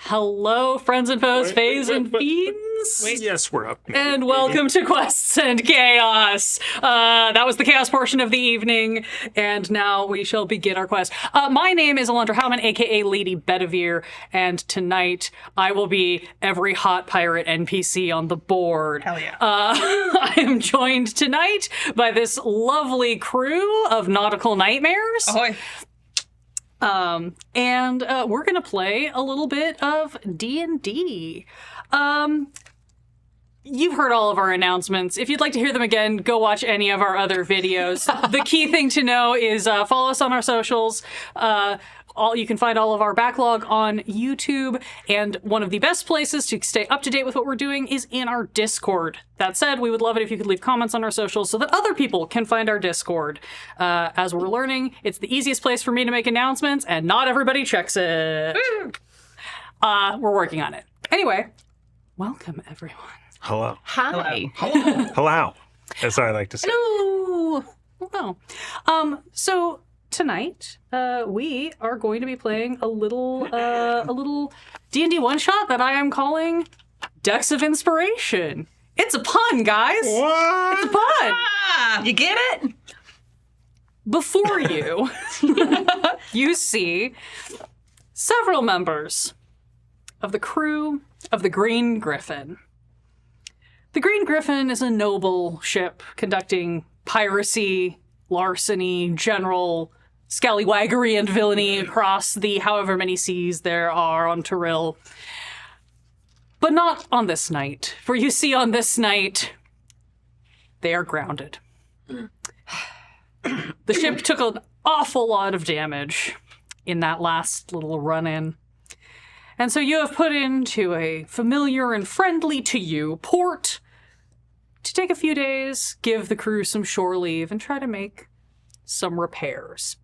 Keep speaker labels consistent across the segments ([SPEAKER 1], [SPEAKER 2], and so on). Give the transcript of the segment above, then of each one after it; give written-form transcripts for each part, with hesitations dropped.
[SPEAKER 1] Hello, friends and foes, fays and fiends.
[SPEAKER 2] Yes, we're up.
[SPEAKER 1] And welcome to Quests and Chaos. That was the chaos portion of the evening, and now we shall begin our quest. My name is Alondra Howman, aka Lady Bedivere, and tonight I will be every hot pirate NPC on the board.
[SPEAKER 3] Hell yeah.
[SPEAKER 1] I am joined tonight by this lovely crew of nautical nightmares.
[SPEAKER 3] Ahoy.
[SPEAKER 1] And we're gonna play a little bit of D&D. You've heard all of our announcements. If you'd like to hear them again, go watch any of our other videos. The key thing to know is follow us on our socials. You can find all of our backlog on YouTube, and one of the best places to stay up to date with what we're doing is in our Discord. That said, we would love it if you could leave comments on our socials so that other people can find our Discord. As we're learning, it's the easiest place for me to make announcements, and not everybody checks it. We're working on it. Anyway, welcome everyone.
[SPEAKER 2] Hello.
[SPEAKER 3] Hi.
[SPEAKER 2] Hello. As I like to say.
[SPEAKER 1] Hello. Hello. So tonight, we are going to be playing a little D&D one-shot that I am calling Decks of Inspiration. It's a pun, guys.
[SPEAKER 2] What?
[SPEAKER 1] It's a pun.
[SPEAKER 3] You get it?
[SPEAKER 1] Before you, you see several members of the crew of the Green Griffin. The Green Griffin is a noble ship conducting piracy, larceny, general scallywaggery, and villainy across the however many seas there are on Tyrrell. But not on this night, for you see on this night, they are grounded. The ship took an awful lot of damage in that last little run-in. And so you have put into a familiar and friendly to you port to take a few days, give the crew some shore leave, and try to make some repairs.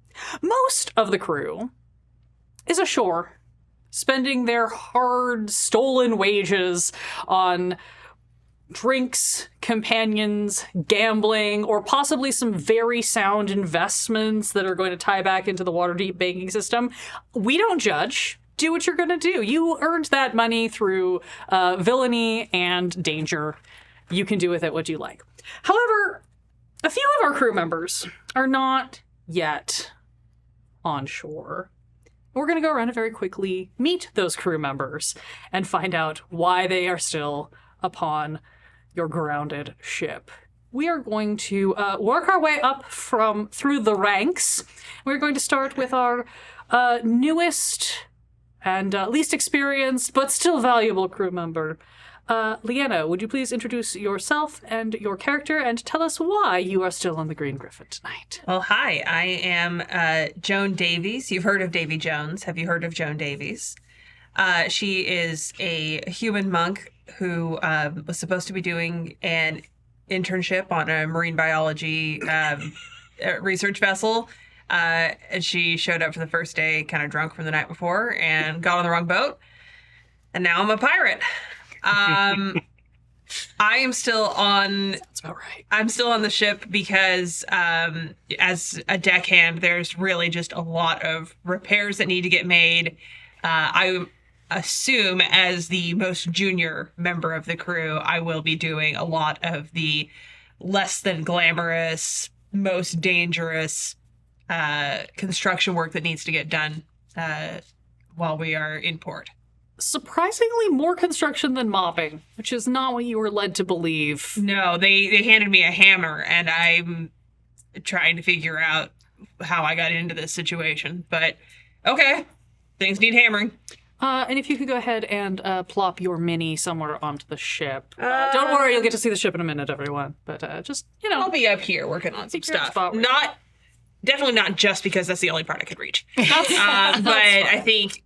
[SPEAKER 1] Most of the crew is ashore, spending their hard, stolen wages on drinks, companions, gambling, or possibly some very sound investments that are going to tie back into the Waterdeep banking system. We don't judge. Do what you're going to do. You earned that money through villainy and danger. You can do with it what you like. However, a few of our crew members are not yet on shore. We're going to go around and very quickly meet those crew members and find out why they are still upon your grounded ship. We are going to work our way up through the ranks. We're going to start with our newest and least experienced, but still valuable crew member. Leanna, would you please introduce yourself and your character and tell us why you are still on the Green Griffin tonight?
[SPEAKER 3] Well, hi. I am Joan Davies. You've heard of Davy Jones. Have you heard of Joan Davies? She is a human monk who was supposed to be doing an internship on a marine biology research vessel. And she showed up for the first day kind of drunk from the night before and got on the wrong boat. And now I'm a pirate. I am still on.
[SPEAKER 1] That's about right.
[SPEAKER 3] I'm still on the ship because as a deckhand, there's really just a lot of repairs that need to get made. I assume as the most junior member of the crew, I will be doing a lot of the less than glamorous, most dangerous construction work that needs to get done while we are in port.
[SPEAKER 1] Surprisingly more construction than mopping, which is not what you were led to believe.
[SPEAKER 3] No, they handed me a hammer, and I'm trying to figure out how I got into this situation. But, okay, things need hammering.
[SPEAKER 1] And if you could go ahead and plop your mini somewhere onto the ship. Don't worry, you'll get to see the ship in a minute, everyone. But just,
[SPEAKER 3] I'll be up here working on some stuff. Definitely not just because that's the only part I could reach. But I think...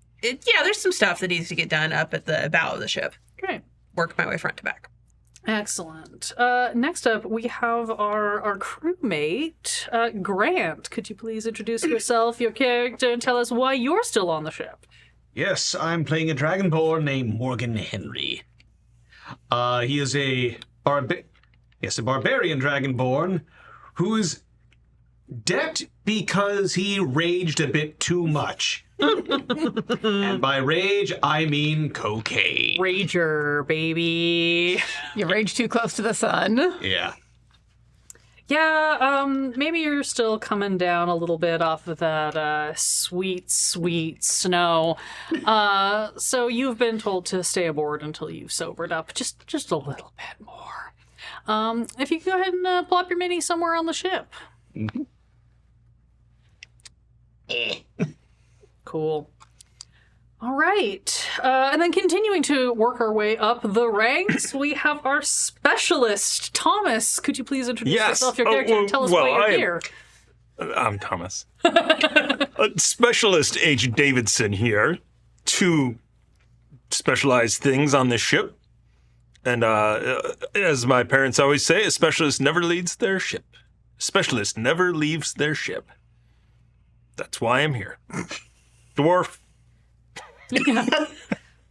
[SPEAKER 3] there's some stuff that needs to get done up at the bow of the ship.
[SPEAKER 1] Great.
[SPEAKER 3] Work my way front to back.
[SPEAKER 1] Excellent. Next up, we have our crewmate, Grant. Could you please introduce yourself, your character, and tell us why you're still on the ship?
[SPEAKER 4] Yes, I'm playing a dragonborn named Morgan Henry. He is a barbarian dragonborn who is decked because he raged a bit too much And by rage, I mean cocaine.
[SPEAKER 1] Rager, baby.
[SPEAKER 5] You rage too close to the sun.
[SPEAKER 4] Yeah.
[SPEAKER 1] Yeah, maybe you're still coming down a little bit off of that sweet, sweet snow. So you've been told to stay aboard until you've sobered up just a little bit more. If you could go ahead and plop your mini somewhere on the ship.
[SPEAKER 4] Mm-hmm.
[SPEAKER 1] Cool. All right. And then continuing to work our way up the ranks, we have our specialist, Thomas. Could you please introduce yourself, your character, and tell us why you're here?
[SPEAKER 2] I'm Thomas. Specialist Agent Davidson here. 2 specialized things on this ship. And as my parents always say, a specialist never leads their ship. A specialist never leaves their ship. That's why I'm here. Dwarf.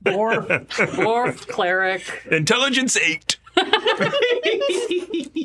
[SPEAKER 1] Dwarf, cleric.
[SPEAKER 2] Intelligence 8.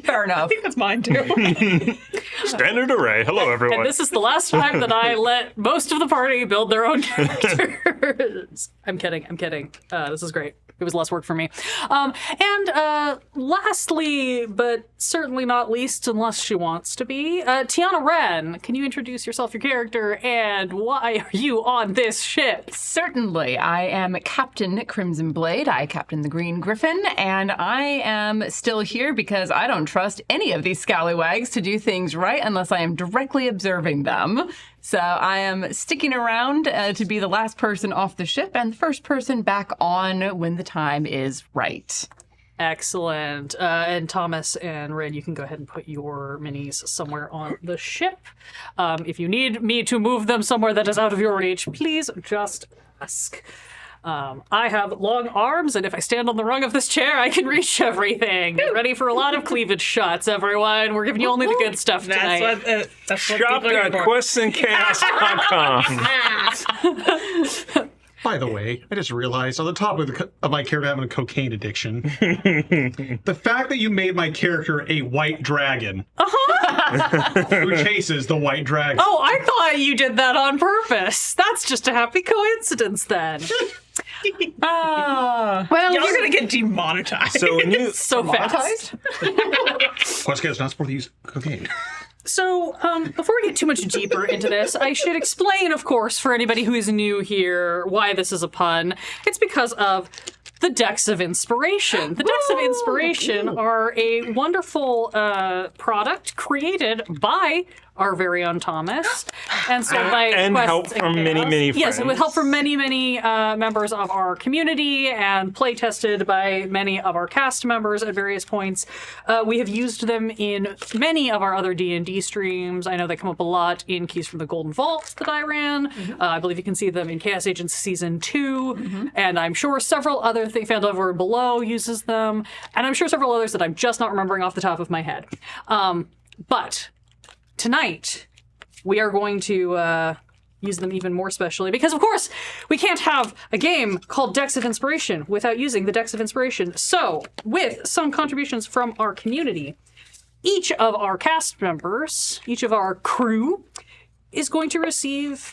[SPEAKER 5] Fair enough.
[SPEAKER 3] That's mine too.
[SPEAKER 2] Standard array. Hello, everyone.
[SPEAKER 1] And this is the last time that I let most of the party build their own characters. I'm kidding. This is great. It was less work for me. And lastly, but certainly not least, unless she wants to be, Tiana Wren, can you introduce yourself, your character, and why are you on this ship?
[SPEAKER 5] Certainly. I am Captain Crimson Blade. I captain the Green Griffin, and I am still here because I don't trust any of these scallywags to do things right unless I am directly observing them. So I am sticking around to be the last person off the ship and the first person back on when the time is right.
[SPEAKER 1] Excellent. And Thomas and Ren, you can go ahead and put your minis somewhere on the ship. If you need me to move them somewhere that is out of your reach, please just ask. I have long arms, and if I stand on the rung of this chair, I can reach everything. Get ready for a lot of cleavage shots, everyone. We're giving you only the good stuff tonight.
[SPEAKER 3] That's what
[SPEAKER 2] Shop
[SPEAKER 3] people are
[SPEAKER 2] at
[SPEAKER 3] here for.
[SPEAKER 2] questandchaos.com.
[SPEAKER 4] By the way, I just realized on the top of my character having a cocaine addiction, the fact that you made my character a white dragon who chases the white dragon.
[SPEAKER 1] Oh, I thought you did that on purpose. That's just a happy coincidence then.
[SPEAKER 5] Well,
[SPEAKER 3] Y'all are gonna get demonetized.
[SPEAKER 2] So when you
[SPEAKER 1] So fast.
[SPEAKER 4] Quest is not supposed to use cocaine.
[SPEAKER 1] So, before we get too much deeper into this, I should explain, of course, for anybody who is new here, why this is a pun. It's because of the Decks of Inspiration. The Decks of Inspiration are a wonderful product created by our very own Thomas. And so by
[SPEAKER 2] and
[SPEAKER 1] Quests
[SPEAKER 2] help from
[SPEAKER 1] Chaos-
[SPEAKER 2] many
[SPEAKER 1] Yes,
[SPEAKER 2] friends.
[SPEAKER 1] with help from many members of our community and play tested by many of our cast members at various points. We have used them in many of our other D&D streams. I know they come up a lot in Keys from the Golden Vault that I ran. I believe you can see them in Chaos Agents Season 2. And I'm sure several other things, Found Over and Below uses them. And I'm sure several others that I'm just not remembering off the top of my head. But tonight, we are going to use them even more specially because, of course, we can't have a game called Decks of Inspiration without using the Decks of Inspiration. So, with some contributions from our community, each of our cast members, each of our crew, is going to receive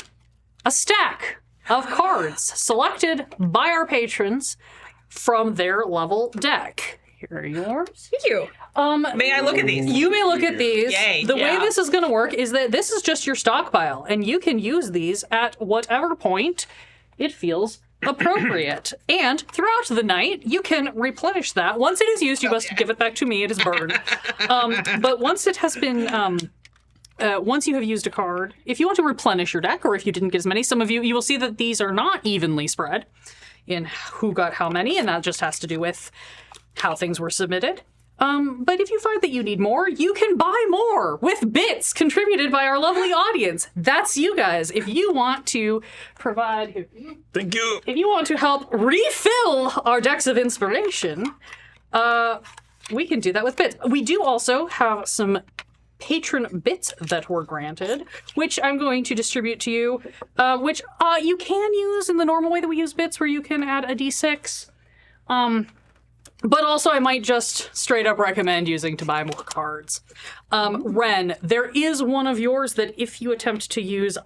[SPEAKER 1] a stack of cards selected by our patrons from their level deck. Here are yours.
[SPEAKER 3] Thank you. May I look at these?
[SPEAKER 1] You may look at these.
[SPEAKER 3] Yay.
[SPEAKER 1] The way
[SPEAKER 5] Yeah.
[SPEAKER 1] this is going to work is that this is just your stockpile, and you can use these at whatever point it feels appropriate. And throughout the night, you can replenish that. Once it is used, you must give it back to me. It is burned. But once it has been... once you have used a card, if you want to replenish your deck, or if you didn't get as many, some of you will see that these are not evenly spread in who got how many, and that just has to do with how things were submitted. But if you find that you need more, you can buy more with bits contributed by our lovely audience. That's you guys. If you want to provide,
[SPEAKER 2] Thank you.
[SPEAKER 1] if you want to help refill our Decks of Inspiration, we can do that with bits. We do also have some patron bits that were granted, which I'm going to distribute to you, which you can use in the normal way that we use bits, where you can add a d6. But also, I might just straight up recommend using to buy more cards. Ren, there is one of yours that if you attempt to use,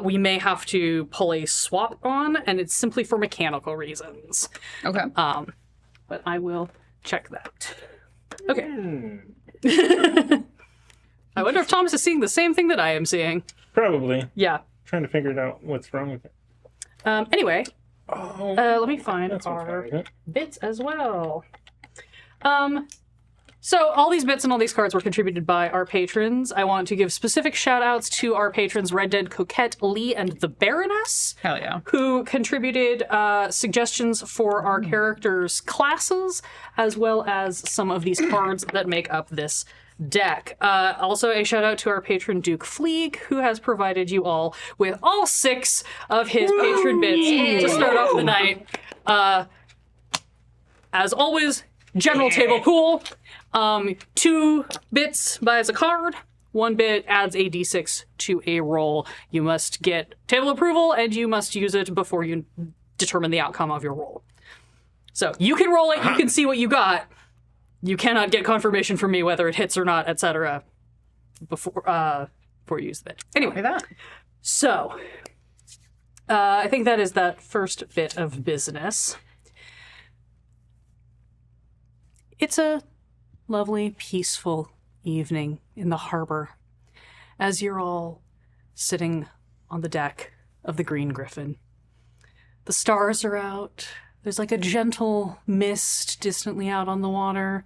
[SPEAKER 1] we may have to pull a swap on, and it's simply for mechanical reasons.
[SPEAKER 5] Okay.
[SPEAKER 1] But I will check that. Okay. I wonder if Thomas is seeing the same thing that I am seeing.
[SPEAKER 6] Probably.
[SPEAKER 1] Yeah.
[SPEAKER 6] Trying to figure out what's wrong with it.
[SPEAKER 1] Anyway,
[SPEAKER 6] Oh,
[SPEAKER 1] let me find
[SPEAKER 6] that's what's wrong
[SPEAKER 1] our
[SPEAKER 6] with it.
[SPEAKER 1] bits as well. So all these bits and all these cards were contributed by our patrons. I want to give specific shout outs to our patrons Red Dead Coquette, Lee, and the Baroness,
[SPEAKER 5] Hell yeah.
[SPEAKER 1] who contributed suggestions for our characters' classes, as well as some of these cards that make up this deck. Also, a shout out to our patron Duke Fleeg, who has provided you all with all 6 of his patron bits to start off the night. As always, general table pool. 2 bits buys a card. 1 bit adds a d6 to a roll. You must get table approval, and you must use it before you determine the outcome of your roll. So you can roll it, you can see what you got. You cannot get confirmation from me whether it hits or not, etc. before you use the bit. Anyway,
[SPEAKER 5] that.
[SPEAKER 1] so I think that is that first bit of business. It's a lovely, peaceful evening in the harbor as you're all sitting on the deck of the Green Griffin. The stars are out. There's like a gentle mist distantly out on the water.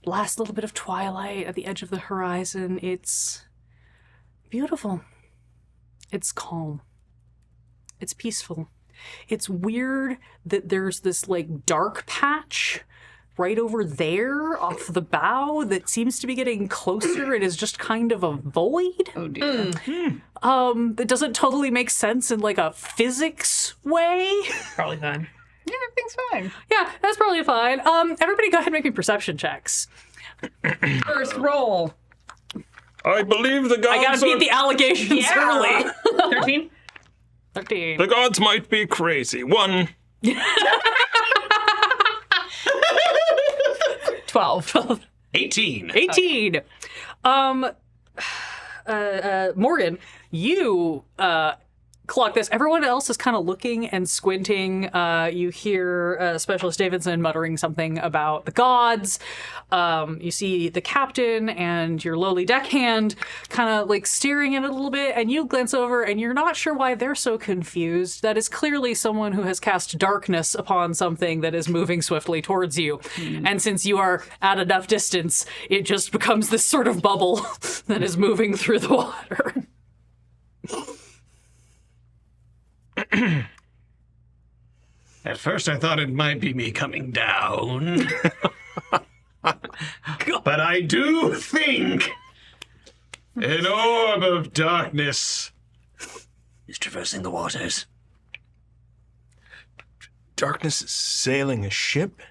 [SPEAKER 1] Last little bit of twilight at the edge of the horizon. It's beautiful. It's calm. It's peaceful. It's weird that there's this like dark patch right over there off the bow that seems to be getting closer and is just kind of a void.
[SPEAKER 5] Oh dear.
[SPEAKER 1] That doesn't totally make sense in like a physics way.
[SPEAKER 3] Probably fine.
[SPEAKER 5] Yeah, everything's fine.
[SPEAKER 1] Yeah, that's probably fine. Everybody go ahead and make me perception checks.
[SPEAKER 5] First roll.
[SPEAKER 2] I believe the gods
[SPEAKER 1] I gotta beat
[SPEAKER 2] are-
[SPEAKER 1] the allegations early.
[SPEAKER 3] 13?
[SPEAKER 1] 13.
[SPEAKER 2] The gods might be crazy. 1.
[SPEAKER 5] 12.
[SPEAKER 4] 18.
[SPEAKER 1] 18. Morgan, you clock this. Everyone else is kind of looking and squinting. You hear Specialist Davidson muttering something about the gods. You see the captain and your lowly deckhand kind of like staring at it a little bit, and you glance over and you're not sure why they're so confused. That is clearly someone who has cast darkness upon something that is moving swiftly towards you. And since you are at enough distance, it just becomes this sort of bubble that is moving through the water.
[SPEAKER 4] At first, I thought it might be me coming down. But I do think an orb of darkness is traversing the waters.
[SPEAKER 2] Darkness is sailing a ship?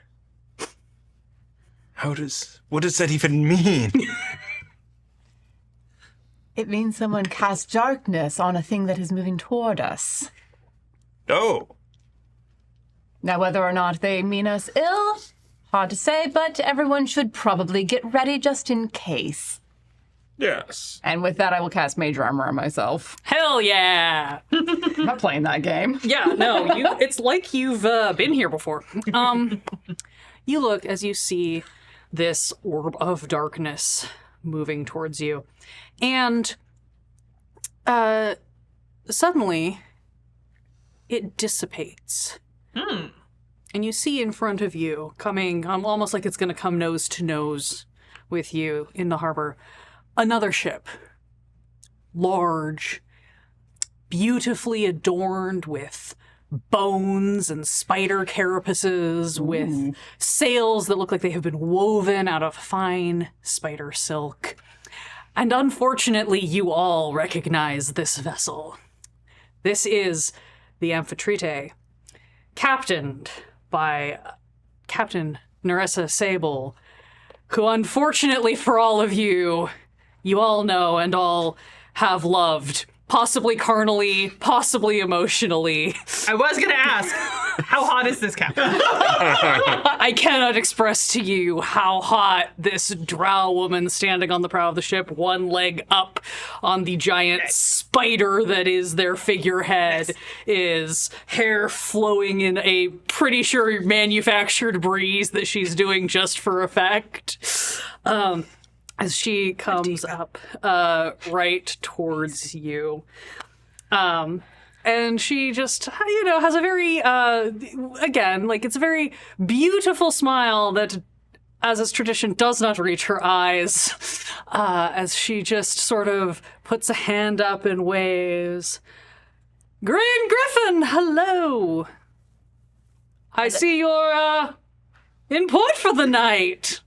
[SPEAKER 2] What does that even mean?
[SPEAKER 5] It means someone cast darkness on a thing that is moving toward us.
[SPEAKER 2] Oh.
[SPEAKER 5] Now, whether or not they mean us ill, hard to say, but everyone should probably get ready just in case.
[SPEAKER 2] Yes.
[SPEAKER 5] And with that, I will cast Mage Armor on myself.
[SPEAKER 1] Hell yeah!
[SPEAKER 5] I'm not playing that game.
[SPEAKER 1] Yeah, no, it's like you've been here before. You look as you see this orb of darkness moving towards you. And suddenly, it dissipates. And you see in front of you, coming almost like it's going to come nose to nose with you in the harbor, another ship. Large, beautifully adorned with bones and spider carapaces, with sails that look like they have been woven out of fine spider silk. And unfortunately, you all recognize this vessel. This is the Amphitrite, captained by Captain Nerissa Sable, who unfortunately for all of you, you all know and all have loved, possibly carnally, possibly emotionally.
[SPEAKER 3] I was going to ask, how hot hot is this, Captain?
[SPEAKER 1] I cannot express to you how hot this drow woman standing on the prow of the ship, one leg up on the giant spider that is their figurehead, is, hair flowing in a pretty sure manufactured breeze that she's doing just for effect. As she comes up right towards you. And she just, has a very, again, like it's a very beautiful smile that, as is tradition, does not reach her eyes, as she just sort of puts a hand up and waves. Green Griffin, hello. I see you're, in port for the night.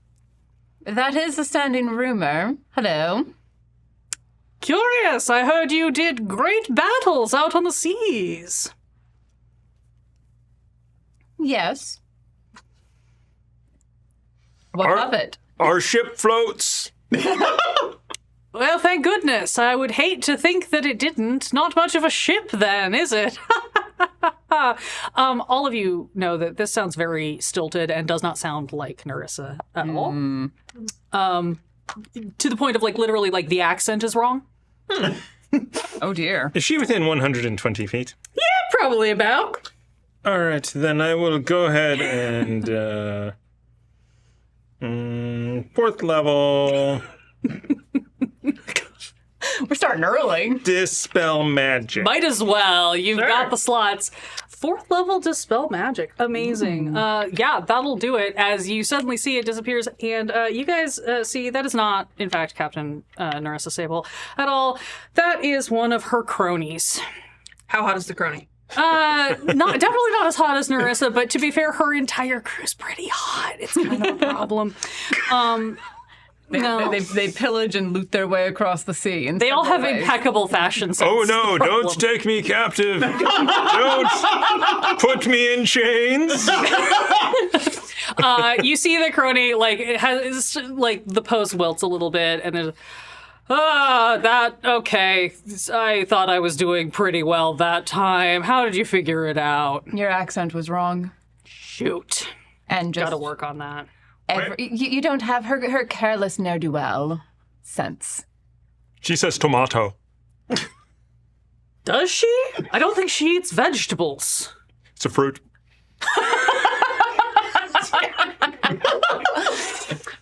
[SPEAKER 5] That is a standing rumor. Hello.
[SPEAKER 1] Curious, I heard you did great battles out on the seas.
[SPEAKER 5] Yes. What of it?
[SPEAKER 2] Our ship floats.
[SPEAKER 1] Well, thank goodness. I would hate to think that it didn't. Not much of a ship then, is it? All of you know that this sounds very stilted and does not sound like Nerissa at all. To the point of like literally like the accent is wrong.
[SPEAKER 5] Oh dear.
[SPEAKER 2] Is she within 120 feet?
[SPEAKER 1] Yeah, probably about.
[SPEAKER 2] All right, then I will go ahead and 4th level
[SPEAKER 5] We're starting early.
[SPEAKER 2] dispel magic.
[SPEAKER 1] Might as well. You've got the slots. 4th level dispel magic. Amazing. Yeah, that'll do it. As you suddenly see it disappears, and you guys see that is not, in fact, Captain Nerissa Sable at all. That is one of her cronies.
[SPEAKER 3] How hot is the crony?
[SPEAKER 1] Definitely not as hot as Nerissa, but to be fair, her entire crew is pretty hot. It's kind of a problem.
[SPEAKER 5] They pillage and loot their way across the sea.
[SPEAKER 1] They all have impeccable fashion sense.
[SPEAKER 2] Oh no, don't take me captive. Don't put me in chains.
[SPEAKER 1] You see the crony, like, it has, like, the pose wilts a little bit, and there's, okay. I thought I was doing pretty well that time. How did you figure it out?
[SPEAKER 5] Your accent was wrong.
[SPEAKER 1] Shoot.
[SPEAKER 5] And just
[SPEAKER 1] Gotta work on that.
[SPEAKER 5] you don't have her careless ne'er-do-well sense.
[SPEAKER 2] She says tomato.
[SPEAKER 1] Does she? I don't think she eats vegetables.
[SPEAKER 2] It's a fruit.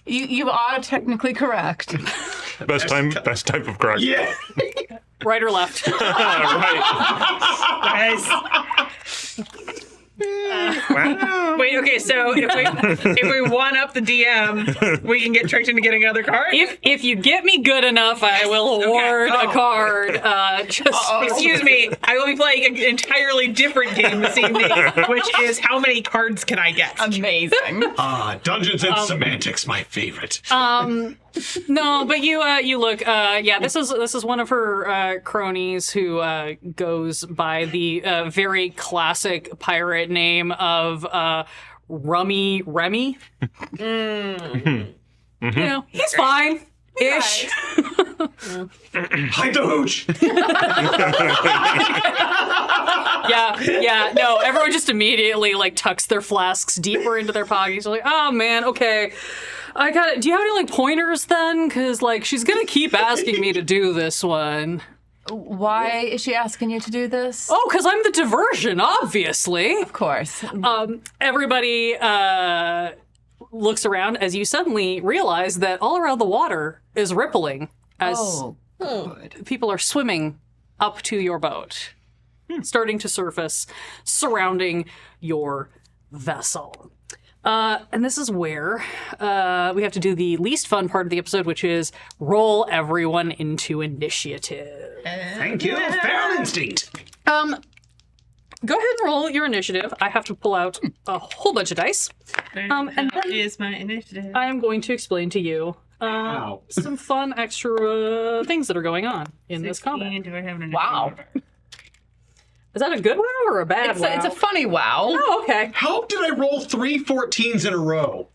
[SPEAKER 5] You are technically correct.
[SPEAKER 2] Best type of crack.
[SPEAKER 4] Yeah.
[SPEAKER 1] Right or left?
[SPEAKER 2] Right.
[SPEAKER 3] Nice. Wait, okay, so if we one up the DM, we can get tricked into getting another card?
[SPEAKER 1] If you get me good enough, I will award a card.
[SPEAKER 3] Excuse me, I will be playing an entirely different game this evening, which is how many cards can I get?
[SPEAKER 5] Amazing.
[SPEAKER 4] Dungeons and Semantics, my favorite.
[SPEAKER 1] No, but you look. This is one of her cronies who goes by the very classic pirate name of Remy. You know, he's fine. Ish.
[SPEAKER 4] Hide the hooch.
[SPEAKER 1] Yeah. No, everyone just immediately like tucks their flasks deeper into their pockets. Like, oh man, okay. I got it. Do you have any like pointers then? Because like she's gonna keep asking me to do this one.
[SPEAKER 5] Why is she asking you to do this?
[SPEAKER 1] Oh, because I'm the diversion, obviously.
[SPEAKER 5] Of course.
[SPEAKER 1] Everybody looks around as you suddenly realize that all around the water is rippling as people are swimming up to your boat, starting to surface, surrounding your vessel. And this is where we have to do the least fun part of the episode, which is roll everyone into initiative.
[SPEAKER 4] Thank you. Feral instinct.
[SPEAKER 1] Go ahead and roll your initiative. I have to pull out a whole bunch of dice. And then
[SPEAKER 3] Is my initiative.
[SPEAKER 1] I am going to explain to you some fun extra things that are going on in this combat.
[SPEAKER 3] Do I have an
[SPEAKER 5] Wow.
[SPEAKER 1] Is that a good wow or a bad wow?
[SPEAKER 5] It's a funny wow.
[SPEAKER 1] Oh, okay.
[SPEAKER 4] How did I roll 3 14s in a row?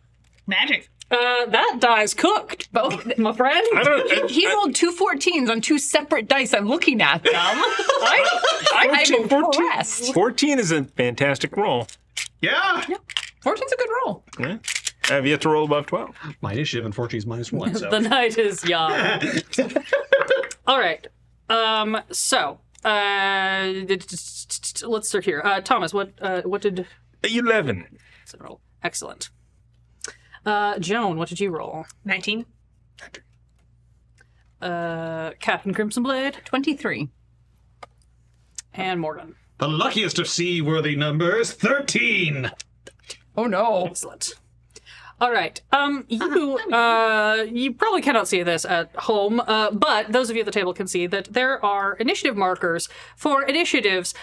[SPEAKER 3] Magic.
[SPEAKER 1] That die's cooked, both, my friend.
[SPEAKER 5] He rolled 2 14s on 2 separate dice. I'm looking at them. I'm impressed.
[SPEAKER 2] 14 is a fantastic roll.
[SPEAKER 4] Yeah.
[SPEAKER 5] Fortune's a good roll.
[SPEAKER 2] Yeah. I have yet to roll above 12.
[SPEAKER 4] My initiative, unfortunately, is -1. So.
[SPEAKER 1] The night is young. All right. Let's start here. Thomas, what did
[SPEAKER 2] 11.
[SPEAKER 1] roll? Excellent. Joan, what did you roll?
[SPEAKER 3] 19.
[SPEAKER 1] Captain Crimson Blade
[SPEAKER 5] 23.
[SPEAKER 1] and Morgan.
[SPEAKER 4] The luckiest of seaworthy numbers, 13.
[SPEAKER 5] Oh no.
[SPEAKER 1] Excellent. All right. You probably cannot see this at home, but those of you at the table can see that there are initiative markers for initiatives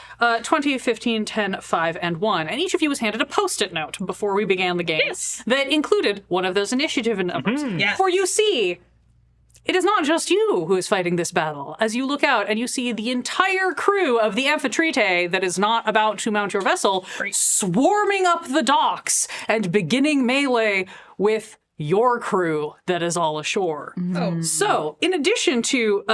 [SPEAKER 1] 20, 15, 10, 5, and 1. And each of you was handed a Post-it note before we began the game that included one of those initiative numbers.
[SPEAKER 3] Yes.
[SPEAKER 1] For you see, it is not just you who is fighting this battle. As you look out and you see the entire crew of the Amphitrite that is not about to mount your vessel swarming up the docks and beginning melee with your crew that is all ashore.
[SPEAKER 3] Oh.
[SPEAKER 1] So, in addition to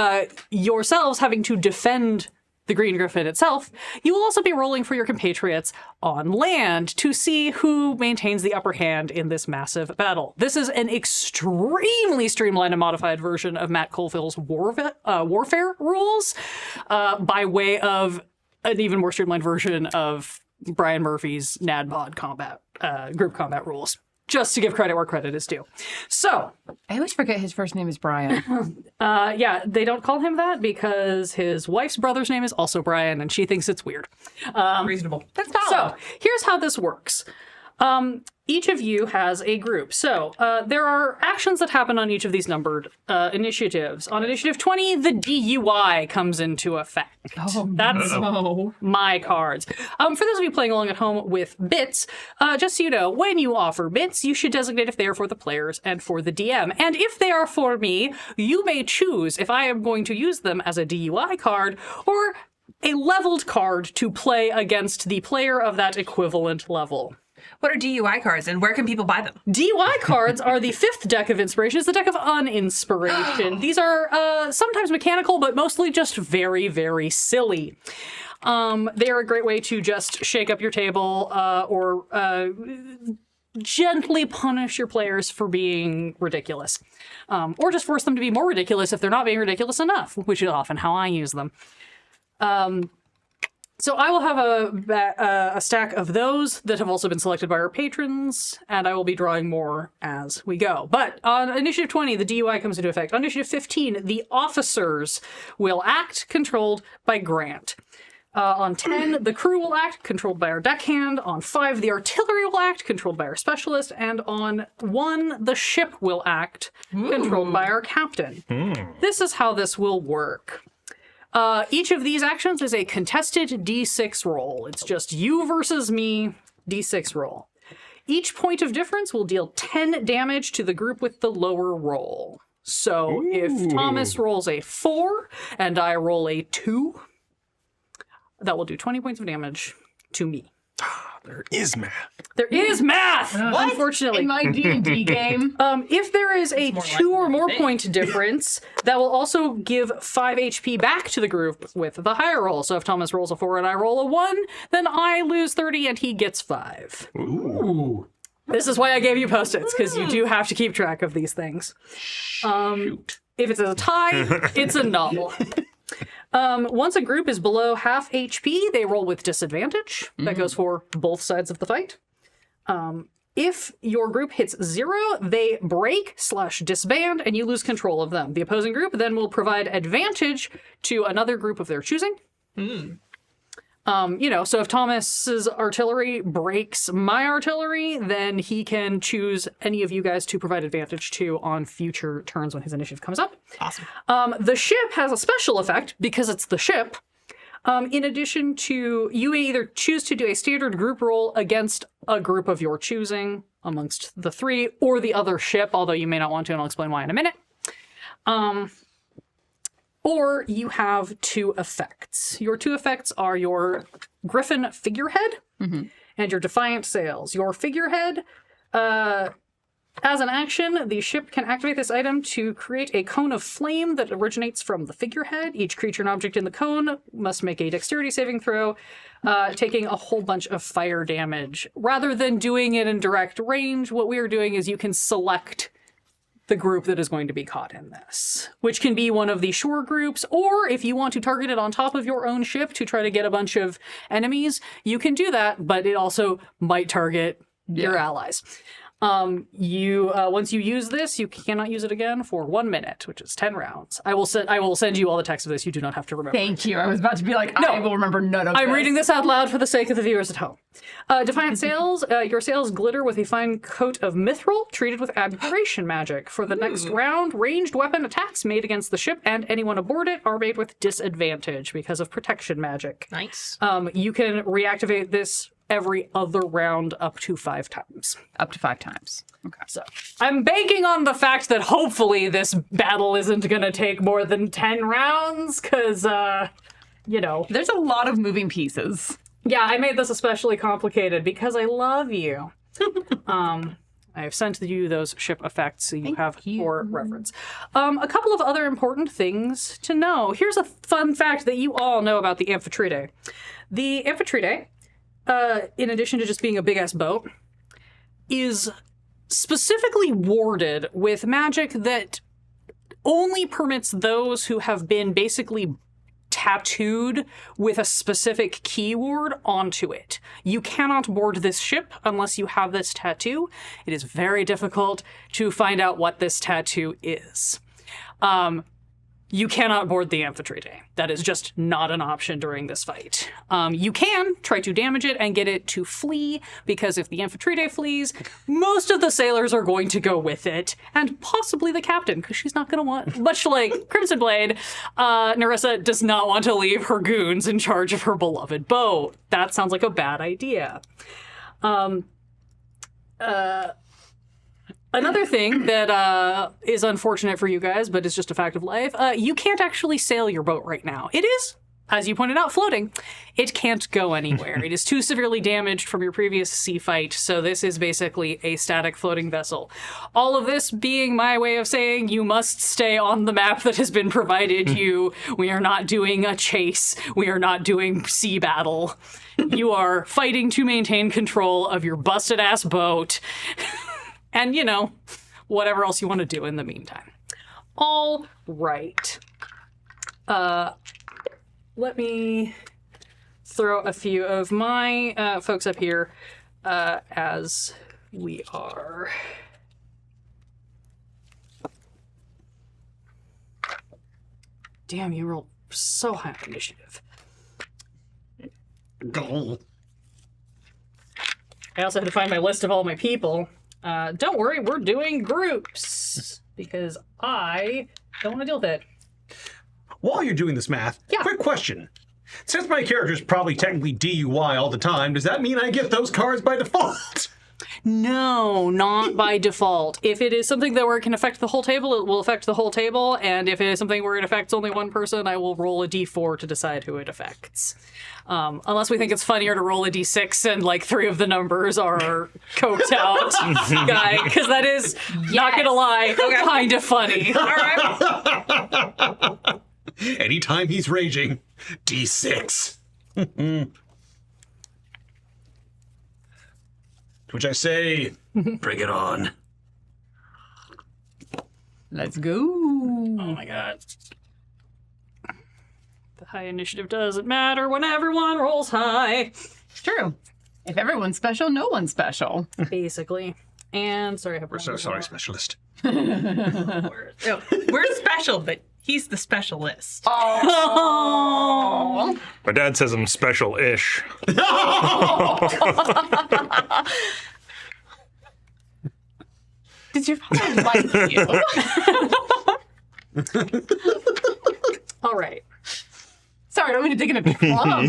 [SPEAKER 1] yourselves having to defend the Green Griffin itself, you will also be rolling for your compatriots on land to see who maintains the upper hand in this massive battle. This is an extremely streamlined and modified version of Matt Colville's warfare rules by way of an even more streamlined version of Brian Murphy's NADPOD combat, group combat rules. Just to give credit where credit is due. So,
[SPEAKER 5] I always forget his first name is Brian.
[SPEAKER 1] yeah, they don't call him that because his wife's brother's name is also Brian, and she thinks it's weird.
[SPEAKER 3] Reasonable.
[SPEAKER 5] That's valid.
[SPEAKER 1] So, here's how this works. Each of you has a group. So, there are actions that happen on each of these numbered initiatives. On initiative 20, the DUI comes into effect. That's my cards. For those of you playing along at home with bits, just so you know, when you offer bits, you should designate if they are for the players and for the DM. And if they are for me, you may choose if I am going to use them as a DUI card or a leveled card to play against the player of that equivalent level.
[SPEAKER 3] What are DUI cards and where can people buy them?
[SPEAKER 1] DUI cards are the 5th deck of inspiration. It's the deck of uninspiration. These are sometimes mechanical, but mostly just very, very silly. They are a great way to just shake up your table or gently punish your players for being ridiculous. Or just force them to be more ridiculous if they're not being ridiculous enough, which is often how I use them. So I will have a stack of those that have also been selected by our patrons, and I will be drawing more as we go. But on Initiative 20, the DUI comes into effect. On Initiative 15, the officers will act, controlled by Grant. On 10, the crew will act, controlled by our deckhand. On 5, the artillery will act, controlled by our specialist. And on 1, the ship will act, controlled by our captain. This is how this will work. Each of these actions is a contested D6 roll. It's just you versus me, D6 roll. Each point of difference will deal 10 damage to the group with the lower roll. So if Thomas rolls a 4 and I roll a 2, that will do 20 points of damage to me.
[SPEAKER 2] There is math.
[SPEAKER 1] There is math, unfortunately.
[SPEAKER 5] In my D&D game.
[SPEAKER 1] If there is a 2 or more point difference, that will also give 5 HP back to the group with the higher roll. So if Thomas rolls a 4 and I roll a 1, then I lose 30 and he gets 5.
[SPEAKER 4] Ooh.
[SPEAKER 1] This is why I gave you Post-its, because you do have to keep track of these things. If it's a tie, it's a null. Once a group is below half HP, they roll with disadvantage. That goes for both sides of the fight. If your group hits 0, they break/disband and you lose control of them. The opposing group then will provide advantage to another group of their choosing. So if Thomas's artillery breaks my artillery, then he can choose any of you guys to provide advantage to on future turns when his initiative comes up.
[SPEAKER 3] Awesome.
[SPEAKER 1] The ship has a special effect because it's the ship. In addition to, you may either choose to do a standard group roll against a group of your choosing amongst the 3 or the other ship, although you may not want to, and I'll explain why in a minute. Or you have 2 effects. Your 2 effects are your Griffin figurehead and your Defiant sails. Your figurehead As an action, the ship can activate this item to create a cone of flame that originates from the figurehead. Each creature and object in the cone must make a dexterity saving throw, taking a whole bunch of fire damage. Rather than doing it in direct range, what we are doing is you can select the group that is going to be caught in this, which can be one of the shore groups, or if you want to target it on top of your own ship to try to get a bunch of enemies, you can do that, but it also might target your allies. Once you use this, you cannot use it again for 1 minute, which is 10 rounds. I will send you all the text of this. You do not have to remember.
[SPEAKER 5] Thank you. I was about to be like, I will remember none of this.
[SPEAKER 1] I'm reading this out loud for the sake of the viewers at home. Defiant sails. Your sails glitter with a fine coat of mithril treated with abjuration magic. For the next round, ranged weapon attacks made against the ship and anyone aboard it are made with disadvantage because of protection magic.
[SPEAKER 3] Nice.
[SPEAKER 1] You can reactivate this every other round up to 5 times.
[SPEAKER 5] Up to 5 times. Okay.
[SPEAKER 1] So I'm banking on the fact that hopefully this battle isn't going to take more than 10 rounds, because,
[SPEAKER 5] There's a lot of moving pieces.
[SPEAKER 1] Yeah, I made this especially complicated because I love you. I've sent you those ship effects so you have for reference. A couple of other important things to know. Here's a fun fact that you all know about the Amphitrite. The Amphitrite, in addition to just being a big-ass boat, is specifically warded with magic that only permits those who have been basically tattooed with a specific keyword onto it. You cannot board this ship unless you have this tattoo. It is very difficult to find out what this tattoo is. You cannot board the Amphitrite. That is just not an option during this fight. You can try to damage it and get it to flee, because if the Amphitrite flees, most of the sailors are going to go with it, and possibly the captain, because she's not going to want, much like Crimson Blade, Nerissa does not want to leave her goons in charge of her beloved boat. That sounds like a bad idea. Another thing that is unfortunate for you guys, but is just a fact of life, you can't actually sail your boat right now. It is, as you pointed out, floating. It can't go anywhere. It is too severely damaged from your previous sea fight, so this is basically a static floating vessel. All of this being my way of saying you must stay on the map that has been provided you. We are not doing a chase. We are not doing sea battle. You are fighting to maintain control of your busted-ass boat. And, whatever else you want to do in the meantime. All right. Let me throw a few of my folks up here as we are. Damn, you rolled so high on initiative.
[SPEAKER 4] Go.
[SPEAKER 1] I also had to find my list of all my people. Don't worry, we're doing groups because I don't want to deal with it.
[SPEAKER 4] While you're doing this math,
[SPEAKER 1] Yeah.
[SPEAKER 4] quick question. Since my character's probably technically DUI all the time, does that mean I get those cards by default?
[SPEAKER 1] No, not by default. If it is something that where it can affect the whole table, it will affect the whole table. And if it is something where it affects only one person, I will roll a d4 to decide who it affects. Unless we think it's funnier to roll a d6 and like 3 of the numbers are coked out guy, because that is, not gonna lie, kind of funny.
[SPEAKER 3] All right.
[SPEAKER 4] Anytime he's raging, D6. Which I say, bring it on.
[SPEAKER 5] Let's go.
[SPEAKER 1] Oh my god. The high initiative doesn't matter when everyone rolls high.
[SPEAKER 5] True. If everyone's special, no one's special.
[SPEAKER 1] Basically. And sorry, I have
[SPEAKER 4] We're so sorry, specialist.
[SPEAKER 3] No, we're special, but he's the specialist.
[SPEAKER 5] Oh.
[SPEAKER 2] My dad says I'm special-ish.
[SPEAKER 5] Did your father like you?
[SPEAKER 1] All right.
[SPEAKER 5] Sorry, I don't mean to dig into trauma.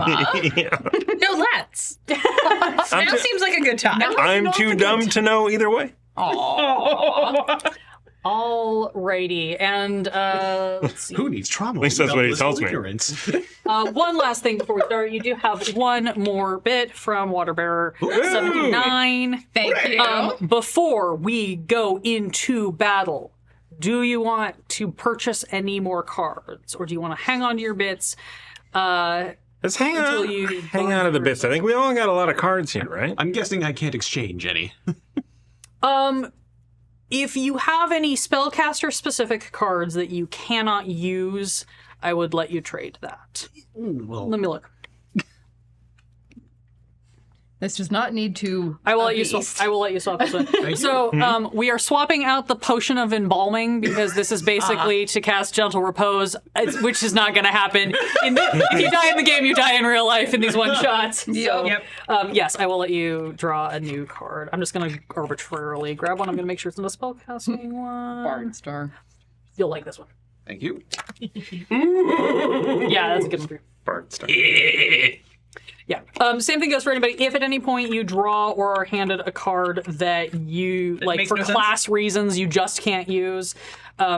[SPEAKER 2] Yeah.
[SPEAKER 3] No, let's. Now seems like a good time.
[SPEAKER 2] I'm too dumb to know either way.
[SPEAKER 5] Aww.
[SPEAKER 1] Alrighty, and let's see.
[SPEAKER 4] Who needs trauma?
[SPEAKER 2] At least that's what he tells me.
[SPEAKER 4] Ignorance.
[SPEAKER 1] One last thing before we start. You do have one more bit from Waterbearer 79.
[SPEAKER 5] Thank you.
[SPEAKER 1] Before we go into battle, do you want to purchase any more cards, or do you want to hang on to your bits?
[SPEAKER 2] Let's hang
[SPEAKER 1] Until you
[SPEAKER 2] out of the bits. I think we all got a lot of cards here, right?
[SPEAKER 4] I'm guessing I can't exchange any.
[SPEAKER 1] If you have any spellcaster-specific cards that you cannot use, I would let you trade that.
[SPEAKER 4] Well,
[SPEAKER 1] Let me look.
[SPEAKER 5] This does not need to.
[SPEAKER 1] I will let you swap. I will let you swap this one. So we are swapping out the potion of embalming because this is basically to cast gentle repose, which is not going to happen. If you die in the game, you die in real life in these one shots. So, yes, I will let you draw a new card. I'm just going to arbitrarily grab one. I'm going to make sure it's not a spellcasting one.
[SPEAKER 5] Bard Star.
[SPEAKER 1] You'll like this one.
[SPEAKER 4] thank you.
[SPEAKER 1] Yeah, that's a good one for you.
[SPEAKER 2] Bard stuff.
[SPEAKER 1] Yeah. Same thing goes for anybody. If at any point you draw or are handed a card that you, like,
[SPEAKER 3] makes
[SPEAKER 1] for
[SPEAKER 3] no sense.
[SPEAKER 1] class reasons, you just can't use,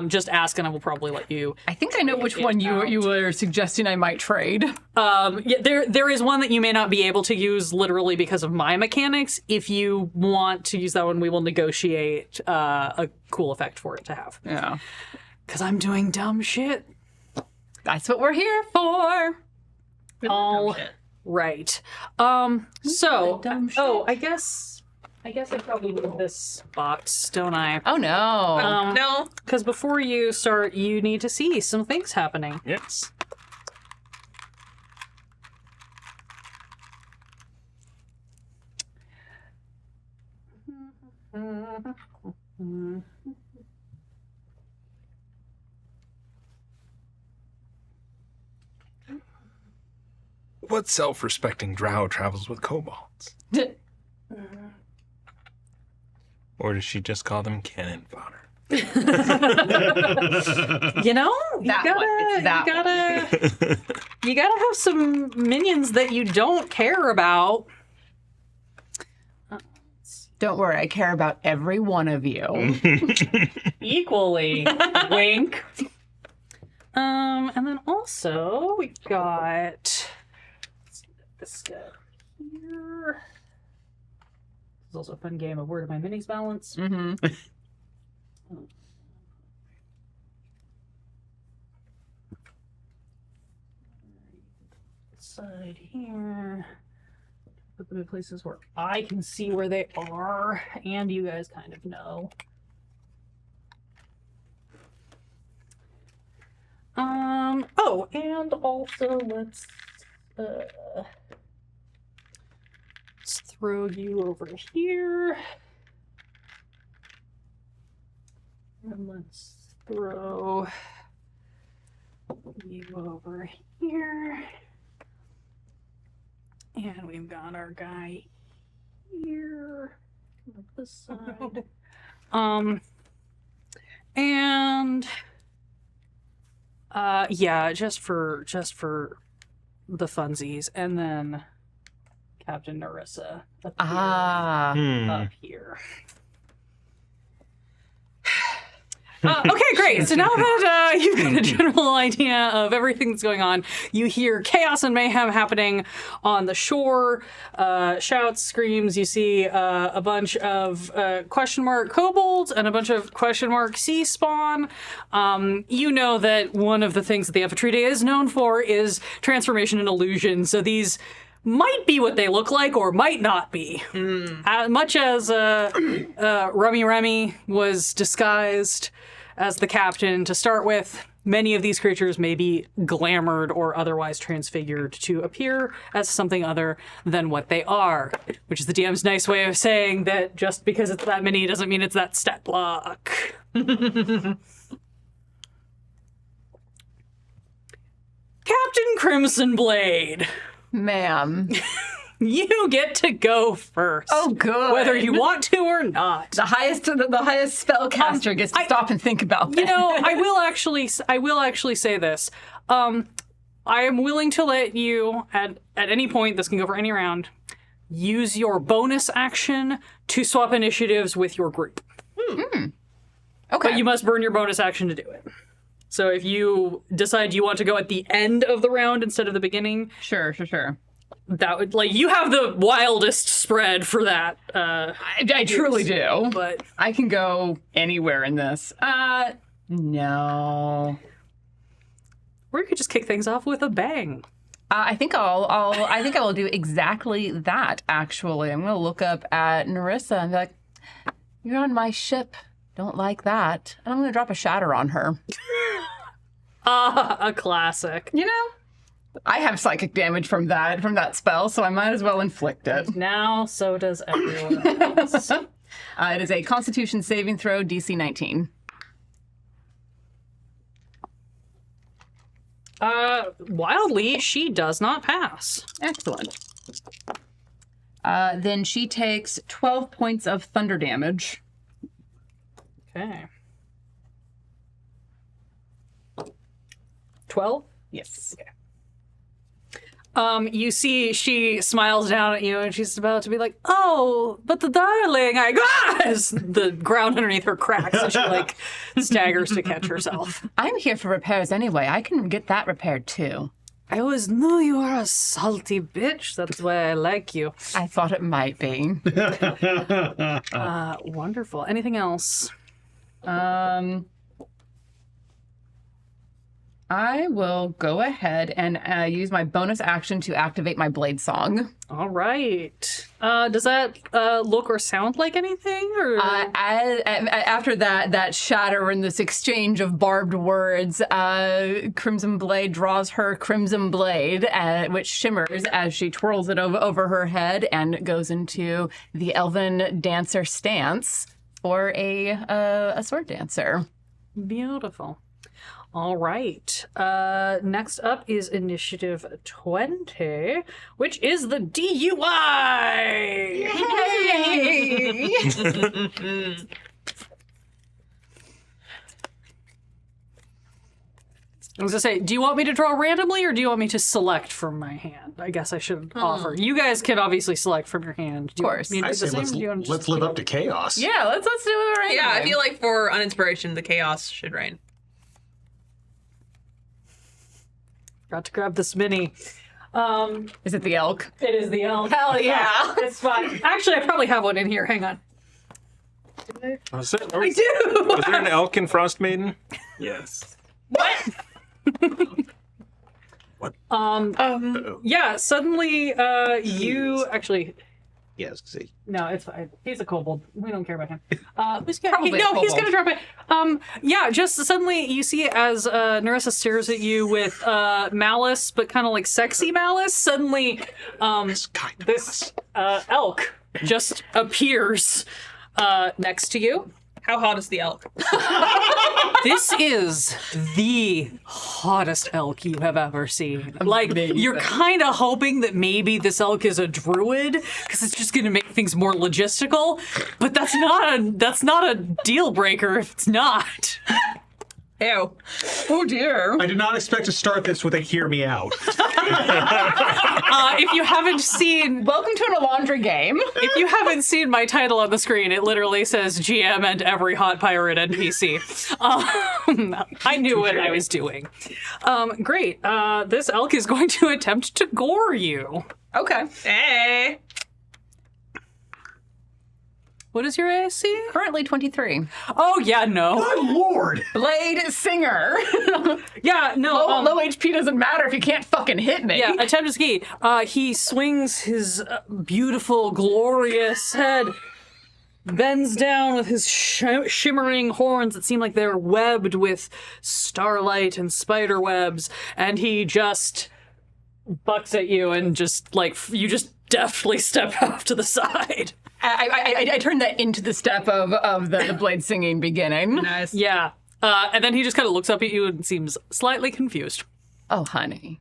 [SPEAKER 1] just ask and I will probably let you.
[SPEAKER 5] I think I know which one you were suggesting I might trade.
[SPEAKER 1] Yeah, there is one that you may not be able to use literally because of my mechanics. If you want to use that one, we will negotiate a cool effect for it to have.
[SPEAKER 5] Yeah.
[SPEAKER 1] Because I'm doing dumb shit.
[SPEAKER 5] That's what we're here for.
[SPEAKER 1] All right. So,
[SPEAKER 5] dumb shit.
[SPEAKER 1] I guess I probably need this box, don't I?
[SPEAKER 5] Oh no.
[SPEAKER 3] No.
[SPEAKER 1] Because before you start, you need to see some things happening.
[SPEAKER 2] Yes. What self-respecting drow travels with kobolds? Or does she just call them cannon fodder?
[SPEAKER 1] You know, you
[SPEAKER 5] That one. It's that
[SPEAKER 1] you gotta have some minions that you don't care about.
[SPEAKER 5] Don't worry, I care about every one of you.
[SPEAKER 1] Equally. Wink. And then also we've got this guy here. This is also a fun game of where do my minis balance.
[SPEAKER 5] Mm-hmm.
[SPEAKER 1] Side here. Put them in places where I can see where they are, and you guys kind of know. Oh, and also let's throw you over here. And let's throw you over here. And we've got our guy here on this side. And yeah, just for the funsies, and then Captain Narissa up here. Okay, great. So now that you've got a general idea of everything that's going on, you hear chaos and mayhem happening on the shore, shouts, screams. You see a bunch of question mark kobolds and a bunch of question mark sea spawn. You know that one of the things that the Amphitrite is known for is transformation and illusion. So these might be what they look like or might not be. Much as Remy was disguised as the captain to start with, many of these creatures may be glamored or otherwise transfigured to appear as something other than what they are, which is the DM's nice way of saying that just because it's that many doesn't mean it's that stat block. Captain Crimson Blade.
[SPEAKER 5] Ma'am.
[SPEAKER 1] You get to go first.
[SPEAKER 5] Oh, good.
[SPEAKER 1] Whether you want to or not.
[SPEAKER 5] The highest spellcaster gets to stop and think about that.
[SPEAKER 1] You know, I will actually say this. I am willing to let you, at any point, this can go for any round, use your bonus action to swap initiatives with your group.
[SPEAKER 5] Okay.
[SPEAKER 1] But you must burn your bonus action to do it. So if you decide you want to go at the end of the round instead of the beginning,
[SPEAKER 5] Sure.
[SPEAKER 1] that would, like, you have the wildest spread for that.
[SPEAKER 5] I truly do.
[SPEAKER 1] But
[SPEAKER 5] I can go anywhere in this. No.
[SPEAKER 1] or you could just kick things off with a bang.
[SPEAKER 5] I think I think I will do exactly that. Actually, I'm going to look up at Narissa and be like, "You're on my ship. Don't like that." And I'm going to drop a shatter on her.
[SPEAKER 1] A classic.
[SPEAKER 5] You know, I have psychic damage from that spell, so I might as well inflict it.
[SPEAKER 1] Now, so does everyone else.
[SPEAKER 5] It is a Constitution saving throw, DC 19.
[SPEAKER 1] Wildly, she does not pass.
[SPEAKER 5] Excellent. Then she takes 12 points of thunder damage.
[SPEAKER 1] Okay. 12?
[SPEAKER 5] Yes.
[SPEAKER 1] You see she smiles down at you and she's about to be like, "Oh, but the darling, as the ground underneath her cracks and she like staggers to catch herself.
[SPEAKER 5] I'm here for repairs anyway. I can get that repaired too.
[SPEAKER 1] I always knew you were a salty bitch. That's why I like you.
[SPEAKER 5] I thought it might be.
[SPEAKER 1] Wonderful. Anything else?
[SPEAKER 5] I will go ahead and use my bonus action to activate my blade song.
[SPEAKER 1] All right. Does that look or sound like anything? Or
[SPEAKER 5] After that shatter and this exchange of barbed words, Crimson Blade draws her Crimson Blade, which shimmers as she twirls it over her head and goes into the Elven Dancer stance for a sword dancer.
[SPEAKER 1] Beautiful. All right. Next up is Initiative 20, which is the DUI.
[SPEAKER 5] Yay!
[SPEAKER 1] I was gonna say, do you want me to draw randomly or do you want me to select from my hand? I guess I should offer. You guys can obviously select from your hand. Do you
[SPEAKER 5] course.
[SPEAKER 1] want me to
[SPEAKER 4] I
[SPEAKER 1] do the
[SPEAKER 4] say
[SPEAKER 1] same?
[SPEAKER 4] let's,
[SPEAKER 1] Do you want to
[SPEAKER 4] let's
[SPEAKER 1] just
[SPEAKER 4] live
[SPEAKER 1] take
[SPEAKER 4] up to chaos.
[SPEAKER 5] Yeah, let's do it right
[SPEAKER 3] Yeah,
[SPEAKER 5] away.
[SPEAKER 3] I feel like for uninspiration, the chaos should reign.
[SPEAKER 1] Forgot to grab this mini.
[SPEAKER 5] Is it the elk?
[SPEAKER 1] It is the elk.
[SPEAKER 5] Hell yeah.
[SPEAKER 1] It's fine. Actually, I probably have one in here. Hang on.
[SPEAKER 2] Was there,
[SPEAKER 1] I do!
[SPEAKER 2] was there an elk in Frost Maiden? Yes.
[SPEAKER 1] Yeah, suddenly you actually...
[SPEAKER 4] Yes, see.
[SPEAKER 1] No, it's fine. He's a kobold. We don't care about him. He's
[SPEAKER 5] Probably a
[SPEAKER 1] he's
[SPEAKER 5] kobold.
[SPEAKER 1] gonna drop it. Yeah, just suddenly you see as Narissa stares at you with malice, but kind of like sexy malice. Suddenly, this elk just appears next to you.
[SPEAKER 3] How hot is the elk?
[SPEAKER 1] This is the hottest elk you have ever seen. Like, you're kind of hoping that maybe this elk is a druid because it's just going to make things more logistical, but that's not a deal breaker if it's not.
[SPEAKER 3] Ew.
[SPEAKER 5] Oh dear.
[SPEAKER 4] I did not expect to start this with a hear me out.
[SPEAKER 1] If you haven't seen
[SPEAKER 5] Welcome to a laundry game.
[SPEAKER 1] If you haven't seen my title on the screen, it literally says GM and every hot pirate NPC. I knew what I was doing. Great. This elk is going to attempt to gore you.
[SPEAKER 5] Okay.
[SPEAKER 3] Hey.
[SPEAKER 1] What is your AC?
[SPEAKER 5] Currently 23.
[SPEAKER 1] Oh, yeah, no.
[SPEAKER 4] Good lord!
[SPEAKER 5] Blade Singer.
[SPEAKER 1] Yeah, no.
[SPEAKER 5] Low HP doesn't matter if you can't fucking hit me.
[SPEAKER 1] Yeah, attempt to ski. He swings his beautiful, glorious head, bends down with his shimmering horns that seem like they're webbed with starlight and spider webs, and he just bucks at you and just, like, you just deftly step off to the side.
[SPEAKER 5] I turned that into the step of the blade singing beginning.
[SPEAKER 3] Nice.
[SPEAKER 1] Yeah. And then he just kind of looks up at you and seems slightly confused.
[SPEAKER 5] Oh, honey.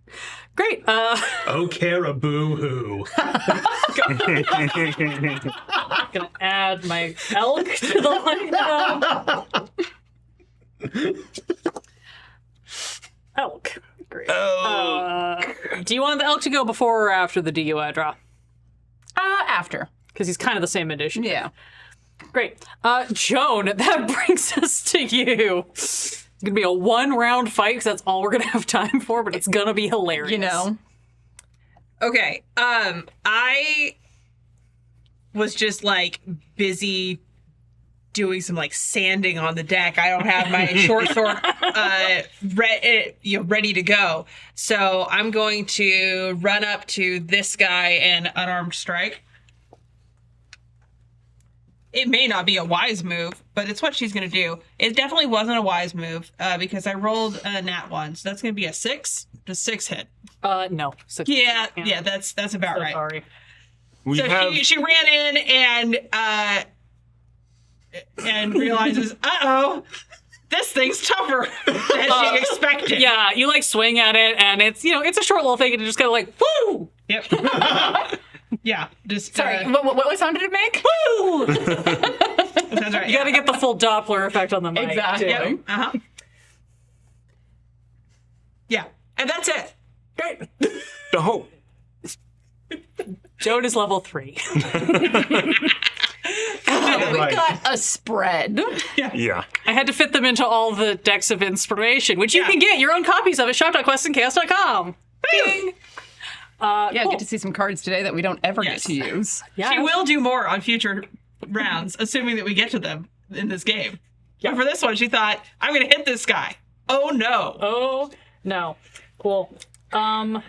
[SPEAKER 1] Great.
[SPEAKER 4] Oh, caribou hoo.
[SPEAKER 1] Gonna add my elk to the lineup. Elk. Great. Do you want the elk to go before or after the DUI draw?
[SPEAKER 5] After.
[SPEAKER 1] Because he's kind of the same edition.
[SPEAKER 5] Yeah.
[SPEAKER 1] Great. Joan, that brings us to you. It's going to be a 1-round fight because that's all we're going to have time for, but it's going to be hilarious.
[SPEAKER 5] You know.
[SPEAKER 3] Okay. I was just like busy doing some like sanding on the deck. I don't have my short sword ready to go. So I'm going to run up to this guy and unarmed strike. It may not be a wise move, but it's what she's going to do. It definitely wasn't a wise move because I rolled a nat 1. So that's going to be a 6. Does 6 hit?
[SPEAKER 1] No. So
[SPEAKER 3] Yeah, that's about
[SPEAKER 1] so
[SPEAKER 3] right.
[SPEAKER 1] sorry.
[SPEAKER 2] We
[SPEAKER 3] So
[SPEAKER 2] have
[SPEAKER 3] she ran in and realizes, this thing's tougher than she expected.
[SPEAKER 1] Yeah, you like swing at it, and it's it's a short little thing, and it just kind of like woo.
[SPEAKER 3] Yep. Yeah. Just
[SPEAKER 5] Sorry, what sound did it make?
[SPEAKER 1] Woo!
[SPEAKER 3] that's right.
[SPEAKER 1] You got to get the full Doppler effect on the mic.
[SPEAKER 5] Exactly.
[SPEAKER 1] too.
[SPEAKER 3] Yep. Yeah, and that's it.
[SPEAKER 1] Great.
[SPEAKER 2] the hope.
[SPEAKER 1] Joan is level 3.
[SPEAKER 5] We
[SPEAKER 4] Right.
[SPEAKER 5] got a spread.
[SPEAKER 2] Yeah.
[SPEAKER 1] I had to fit them into all the decks of inspiration, which you
[SPEAKER 3] Yeah.
[SPEAKER 1] can get your own copies of at shop.questandchaos.com. Bing!
[SPEAKER 5] Yeah,
[SPEAKER 1] Cool.
[SPEAKER 5] get to see some cards today that we don't ever
[SPEAKER 3] Yes.
[SPEAKER 5] get to use.
[SPEAKER 1] Yeah.
[SPEAKER 3] She will do more on future rounds, assuming that we get to them in this game.
[SPEAKER 1] Yeah.
[SPEAKER 3] But for this one, she thought, I'm going to hit this guy. Oh, no.
[SPEAKER 1] Oh, no. Cool.
[SPEAKER 5] Uh-huh.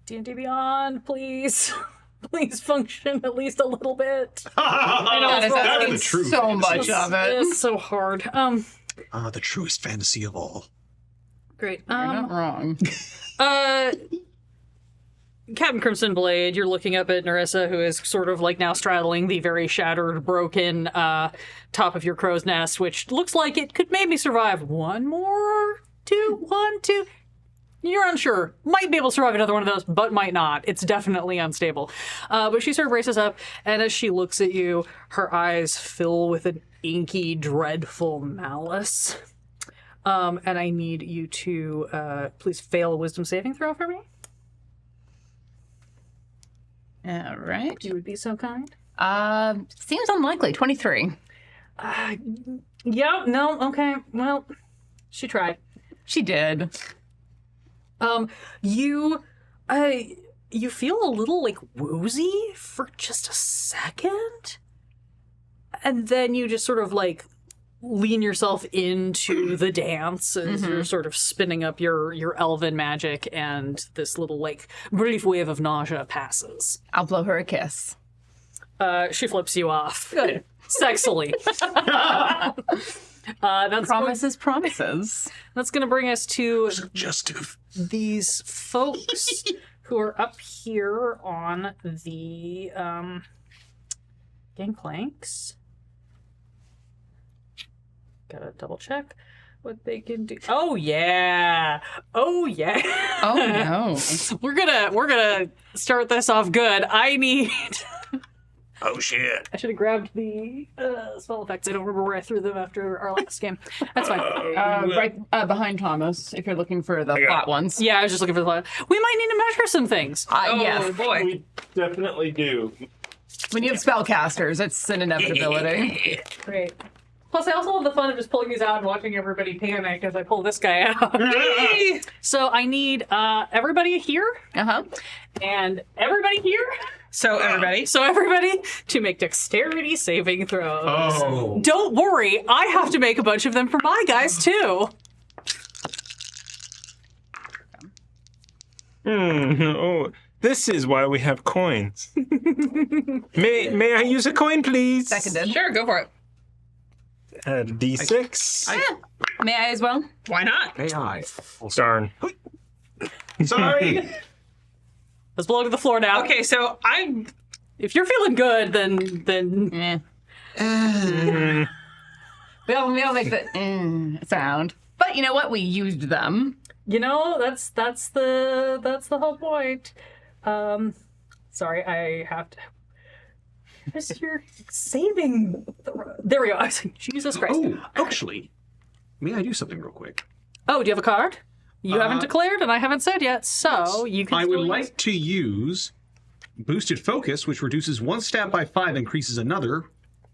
[SPEAKER 1] D&D Beyond, please. Please function at least a little bit.
[SPEAKER 5] I know,
[SPEAKER 1] it's
[SPEAKER 5] it's
[SPEAKER 1] wrong.
[SPEAKER 5] asking
[SPEAKER 4] the true
[SPEAKER 5] so much
[SPEAKER 4] fantasy.
[SPEAKER 5] of it.
[SPEAKER 1] It's so hard.
[SPEAKER 4] The truest fantasy of all.
[SPEAKER 1] Great.
[SPEAKER 5] You're not wrong.
[SPEAKER 1] Captain Crimson Blade, you're looking up at Narissa, who is sort of like now straddling the very shattered, broken top of your crow's nest, which looks like it could maybe survive one, two. You're unsure. Might be able to survive another one of those, but might not. It's definitely unstable. But she sort of races up, and as she looks at you, her eyes fill with an inky, dreadful malice. And I need you to please fail a wisdom saving throw for me.
[SPEAKER 5] All right.
[SPEAKER 1] You would be so kind.
[SPEAKER 5] Seems unlikely. 23.
[SPEAKER 1] Yeah, no, okay. Well, she tried.
[SPEAKER 5] She did.
[SPEAKER 1] You feel a little like woozy for just a second. And then you just sort of like lean yourself into the dance as you're sort of spinning up your elven magic, and this little like brief wave of nausea passes.
[SPEAKER 5] I'll blow her a kiss.
[SPEAKER 1] She flips you off. Good. Sexily. That's
[SPEAKER 5] Promises.
[SPEAKER 1] That's going to bring us to
[SPEAKER 4] Suggestive.
[SPEAKER 1] these folks who are up here on the gangplanks. Gotta double check what they can do. Oh yeah.
[SPEAKER 5] Oh no.
[SPEAKER 1] We're gonna start this off good. I need
[SPEAKER 2] Oh shit.
[SPEAKER 1] I should have grabbed the spell effects. I don't remember where I threw them after our last game. That's fine.
[SPEAKER 5] Right behind Thomas, if you're looking for the flat ones.
[SPEAKER 1] Yeah, I was just looking for the flat. We might need to measure some things.
[SPEAKER 5] Yes.
[SPEAKER 3] Boy.
[SPEAKER 6] We definitely do.
[SPEAKER 5] When you have spellcasters, it's an inevitability.
[SPEAKER 1] Great. Plus, I also have the fun of just pulling these out and watching everybody panic as I pull this guy out. So I need everybody here
[SPEAKER 5] Uh-huh.
[SPEAKER 1] and everybody here.
[SPEAKER 3] So, everybody.
[SPEAKER 1] So everybody to make dexterity saving throws.
[SPEAKER 4] Oh.
[SPEAKER 1] Don't worry, I have to make a bunch of them for my guys too.
[SPEAKER 2] Oh, this is why we have coins. May I use a coin, please?
[SPEAKER 5] Seconded.
[SPEAKER 3] Sure, go for it.
[SPEAKER 2] Add a D6.
[SPEAKER 5] May I as well?
[SPEAKER 3] Why not?
[SPEAKER 4] AI.
[SPEAKER 2] Darn.
[SPEAKER 4] Sorry.
[SPEAKER 1] Let's blow to the floor now.
[SPEAKER 3] Okay, so I'm.
[SPEAKER 1] If you're feeling good, then
[SPEAKER 5] We all make the sound. But you know what? We used them.
[SPEAKER 1] you know that's the whole point. Sorry, I have to. Because you're saving. There we go. I was like, Jesus Christ.
[SPEAKER 4] Oh, actually, may I do something real quick?
[SPEAKER 1] Oh, do you have a card? You haven't declared, and I haven't said yet, so you can.
[SPEAKER 4] I
[SPEAKER 1] still
[SPEAKER 4] would
[SPEAKER 1] use-
[SPEAKER 4] like to use boosted focus, which reduces one stat by 5, increases another,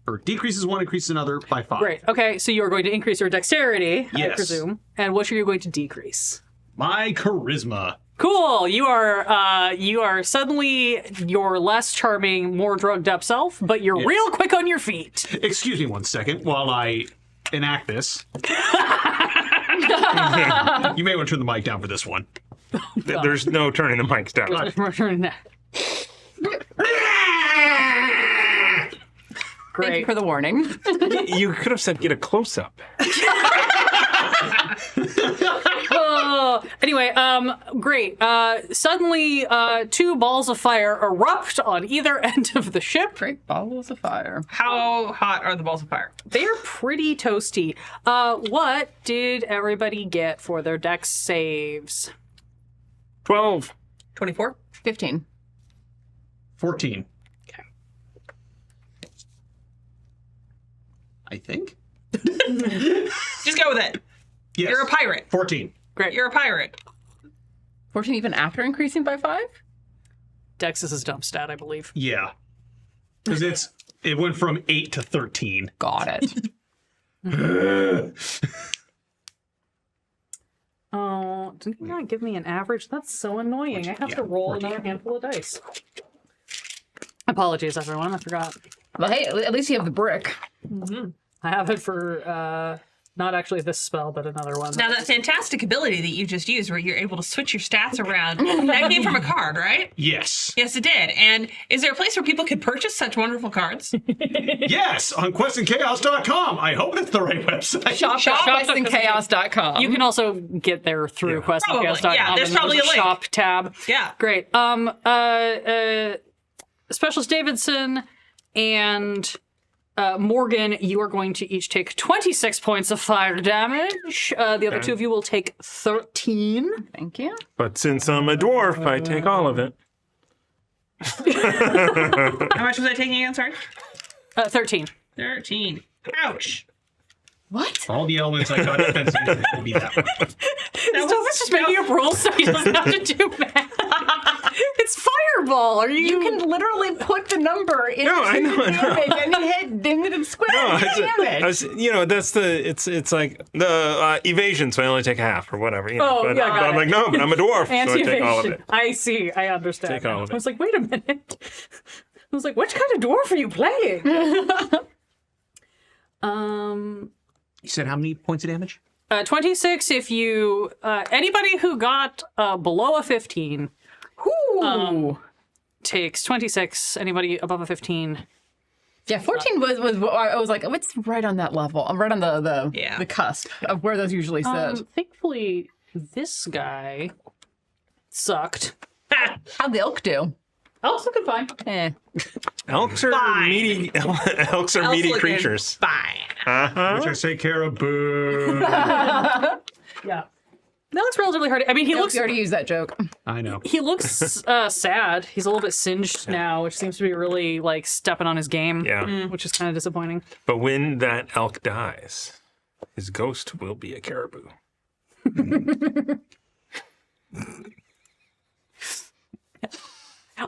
[SPEAKER 4] or decreases one, increases another by 5.
[SPEAKER 1] Great. Okay, so you are going to increase your dexterity, I
[SPEAKER 4] Yes.
[SPEAKER 1] presume. And what are you going to decrease?
[SPEAKER 4] My charisma.
[SPEAKER 1] Cool. You are suddenly your less charming, more drugged up self, but you're real quick on your feet.
[SPEAKER 4] Excuse me 1 second while I enact this. You may want to turn the mic down for this one.
[SPEAKER 2] There's no turning the mics down.
[SPEAKER 5] Thank you
[SPEAKER 1] Great.
[SPEAKER 5] for the warning.
[SPEAKER 2] You could have said get a close up.
[SPEAKER 1] Anyway, great. Suddenly, 2 balls of fire erupt on either end of the ship.
[SPEAKER 5] Great balls of fire.
[SPEAKER 3] How hot are the balls of fire?
[SPEAKER 1] They're pretty toasty. What did everybody get for their dex saves?
[SPEAKER 2] 12.
[SPEAKER 3] 24?
[SPEAKER 5] 15.
[SPEAKER 4] 14.
[SPEAKER 1] Okay.
[SPEAKER 4] I think.
[SPEAKER 3] Just go with it.
[SPEAKER 4] Yes.
[SPEAKER 3] You're a pirate.
[SPEAKER 4] 14.
[SPEAKER 1] Great.
[SPEAKER 3] You're a pirate.
[SPEAKER 5] 14 even after increasing by 5?
[SPEAKER 1] Dex is his dump stat, I believe.
[SPEAKER 4] Yeah. Because it went from 8 to 13.
[SPEAKER 5] Got it.
[SPEAKER 1] Oh, did you not give me an average? That's so annoying. I have to roll
[SPEAKER 4] 14.
[SPEAKER 1] another handful of dice. Apologies, everyone. I forgot.
[SPEAKER 5] Well, hey, at least you have the brick.
[SPEAKER 1] I have it for not actually this spell, but another one.
[SPEAKER 3] Now, that fantastic ability that you just used where you're able to switch your stats around, that came from a card, right?
[SPEAKER 4] Yes.
[SPEAKER 3] Yes, it did. And is there a place where people could purchase such wonderful cards?
[SPEAKER 4] Yes, on questandchaos.com. I hope that's the right website.
[SPEAKER 5] Shop.questandchaos.com.
[SPEAKER 1] You can also get there through
[SPEAKER 3] Probably.
[SPEAKER 1] questandchaos.com.
[SPEAKER 3] Yeah, there's
[SPEAKER 1] and
[SPEAKER 3] probably a link.
[SPEAKER 1] shop tab.
[SPEAKER 3] Yeah.
[SPEAKER 1] Great. Specialist Davidson and Morgan, you are going to each take 26 points of fire damage. The other two of you will take 13.
[SPEAKER 5] Thank you.
[SPEAKER 2] But since I'm a dwarf, I take all of it.
[SPEAKER 3] How much was I taking again? Sorry?
[SPEAKER 1] 13.
[SPEAKER 3] 13. Ouch.
[SPEAKER 5] What?
[SPEAKER 4] All the elements I got defensively will be that one.
[SPEAKER 1] It's just making up rules so he doesn't have to do math. It's fireball. Are you?
[SPEAKER 5] You can literally put the number into
[SPEAKER 2] No, I know,
[SPEAKER 5] the damage and hit the square damage.
[SPEAKER 2] That's it's like the evasion, so I only take half or whatever.
[SPEAKER 1] Oh,
[SPEAKER 2] but,
[SPEAKER 1] yeah, got
[SPEAKER 2] but I'm
[SPEAKER 1] it.
[SPEAKER 2] like, no, but I'm a dwarf, so I take all of
[SPEAKER 1] Anti-evasion.
[SPEAKER 2] it.
[SPEAKER 1] I see. I understand.
[SPEAKER 2] Take all of it.
[SPEAKER 1] I was like, wait a minute. I was like, which kind of dwarf are you playing?
[SPEAKER 4] You said how many points of damage?
[SPEAKER 1] 26 if you... anybody who got below a 15 takes 26. Anybody above a 15...
[SPEAKER 5] Yeah, 14 was I was like, it's right on that level. I'm right on the cusp of where those usually sit.
[SPEAKER 1] Thankfully, this guy sucked.
[SPEAKER 5] How'd the elk do?
[SPEAKER 1] Elk's looking fine.
[SPEAKER 5] Eh.
[SPEAKER 2] Elks are
[SPEAKER 3] Fine.
[SPEAKER 2] meaty. Elks are
[SPEAKER 3] Elf
[SPEAKER 2] meaty
[SPEAKER 3] looking
[SPEAKER 2] creatures.
[SPEAKER 3] Fine.
[SPEAKER 4] Which I say caribou.
[SPEAKER 1] Yeah. That looks relatively hard. I mean, he
[SPEAKER 5] We
[SPEAKER 1] looks...
[SPEAKER 5] already used that joke.
[SPEAKER 4] I know.
[SPEAKER 1] He looks sad. He's a little bit singed now, which seems to be really like stepping on his game.
[SPEAKER 2] Yeah.
[SPEAKER 1] Which is kind of disappointing.
[SPEAKER 2] But when that elk dies, his ghost will be a caribou.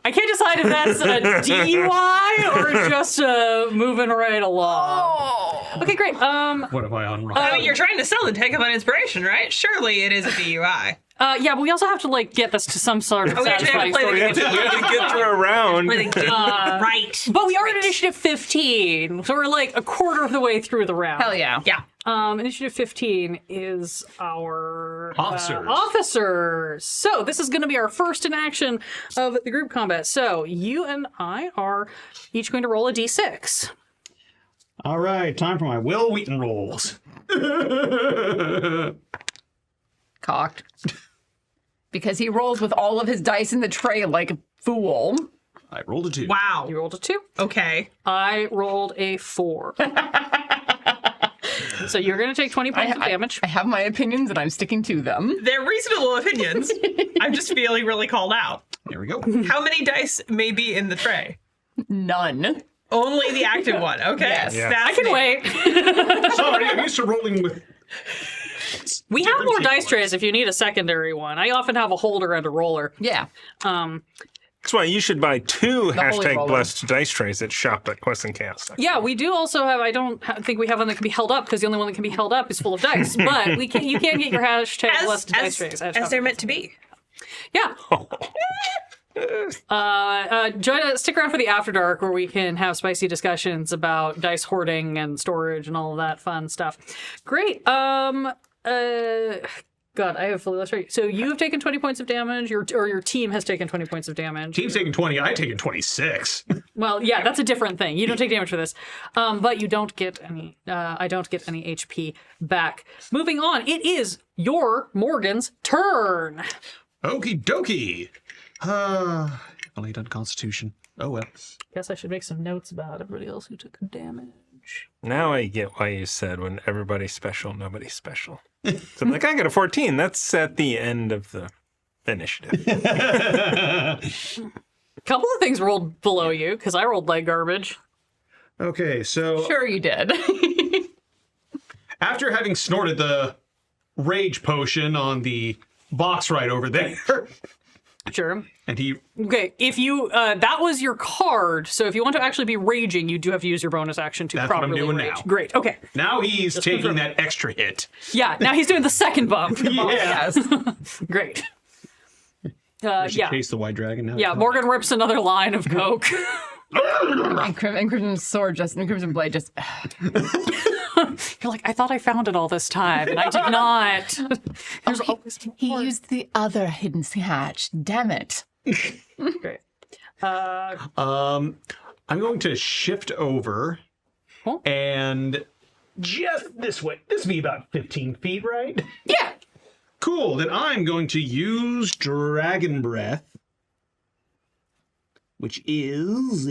[SPEAKER 1] I can't decide if that's a DUI or just moving right along. Okay, great.
[SPEAKER 4] What have I on wrong?
[SPEAKER 3] I mean, you're trying to sell the Take Up on Inspiration, right? Surely it is a DUI.
[SPEAKER 1] Yeah, but we also have to like get this to some sort of
[SPEAKER 3] we have to
[SPEAKER 1] satisfying
[SPEAKER 3] play the
[SPEAKER 1] story.
[SPEAKER 3] game.
[SPEAKER 2] We have to get through a round.
[SPEAKER 3] Right.
[SPEAKER 1] But we are at initiative 15, so we're like a quarter of the way through the round.
[SPEAKER 5] Hell yeah.
[SPEAKER 3] Yeah.
[SPEAKER 1] Initiative 15 is our
[SPEAKER 4] Officers.
[SPEAKER 1] officers. So this is going to be our first in action of the group combat. So you and I are each going to roll a d6.
[SPEAKER 4] All right, time for my Will Wheaton rolls.
[SPEAKER 5] Cocked. Because he rolls with all of his dice in the tray like a fool.
[SPEAKER 4] I rolled a 2.
[SPEAKER 3] Wow.
[SPEAKER 1] You rolled a 2.
[SPEAKER 3] Okay.
[SPEAKER 1] I rolled a 4. So you're going to take 20 points of damage.
[SPEAKER 5] I have my opinions and I'm sticking to them.
[SPEAKER 3] They're reasonable opinions. I'm just feeling really called out.
[SPEAKER 4] There we go.
[SPEAKER 3] How many dice may be in the tray?
[SPEAKER 5] None.
[SPEAKER 3] Only the active one. Okay.
[SPEAKER 5] Yes.
[SPEAKER 2] Yeah.
[SPEAKER 1] I can wait.
[SPEAKER 4] Sorry, I'm used to rolling with
[SPEAKER 1] We have more dice trays if you need a secondary one. I often have a holder and a roller.
[SPEAKER 5] Yeah.
[SPEAKER 2] That's why you should buy 2
[SPEAKER 5] holy roller.
[SPEAKER 2] #blessed dice trays at shop at Quest and Chaos.
[SPEAKER 1] Yeah, we do also have. I don't think we have one that can be held up because the only one that can be held up is full of dice. But we can. You can get your #blessed dice trays at
[SPEAKER 3] as
[SPEAKER 1] Shop
[SPEAKER 3] they're
[SPEAKER 1] at
[SPEAKER 3] meant to be.
[SPEAKER 1] Yeah. Stick around for the After Dark where we can have spicy discussions about dice hoarding and storage and all of that fun stuff. Great. God, I have fully lost track. So you have taken 20 points of damage, or your team has taken 20 points of damage.
[SPEAKER 4] Team's taking 20. I've taken 26.
[SPEAKER 1] Well, yeah, that's a different thing. You don't take damage for this, but you don't get any. I don't get any HP back. Moving on, it is your Morgan's turn.
[SPEAKER 4] Okie dokie. I've only done Constitution. Oh well.
[SPEAKER 1] Guess I should make some notes about everybody else who took damage.
[SPEAKER 2] Now I get why you said when everybody's special, nobody's special. So I'm like, I got a 14. That's at the end of the initiative.
[SPEAKER 1] A couple of things rolled below you because I rolled like garbage.
[SPEAKER 4] Okay, so
[SPEAKER 5] Sure you did.
[SPEAKER 4] after having snorted the rage potion on the box right over there,
[SPEAKER 1] Sure.
[SPEAKER 4] and he
[SPEAKER 1] Okay, if you that was your card, so if you want to actually be raging, you do have to use your bonus action to
[SPEAKER 4] That's what I'm
[SPEAKER 1] properly
[SPEAKER 4] doing
[SPEAKER 1] rage.
[SPEAKER 4] now.
[SPEAKER 1] Great. Okay.
[SPEAKER 4] now he's taking
[SPEAKER 1] confirm.
[SPEAKER 4] that extra hit.
[SPEAKER 1] Yeah. Now he's doing the second bump.
[SPEAKER 5] Yes.
[SPEAKER 1] Great.
[SPEAKER 4] I should
[SPEAKER 1] Yeah.
[SPEAKER 4] chase the white dragon now.
[SPEAKER 1] Yeah. Morgan rips another line of coke.
[SPEAKER 5] And Crimson's sword and Crimson Blade just.
[SPEAKER 1] You're like, I thought I found it all this time, and I did not. There's always
[SPEAKER 5] He
[SPEAKER 1] more.
[SPEAKER 5] used the other hidden hatch. Damn it.
[SPEAKER 1] Great.
[SPEAKER 4] I'm going to shift over
[SPEAKER 1] Cool.
[SPEAKER 4] and just this way. This would be about 15 feet, right?
[SPEAKER 1] Yeah.
[SPEAKER 4] Cool. Then I'm going to use Dragon Breath, which is.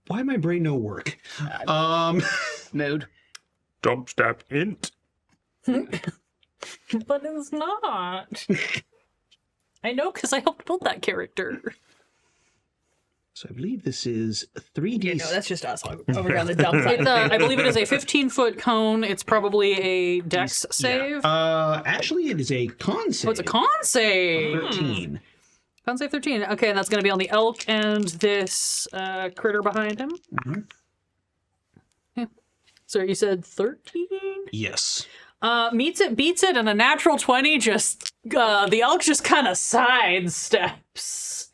[SPEAKER 4] Why my brain no work?
[SPEAKER 5] Mood.
[SPEAKER 2] Dump step int.
[SPEAKER 1] But it's not. I know because I helped build that character.
[SPEAKER 4] So I believe this is 3D.
[SPEAKER 3] No, that's just us over on the dump
[SPEAKER 1] It's
[SPEAKER 3] side.
[SPEAKER 1] I believe it is a 15-foot cone. It's probably a dex save.
[SPEAKER 4] Actually, it is a con save.
[SPEAKER 1] Oh, it's a con save.
[SPEAKER 4] 13.
[SPEAKER 1] Con save 13. Okay, and that's going to be on the elk and this critter behind him.
[SPEAKER 4] Mm-hmm.
[SPEAKER 1] Yeah. So you said 13?
[SPEAKER 4] Yes.
[SPEAKER 1] Meets it, beats it, and a natural 20 just, the elk just kind of sidesteps.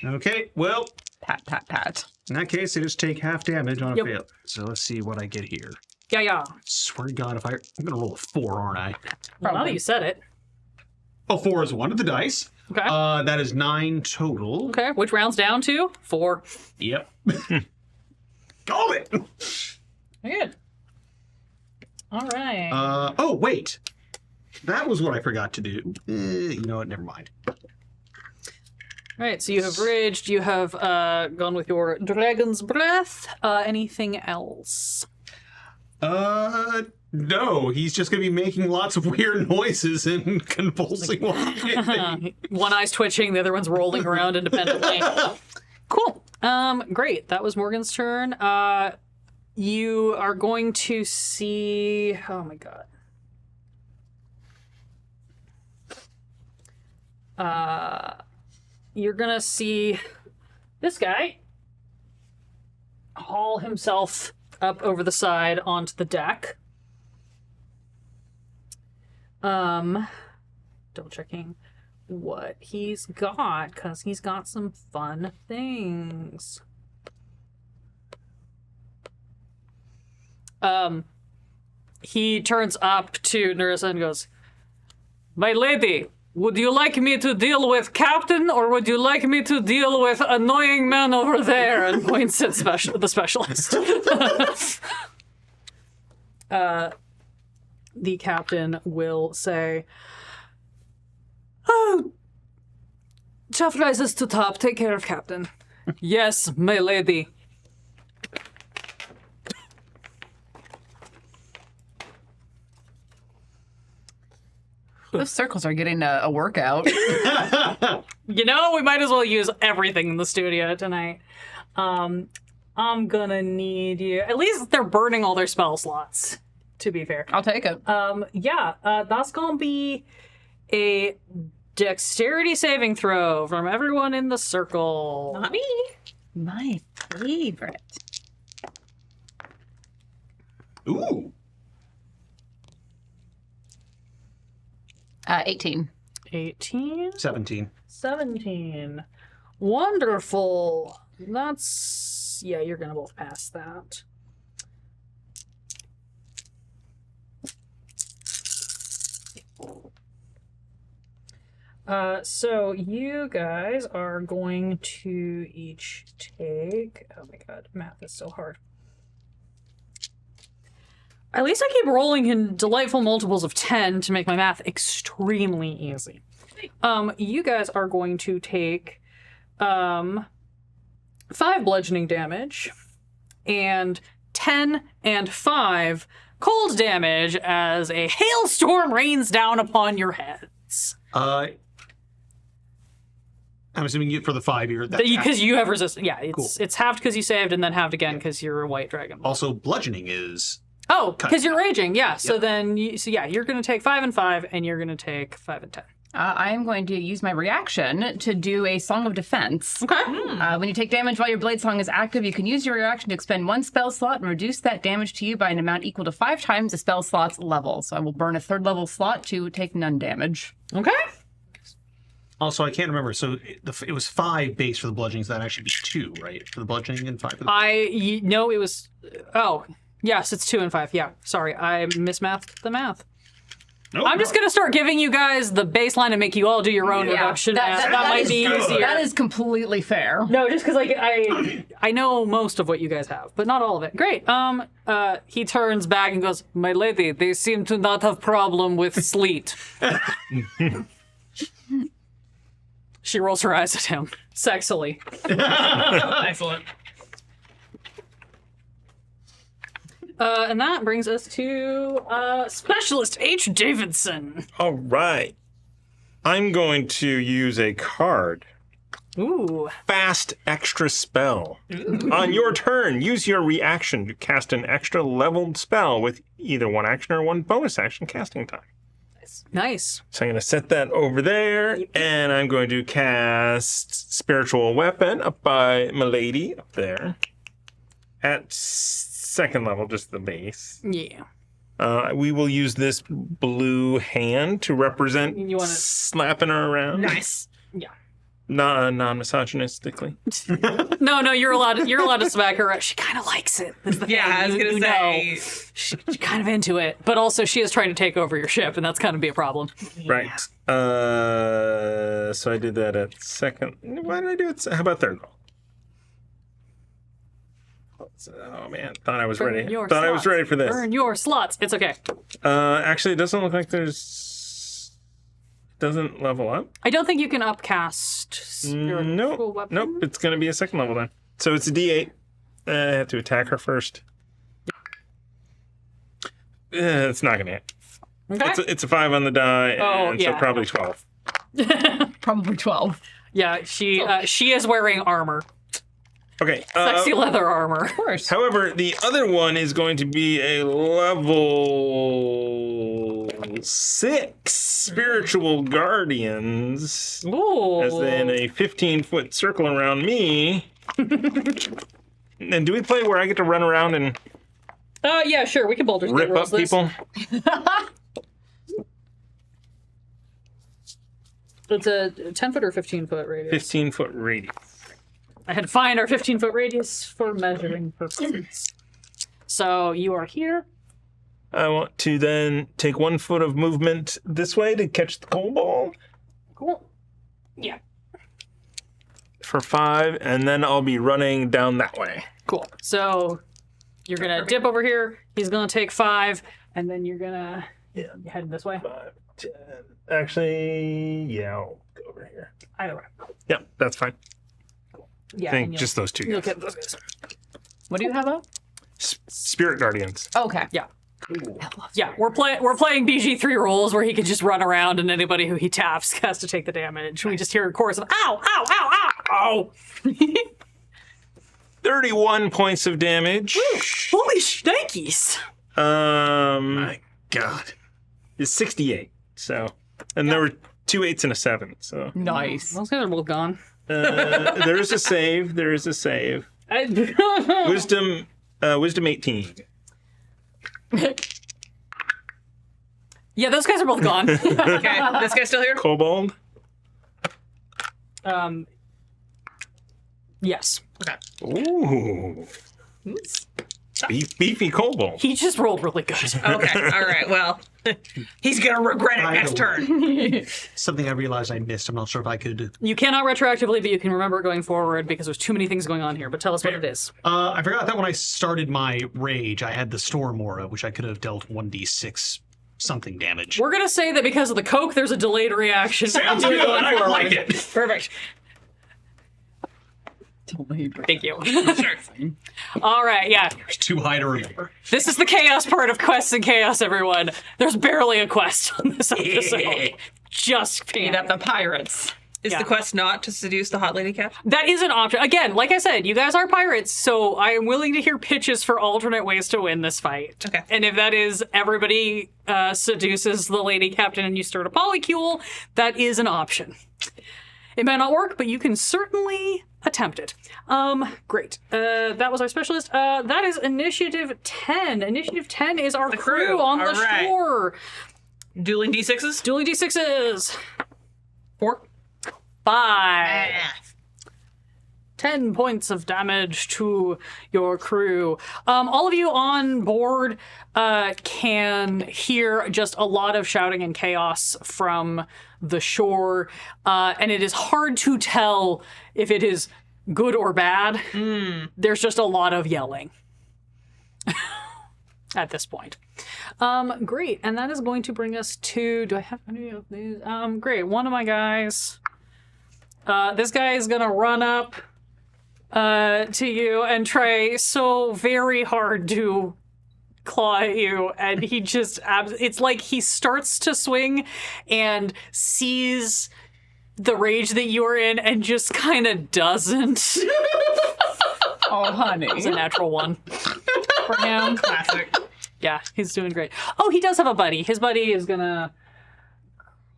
[SPEAKER 4] Okay, well,
[SPEAKER 5] Pat, pat, pat.
[SPEAKER 4] in that case, I just take half damage on a
[SPEAKER 1] Yep.
[SPEAKER 4] fail. So let's see what I get here.
[SPEAKER 1] Yeah.
[SPEAKER 4] Swear to God, I'm going to roll a 4, aren't I?
[SPEAKER 1] Well, now that you said it.
[SPEAKER 4] Oh, 4 is one of the dice.
[SPEAKER 1] Okay.
[SPEAKER 4] That is 9 total.
[SPEAKER 1] Okay, which rounds down to? 4.
[SPEAKER 4] Yep. Call it!
[SPEAKER 1] Very good. All right.
[SPEAKER 4] Oh, wait. That was what I forgot to do. You know what? Never mind.
[SPEAKER 1] All right, so you have raged, you have gone with your dragon's breath. Anything else?
[SPEAKER 4] No. He's just going to be making lots of weird noises and convulsing while hitting.
[SPEAKER 1] One eye's twitching, the other one's rolling around independently. Cool. Great. That was Morgan's turn. You are going to see. Oh my god. You're gonna see this guy haul himself up over the side onto the deck. Double checking what he's got, because he's got some fun things. He turns up to Nerissa and goes, "My lady, would you like me to deal with Captain, or would you like me to deal with annoying man over there?" And points at the specialist. The captain will say, "Oh, shaft rises to top. Take care of Captain." "Yes, my lady."
[SPEAKER 5] Those circles are getting a workout.
[SPEAKER 1] You know, we might as well use everything in the studio tonight. I'm gonna need you. At least they're burning all their spell slots, to be fair.
[SPEAKER 5] I'll take it.
[SPEAKER 1] That's gonna be a dexterity saving throw from everyone in the circle.
[SPEAKER 3] Not me.
[SPEAKER 5] My favorite.
[SPEAKER 4] Ooh.
[SPEAKER 5] 18.
[SPEAKER 1] 18.
[SPEAKER 4] 17.
[SPEAKER 1] 17. Wonderful. That's... Yeah, you're gonna both pass that. So you guys are going to each take... Oh my god, math is so hard. At least I keep rolling in delightful multiples of 10 to make my math extremely easy. You guys are going to take 5 bludgeoning damage and 10 and 5 cold damage as a hailstorm rains down upon your heads.
[SPEAKER 4] I'm assuming you for the 5 year.
[SPEAKER 1] Because you have resistance. Yeah,
[SPEAKER 4] Cool.
[SPEAKER 1] it's halved because you saved and then halved again because you're a white dragon.
[SPEAKER 4] Also, bludgeoning is.
[SPEAKER 1] Oh, because you're raging. Yeah. So then, you're going to take 5 and 5, and you're going to take 5 and 10.
[SPEAKER 5] I am going to use my reaction to do a Song of Defense.
[SPEAKER 1] Okay.
[SPEAKER 5] When you take damage while your Blade Song is active, you can use your reaction to expend 1 spell slot and reduce that damage to you by an amount equal to 5 times the spell slot's level. So I will burn a 3rd level slot to take none damage.
[SPEAKER 1] Okay.
[SPEAKER 4] Also, I can't remember. So it was 5 base for the bludgeoning. So that actually be 2, right? For the bludgeoning and 5 for the.
[SPEAKER 1] No, it was. Oh, yes, it's 2 and 5. Yeah. Sorry, I mismathed the math.
[SPEAKER 4] Nope,
[SPEAKER 1] I'm just going to start giving you guys the baseline and make you all do your own reduction. That might be easier.
[SPEAKER 5] That is completely fair.
[SPEAKER 1] No, just because I know most of what you guys have, but not all of it. Great. He turns back and goes, "My lady, they seem to not have problem with sleet." She rolls her eyes at him sexily.
[SPEAKER 3] Excellent.
[SPEAKER 1] And that brings us to Specialist H. Davidson.
[SPEAKER 2] All right. I'm going to use a card.
[SPEAKER 1] Ooh.
[SPEAKER 2] Fast extra spell. On your turn, use your reaction to cast an extra leveled spell with either 1 action or 1 bonus action casting time.
[SPEAKER 1] Nice.
[SPEAKER 2] So I'm going to set that over there, and I'm going to cast Spiritual Weapon up by Milady up there. At 2nd level, just the base.
[SPEAKER 1] Yeah.
[SPEAKER 2] We will use this blue hand to represent slapping her around.
[SPEAKER 1] Nice. Yeah.
[SPEAKER 2] Non-misogynistically.
[SPEAKER 1] No, you're allowed to smack her. She kind of likes it.
[SPEAKER 3] Yeah, I was gonna say.
[SPEAKER 1] She's kind of into it, but also she is trying to take over your ship, and that's kind of be a problem.
[SPEAKER 2] Right. So I did that at 2nd. Why did I do it? How about 3rd roll? Oh man, thought I was ready. I was ready for this.
[SPEAKER 1] Burn your slots. It's okay.
[SPEAKER 2] Actually, it doesn't look like doesn't level up.
[SPEAKER 1] I don't think you can upcast spiritual weapon.
[SPEAKER 2] Nope. It's going to be a 2nd level then. So it's a D8. I have to attack her first. It's not going to hit.
[SPEAKER 1] Okay.
[SPEAKER 2] It's a 5 on the die, so probably 12.
[SPEAKER 5] Probably 12.
[SPEAKER 1] Yeah, she is wearing armor.
[SPEAKER 2] Okay.
[SPEAKER 1] Sexy leather armor.
[SPEAKER 5] Of course.
[SPEAKER 2] However, the other one is going to be a level 6 Spiritual Guardians.
[SPEAKER 1] Ooh.
[SPEAKER 2] As in a 15-foot circle around me. And do we play where I get to run around and
[SPEAKER 1] yeah, sure. We can Baldur's Gate
[SPEAKER 2] rip up
[SPEAKER 1] rules this.
[SPEAKER 2] people?
[SPEAKER 1] It's a 10-foot or 15-foot radius.
[SPEAKER 2] 15-foot radius.
[SPEAKER 1] I had to find our 15-foot radius for measuring purposes. So you are here.
[SPEAKER 2] I want to then take 1 foot of movement this way to catch the cold ball.
[SPEAKER 1] Cool. Yeah.
[SPEAKER 2] For 5, and then I'll be running down that way.
[SPEAKER 1] Cool. So you're going to dip over here. He's going to take 5, and then you're going to head this way.
[SPEAKER 2] 5, 10. Actually, yeah, I'll go over here.
[SPEAKER 1] Either way.
[SPEAKER 2] Yep, that's fine.
[SPEAKER 1] Yeah.
[SPEAKER 2] I think just those 2
[SPEAKER 1] You'll
[SPEAKER 2] guys.
[SPEAKER 1] get those guys.
[SPEAKER 5] What do you have up?
[SPEAKER 2] Spirit Guardians.
[SPEAKER 5] Okay.
[SPEAKER 1] Yeah. Yeah, we're playing BG3 roles where he can just run around and anybody who he taps has to take the damage. We just hear a chorus of ow, ow, ow, ow, ow.
[SPEAKER 2] 31 points of damage.
[SPEAKER 1] Holy shnikes!
[SPEAKER 4] My God.
[SPEAKER 2] Is 68. So, and there were 2 8s and a 7. So
[SPEAKER 5] Nice.
[SPEAKER 1] Those guys are both gone.
[SPEAKER 2] there is a save. There is a save. Wisdom 18.
[SPEAKER 1] Yeah, those guys are both gone.
[SPEAKER 3] Okay, this guy's still here?
[SPEAKER 2] Kobold.
[SPEAKER 1] Yes.
[SPEAKER 3] Okay.
[SPEAKER 2] Ooh. Beefy kobold.
[SPEAKER 1] He just rolled really good.
[SPEAKER 3] Okay, all right, well, he's going to regret it next turn.
[SPEAKER 4] Something I realized I missed. I'm not sure if I could.
[SPEAKER 1] You cannot retroactively, but you can remember it going forward because there's too many things going on here. But tell us what it is.
[SPEAKER 4] I forgot that when I started my rage, I had the Storm Aura, which I could have dealt 1d6 something damage.
[SPEAKER 1] We're going to say that because of the Coke, there's a delayed reaction.
[SPEAKER 4] Sounds
[SPEAKER 1] Do it
[SPEAKER 4] good.
[SPEAKER 1] going
[SPEAKER 4] I
[SPEAKER 1] forward.
[SPEAKER 4] like it.
[SPEAKER 1] Perfect. Thank you.
[SPEAKER 3] Sure.
[SPEAKER 1] All right, yeah.
[SPEAKER 4] It's too high to remember.
[SPEAKER 1] This is the chaos part of Quests and Chaos, everyone. There's barely a quest on this episode. Just
[SPEAKER 5] Beat
[SPEAKER 1] panic.
[SPEAKER 5] up the pirates.
[SPEAKER 3] Is
[SPEAKER 1] Yeah.
[SPEAKER 3] the quest not to seduce the hot lady cap?
[SPEAKER 1] That is an option. Again, like I said, you guys are pirates, so I am willing to hear pitches for alternate ways to win this fight.
[SPEAKER 3] Okay.
[SPEAKER 1] And if that is everybody seduces the lady captain and you start a polycule, that is an option. It might not work, but you can certainly attempt it. Great. That was our specialist. That is Initiative 10. Initiative 10 is our crew on the
[SPEAKER 3] All right.
[SPEAKER 1] shore.
[SPEAKER 3] Dueling D6s?
[SPEAKER 1] Dueling D6s.
[SPEAKER 3] 4.
[SPEAKER 1] 5. 10 points of damage to your crew. All of you on board can hear just a lot of shouting and chaos from the shore, and it is hard to tell if it is good or bad. There's just a lot of yelling at this point. Great, and that is going to bring us to, do I have any of these? Great, one of my guys, this guy is gonna run up to you and try so very hard to claw at you, and he just it's like he starts to swing and sees the rage that you're in and just kind of doesn't.
[SPEAKER 5] Oh, honey.
[SPEAKER 1] It's a natural one for him.
[SPEAKER 3] Classic.
[SPEAKER 1] Yeah, he's doing great. Oh, he does have a buddy. His buddy is gonna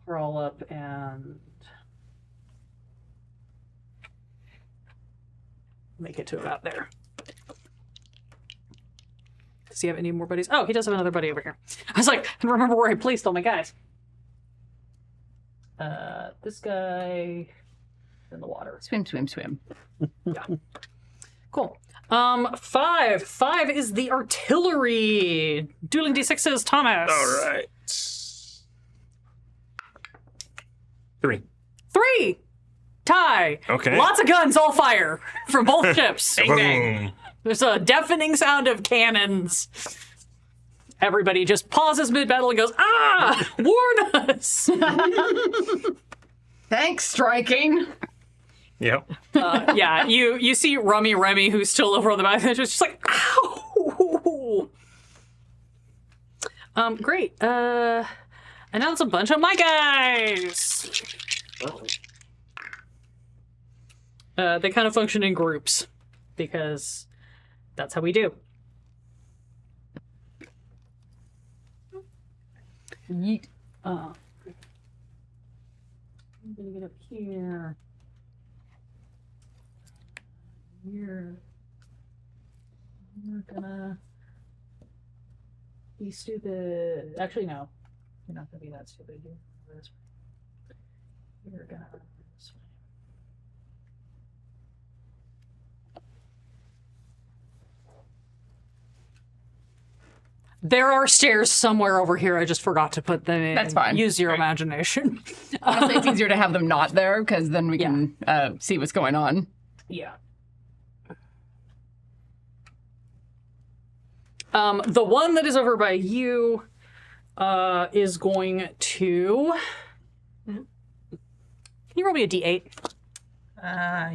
[SPEAKER 1] crawl up and make it to about there. Does he have any more buddies? Oh, he does have another buddy over here. I was like, I don't remember where I placed all my guys. This guy in the water.
[SPEAKER 5] Swim, swim, swim.
[SPEAKER 1] Yeah. Cool. 5. 5 is the artillery. Dueling D6s, Thomas.
[SPEAKER 2] All right. 3.
[SPEAKER 1] 3. Tie.
[SPEAKER 2] Okay.
[SPEAKER 1] Lots of guns, all fire from both ships.
[SPEAKER 2] Boom.
[SPEAKER 1] There's a deafening sound of cannons. Everybody just pauses mid-battle and goes, ah, warn us.
[SPEAKER 5] Thanks, striking.
[SPEAKER 2] Yep.
[SPEAKER 1] Yeah, you see Remy, who's still over on the back, and just like, ow. Great. And now it's a bunch of my guys. They kind of function in groups because that's how we do.
[SPEAKER 5] Yeet.
[SPEAKER 1] I'm gonna get up here. You're gonna be stupid. Actually, no. You're not gonna be that stupid. You're gonna go this way. You're gonna go this way. There are stairs somewhere over here. I just forgot to put them in.
[SPEAKER 5] That's fine.
[SPEAKER 1] Use your imagination.
[SPEAKER 5] Honestly, it's easier to have them not there because then we can see what's going on.
[SPEAKER 1] Yeah. The one that is over by you is going to... Can you roll me a d8?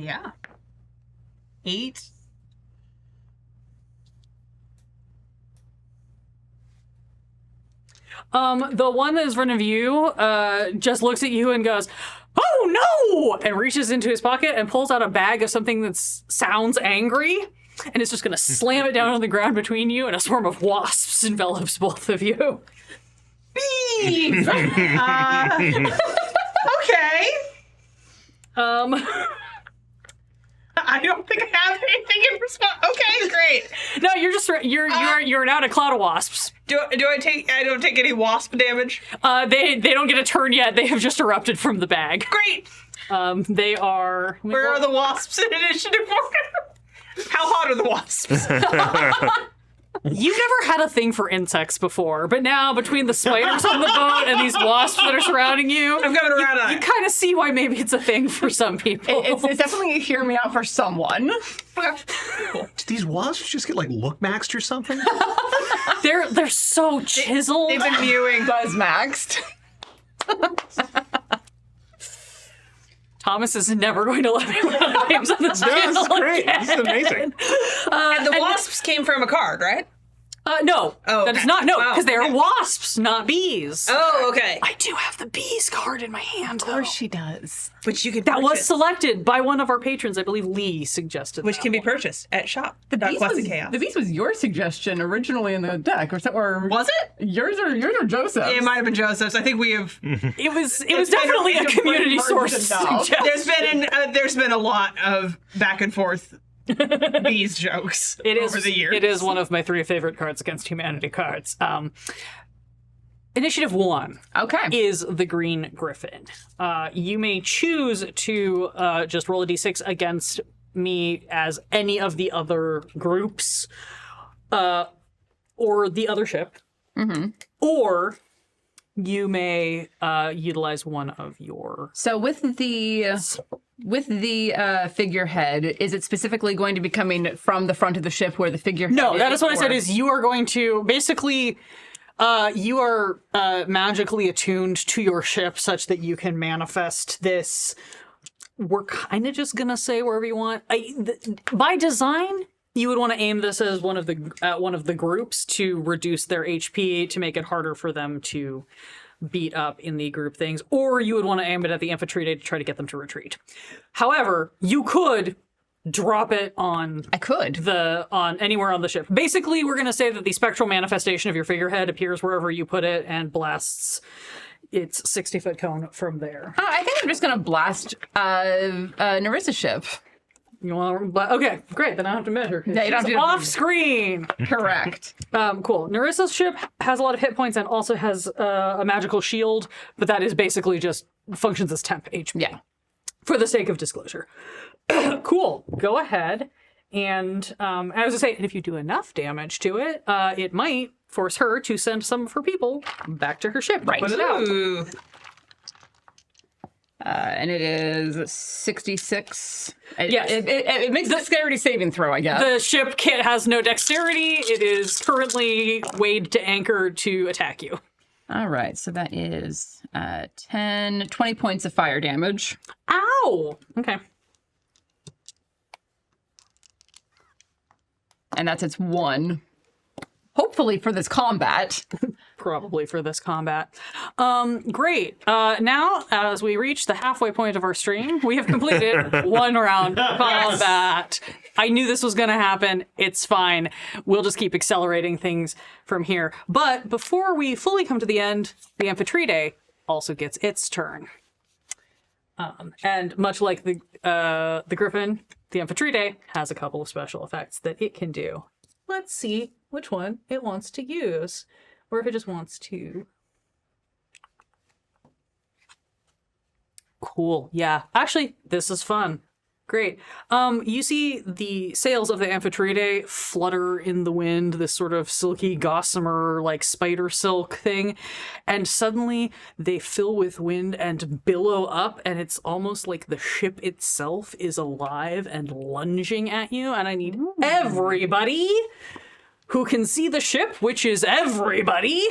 [SPEAKER 3] Yeah. 8.
[SPEAKER 1] The one that is in front of you just looks at you and goes, "Oh no!" and reaches into his pocket and pulls out a bag of something that sounds angry and it's just going to slam it down on the ground between you, and a swarm of wasps envelops both of you.
[SPEAKER 3] Bees! Okay. I don't think I have anything in response. Okay, great.
[SPEAKER 1] No, you're now in a cloud of wasps.
[SPEAKER 3] I don't take any wasp damage?
[SPEAKER 1] They don't get a turn yet. They have just erupted from the bag.
[SPEAKER 3] Great.
[SPEAKER 1] They are.
[SPEAKER 3] Where are the wasps in initiative order? How hot are the wasps?
[SPEAKER 1] You've never had a thing for insects before, but now between the spiders on the boat and these wasps that are surrounding you,
[SPEAKER 3] I'm coming around on
[SPEAKER 1] you
[SPEAKER 3] it.
[SPEAKER 1] kind of see why maybe it's a thing for some people.
[SPEAKER 5] It's definitely a hear me out for someone.
[SPEAKER 4] Did these wasps just get like look maxed or something?
[SPEAKER 1] They're so chiseled.
[SPEAKER 3] They've been mewing.
[SPEAKER 5] Buzz maxed.
[SPEAKER 1] Thomas is never going to let me run games on this
[SPEAKER 2] No,
[SPEAKER 1] channel
[SPEAKER 2] this is great.
[SPEAKER 1] again.
[SPEAKER 2] This is amazing.
[SPEAKER 3] And the wasps came from a card, right?
[SPEAKER 1] No,
[SPEAKER 3] Oh,
[SPEAKER 1] that is
[SPEAKER 3] okay.
[SPEAKER 1] not. No,
[SPEAKER 3] Oh,
[SPEAKER 1] because they are
[SPEAKER 3] okay.
[SPEAKER 1] wasps, not bees.
[SPEAKER 3] Oh, okay.
[SPEAKER 1] I do have the bees card in my hand,
[SPEAKER 5] Of
[SPEAKER 1] though.
[SPEAKER 5] course she does.
[SPEAKER 3] Which you can
[SPEAKER 1] That was
[SPEAKER 3] purchase.
[SPEAKER 1] selected by one of our patrons. I believe Lee suggested
[SPEAKER 3] Which
[SPEAKER 1] that
[SPEAKER 3] can be
[SPEAKER 1] one.
[SPEAKER 3] purchased at shop.
[SPEAKER 5] The
[SPEAKER 3] Chaos.
[SPEAKER 5] beast was your suggestion originally in the deck, or
[SPEAKER 3] Was it?
[SPEAKER 5] yours or Joseph's?
[SPEAKER 3] It might have been Joseph's. I think we have.
[SPEAKER 1] It was
[SPEAKER 3] been
[SPEAKER 1] definitely a
[SPEAKER 5] a
[SPEAKER 1] community
[SPEAKER 5] great
[SPEAKER 1] source
[SPEAKER 5] version now.
[SPEAKER 1] suggestion.
[SPEAKER 3] There's been a lot of back and forth bees jokes over the years.
[SPEAKER 1] It is one of my 3 favorite Cards Against Humanity cards. Initiative 1
[SPEAKER 5] Okay.
[SPEAKER 1] is the Green Griffin. You may choose to just roll a d6 against me as any of the other groups or the other ship. Mm-hmm. Or you may utilize one of your...
[SPEAKER 5] So with the figurehead, is it specifically going to be coming from the front of the ship where the figurehead
[SPEAKER 1] No, that is what I
[SPEAKER 5] or-
[SPEAKER 1] said is you are going to basically you are magically attuned to your ship such that you can manifest this. We're kind of just gonna say wherever you want. By design, you would want to aim this as one of the groups to reduce their HP to make it harder for them to beat up in the group things, or you would want to aim it at the infantry to try to get them to retreat. However, you could drop it on
[SPEAKER 5] I could.
[SPEAKER 1] on anywhere on the ship. Basically, we're going to say that the spectral manifestation of your figurehead appears wherever you put it and blasts its 60-foot cone from there.
[SPEAKER 5] I think I'm just going to blast Narissa's ship.
[SPEAKER 1] You want okay, great. Then I don't have to measure.
[SPEAKER 5] Yeah, you don't have to-
[SPEAKER 1] off screen.
[SPEAKER 5] Correct.
[SPEAKER 1] Cool. Narissa's ship has a lot of hit points and also has a magical shield, but that is basically just functions as temp HP.
[SPEAKER 5] Yeah.
[SPEAKER 1] For the sake of disclosure. Cool. Go ahead. And I was going to say, and if you do enough damage to it, it might force her to send some of her people back to her ship.
[SPEAKER 5] Right.
[SPEAKER 1] Put it out.
[SPEAKER 3] Ooh.
[SPEAKER 5] And it is 66.
[SPEAKER 1] Yes.
[SPEAKER 5] It makes a dexterity saving throw, I guess.
[SPEAKER 1] The ship has no dexterity. It is currently weighed to anchor to attack you.
[SPEAKER 5] All right. So that is 20 points of fire damage.
[SPEAKER 1] Ow! Okay.
[SPEAKER 5] And that's its 1. Hopefully for this combat.
[SPEAKER 1] Probably for this combat. Great. Now, as we reach the halfway point of our stream, we have completed 1 round of combat. I knew this was going to happen. It's fine. We'll just keep accelerating things from here. But before we fully come to the end, the Amphitrite also gets its turn. And much like the Griffin, the Amphitrite has a couple of special effects that it can do. Let's see which one it wants to use. Or if it just wants to. Cool. Yeah. Actually, this is fun. Great. You see the sails of the Amphitrite flutter in the wind, this sort of silky gossamer, like spider silk thing. And suddenly they fill with wind and billow up, and it's almost like the ship itself is alive and lunging at you. And I need everybody who can see the ship, which is everybody,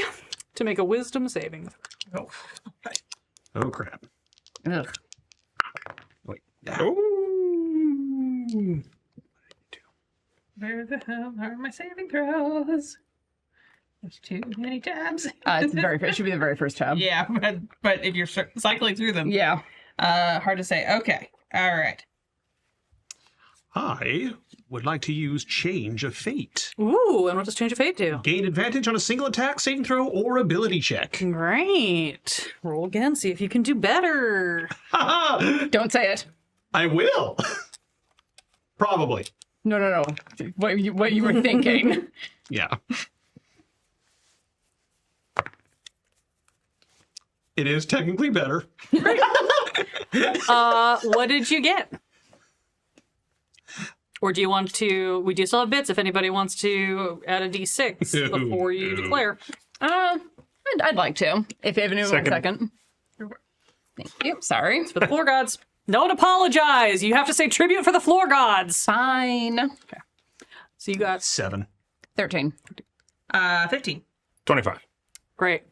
[SPEAKER 1] to make a wisdom saving throw.
[SPEAKER 4] Oh, crap.
[SPEAKER 5] Ugh.
[SPEAKER 4] Wait.
[SPEAKER 3] Where the hell are my saving throws? There's too many tabs.
[SPEAKER 5] It should be the very first tab.
[SPEAKER 3] Yeah, but if you're cycling through them,
[SPEAKER 5] Yeah.
[SPEAKER 3] hard to say. Okay, all right.
[SPEAKER 4] I would like to use Change of Fate.
[SPEAKER 1] Ooh, and what does Change of Fate do?
[SPEAKER 4] Gain advantage on a single attack, saving throw, or ability check.
[SPEAKER 1] Great. Roll again, see if you can do better.
[SPEAKER 5] Don't say it.
[SPEAKER 4] I will. Probably.
[SPEAKER 5] No. What you were thinking.
[SPEAKER 4] Yeah. It is technically better.
[SPEAKER 1] What did you get? Or do you want to... We do still have bits if anybody wants to add a d6 before you declare.
[SPEAKER 5] I'd like to. If you have a second. Thank you. Sorry.
[SPEAKER 1] For the floor gods. Don't apologize. You have to say tribute for the floor gods.
[SPEAKER 5] Fine.
[SPEAKER 1] Okay. So you got...
[SPEAKER 4] 7.
[SPEAKER 5] 13.
[SPEAKER 3] 15.
[SPEAKER 2] 25.
[SPEAKER 1] Great.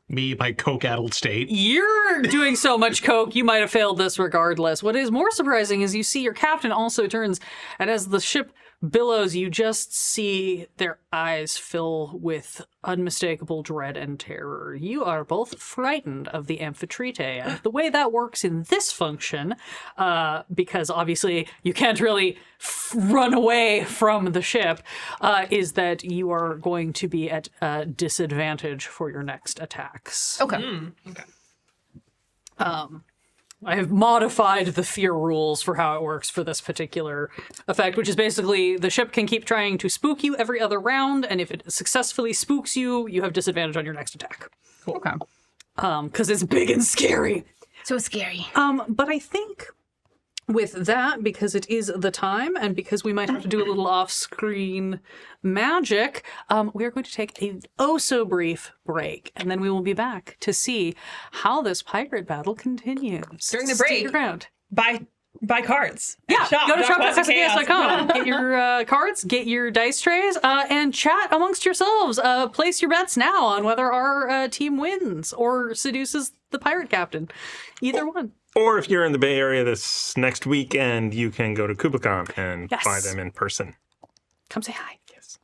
[SPEAKER 4] Me, my coke-addled state.
[SPEAKER 1] You're doing so much coke, you might have failed this regardless. What is more surprising is you see your captain also turns, and as the ship billows, you just see their eyes fill with unmistakable dread and terror. You are both frightened of the Amphitrite, and the way that works in this function, because obviously you can't really run away from the ship, is that you are going to be at a disadvantage for your next attacks.
[SPEAKER 5] Okay.
[SPEAKER 3] Okay.
[SPEAKER 1] I have modified the fear rules for how it works for this particular effect, which is basically the ship can keep trying to spook you every other round, and if it successfully spooks you, you have disadvantage on your next attack.
[SPEAKER 5] Cool. Okay.
[SPEAKER 1] Because it's big and scary.
[SPEAKER 5] So scary.
[SPEAKER 1] But I think with that, because it is the time, and because we might have to do a little off-screen magic, we are going to take a oh-so-brief break, and then we will be back to see how this pirate battle continues.
[SPEAKER 3] During the
[SPEAKER 1] Stick
[SPEAKER 3] break.
[SPEAKER 1] around.
[SPEAKER 3] Buy cards.
[SPEAKER 1] Yeah, go to
[SPEAKER 3] shop.questandchaos.com.
[SPEAKER 1] shop.questandchaos.com. Get your cards, get your dice trays, and chat amongst yourselves. Place your bets now on whether our team wins or seduces the pirate captain. Either one.
[SPEAKER 2] Or if you're in the Bay Area this next weekend, you can go to KubaCon and
[SPEAKER 1] Yes.
[SPEAKER 2] buy them in person.
[SPEAKER 1] Come say hi.
[SPEAKER 2] Yes.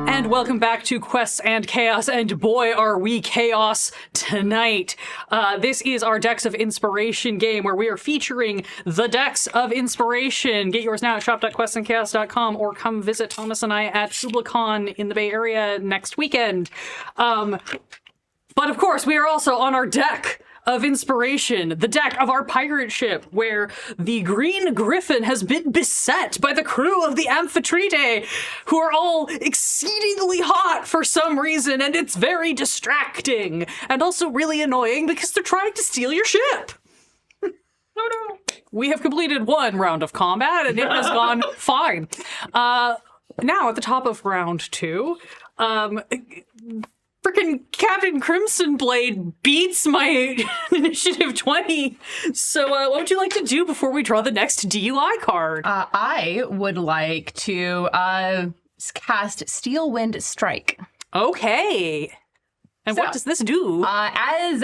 [SPEAKER 1] And welcome back to Quests and Chaos, and boy, are we chaos tonight. This is our Decks of Inspiration game, where we are featuring the Decks of Inspiration. Get yours now at shop.questandchaos.com, or come visit Thomas and I at KubaCon in the Bay Area next weekend. But of course, we are also on our Deck of Inspiration, the deck of our pirate ship, where the Green Griffin has been beset by the crew of the Amphitrite, who are all exceedingly hot for some reason, and it's very distracting, and also really annoying because they're trying to steal your ship. Oh no. We have completed one round of combat, and it has gone fine. Now, at the top of round 2, freaking Captain Crimson Blade beats my initiative 20. So what would you like to do before we draw the next DUI card?
[SPEAKER 5] I would like to cast Steel Wind Strike.
[SPEAKER 1] Okay. And what does this do?
[SPEAKER 5] As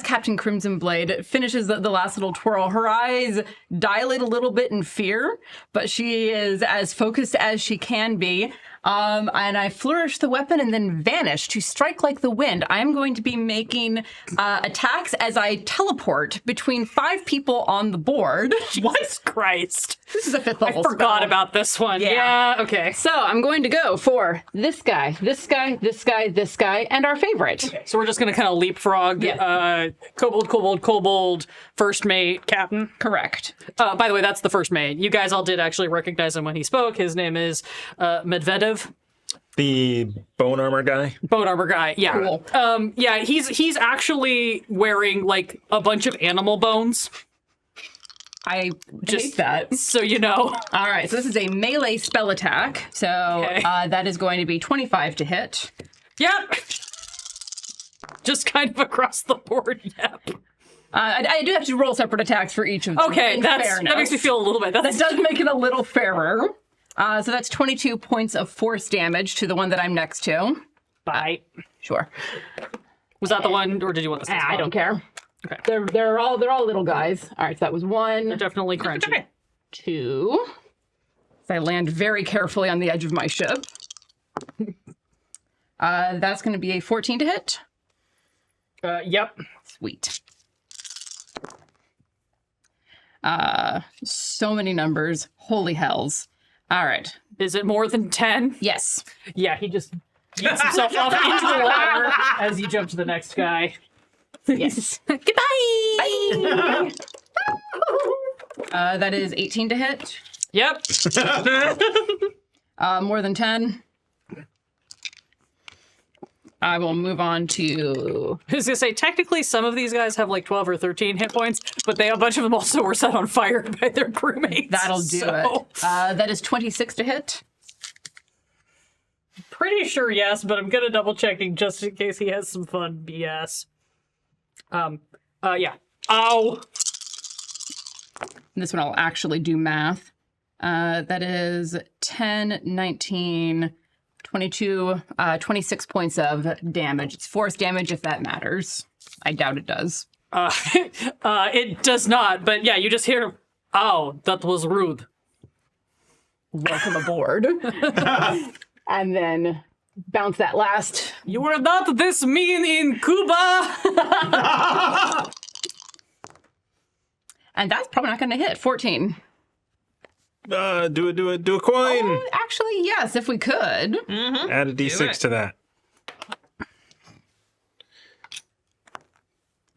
[SPEAKER 5] Captain Crimson Blade finishes the last little twirl, her eyes dilate a little bit in fear, but she is as focused as she can be. And I flourish the weapon and then vanish to strike like the wind. I am going to be making attacks as I teleport between 5 people on the board.
[SPEAKER 1] Jesus Christ.
[SPEAKER 5] This is a 5th
[SPEAKER 1] I
[SPEAKER 5] level
[SPEAKER 1] forgot
[SPEAKER 5] spell.
[SPEAKER 1] about this one.
[SPEAKER 5] Yeah.
[SPEAKER 1] Yeah, okay.
[SPEAKER 5] So I'm going to go for this guy, this guy, this guy, this guy, and our favorite.
[SPEAKER 1] So we're just going to kind of leapfrog kobold, first mate, captain.
[SPEAKER 5] Correct.
[SPEAKER 1] By the way, that's the first mate. You guys all did actually recognize him when he spoke. His name is Medvedev.
[SPEAKER 2] The bone armor guy.
[SPEAKER 1] Bone armor guy, yeah.
[SPEAKER 5] Cool.
[SPEAKER 1] Yeah, he's actually wearing like a bunch of animal bones,
[SPEAKER 5] I hate that.
[SPEAKER 1] so you know.
[SPEAKER 5] All right, so this is a melee spell attack. So
[SPEAKER 1] Okay.
[SPEAKER 5] that is going to be 25 to hit.
[SPEAKER 1] Yep. Just kind of across the board, yep.
[SPEAKER 5] I do have to roll separate attacks for each of them.
[SPEAKER 1] Okay,
[SPEAKER 5] in
[SPEAKER 1] that
[SPEAKER 5] fairness.
[SPEAKER 1] makes me feel a little bit.
[SPEAKER 5] That does make it a little fairer. So that's 22 points of force damage to the one that I'm next to.
[SPEAKER 1] Bye.
[SPEAKER 5] Sure.
[SPEAKER 1] Was that the one, or did you want this?
[SPEAKER 5] I don't care.
[SPEAKER 1] Okay.
[SPEAKER 5] They're all little guys. All right, so that was 1,
[SPEAKER 1] Definitely crunchy.
[SPEAKER 5] 2. So I land very carefully on the edge of my ship. That's going to be a 14 to hit.
[SPEAKER 1] Yep.
[SPEAKER 5] Sweet. So many numbers. Holy hells. All right.
[SPEAKER 1] Is it more than 10?
[SPEAKER 5] Yes.
[SPEAKER 1] Yeah, he just gets himself off into the water as you jump to the next guy.
[SPEAKER 5] Yes.
[SPEAKER 1] Goodbye!
[SPEAKER 5] That is 18 to hit.
[SPEAKER 1] Yep.
[SPEAKER 5] More than 10. I will move on to...
[SPEAKER 1] I was gonna say, technically, some of these guys have like 12 or 13 hit points, but a bunch of them also were set on fire by their crewmates.
[SPEAKER 5] That'll do it. That is 26 to hit.
[SPEAKER 1] Pretty sure yes, but I'm gonna double checking just in case he has some fun BS. Yeah. Ow!
[SPEAKER 5] This one I'll actually do math. That is 10, 19, 22, 26 points of damage. It's force damage if that matters. I doubt it does.
[SPEAKER 1] It does not, but yeah, you just hear, ow, that was rude.
[SPEAKER 5] Welcome aboard. And then bounce that last.
[SPEAKER 1] You were not this mean in Cuba!
[SPEAKER 5] And that's probably not going to hit. 14.
[SPEAKER 2] Do a coin.
[SPEAKER 5] Actually, yes, if we could.
[SPEAKER 2] Add a d6 to that.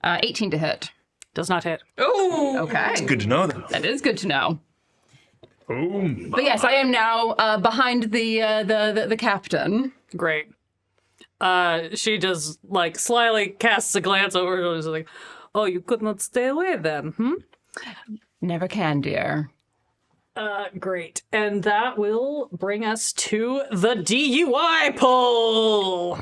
[SPEAKER 5] 18 to hit.
[SPEAKER 1] Does not hit.
[SPEAKER 3] Oh,
[SPEAKER 5] Okay.
[SPEAKER 2] Good to know, though.
[SPEAKER 5] That is good to know.
[SPEAKER 2] Oh,
[SPEAKER 5] But yes, I am now behind the captain.
[SPEAKER 1] Great. She just, like, slyly casts a glance over and is like, oh, you could not stay away then,
[SPEAKER 5] Never can, dear.
[SPEAKER 1] Great. And that will bring us to the DUI poll.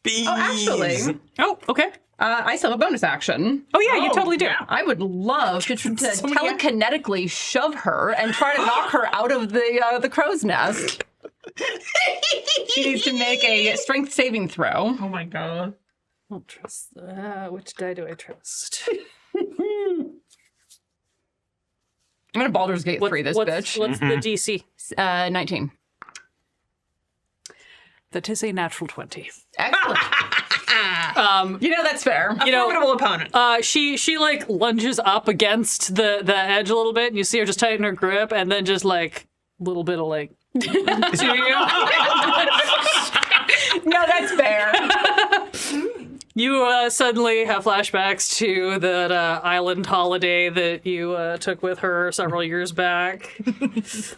[SPEAKER 2] bees.
[SPEAKER 5] Oh, actually,
[SPEAKER 1] Oh, okay.
[SPEAKER 5] I still have a bonus action.
[SPEAKER 1] Oh, yeah, you totally do.
[SPEAKER 5] I would love to
[SPEAKER 1] many
[SPEAKER 5] telekinetically shove her and try to knock her out of the crow's nest. She needs to make a strength saving throw.
[SPEAKER 3] oh my god.
[SPEAKER 1] I don't trust. Which die do I trust?
[SPEAKER 5] I'm gonna Baldur's Gate 3 this bitch.
[SPEAKER 1] What's the DC?
[SPEAKER 5] 19.
[SPEAKER 1] That is a natural 20.
[SPEAKER 5] Excellent. You know, that's fair.
[SPEAKER 1] You know,
[SPEAKER 3] Formidable opponent.
[SPEAKER 1] she like lunges up against the edge a little bit, and you see her just tighten her grip, and then just like a little bit of like.
[SPEAKER 5] No, that's fair.
[SPEAKER 1] You suddenly have flashbacks to that island holiday that you took with her several years back.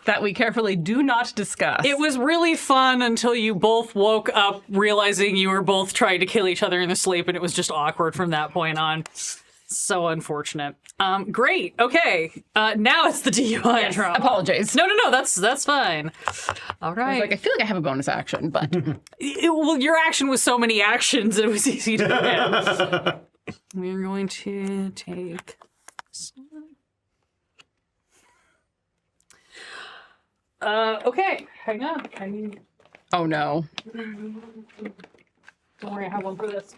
[SPEAKER 5] That we carefully do not discuss.
[SPEAKER 1] It was really fun until you both woke up realizing you were both trying to kill each other in the sleep, and it was just awkward from that point on. So unfortunate. Great. Okay. Now it's the DUI drop.
[SPEAKER 5] Apologies.
[SPEAKER 1] No, that's fine. All right.
[SPEAKER 5] Like, I feel like I have a bonus action, but
[SPEAKER 1] Well, your action was so many actions, it was easy to forget. We're going to take... okay. Hang on. I mean,
[SPEAKER 5] oh no.
[SPEAKER 1] don't worry, I have one for this.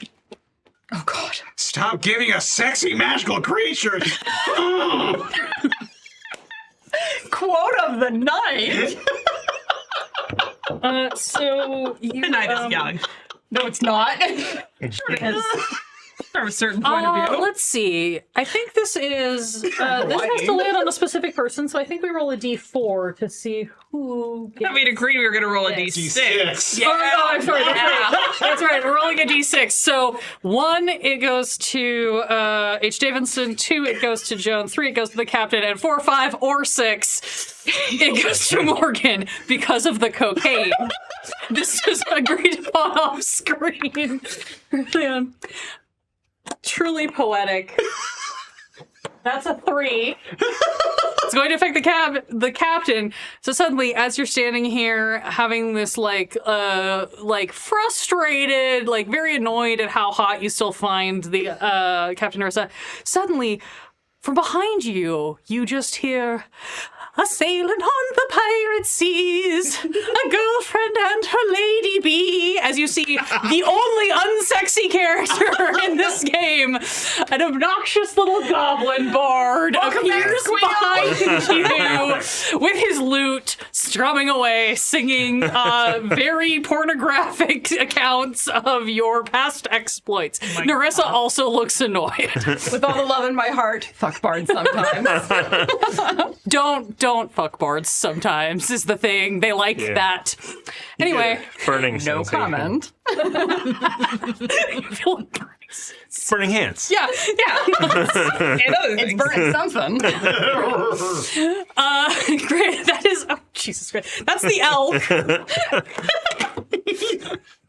[SPEAKER 5] Oh god.
[SPEAKER 4] Stop giving us sexy magical creatures.
[SPEAKER 5] Quote of the night.
[SPEAKER 1] So you,
[SPEAKER 3] The night is young.
[SPEAKER 5] No, it's not.
[SPEAKER 3] From a certain point of view.
[SPEAKER 1] let's see. I think this is this has to land on a specific person, so I think we roll a d4 to see who gets...
[SPEAKER 3] We had agreed we were going to roll a d6.
[SPEAKER 1] Oh, no, I'm sorry. That's right. We're rolling a d6. So 1, it goes to H. Davidson. 2, it goes to Joan. 3, it goes to the captain. And 4, 5, or 6, it goes to Morgan because of the cocaine. This is agreed upon off screen. Man. Truly poetic. That's a 3. It's going to affect the captain. So suddenly, as you're standing here having this like frustrated, like very annoyed at how hot you still find the Captain Ursa, suddenly from behind you, you just hear a sailing on the pirate seas, a girlfriend and her lady bee, as you see the only unsexy character in this game, an obnoxious little goblin bard, appears behind you with his lute, strumming away, singing very pornographic accounts of your past exploits. Narissa also looks annoyed.
[SPEAKER 5] With all the love in my heart, fuck bards sometimes.
[SPEAKER 1] Don't fuck bards sometimes is the thing. They like that. Anyway.
[SPEAKER 2] Burning
[SPEAKER 5] No
[SPEAKER 2] sensation.
[SPEAKER 5] comment.
[SPEAKER 2] Burning hands.
[SPEAKER 1] Yeah.
[SPEAKER 3] And other
[SPEAKER 5] It's
[SPEAKER 3] things.
[SPEAKER 5] burning something.
[SPEAKER 1] Great. That is, oh, Jesus Christ. That's the elk.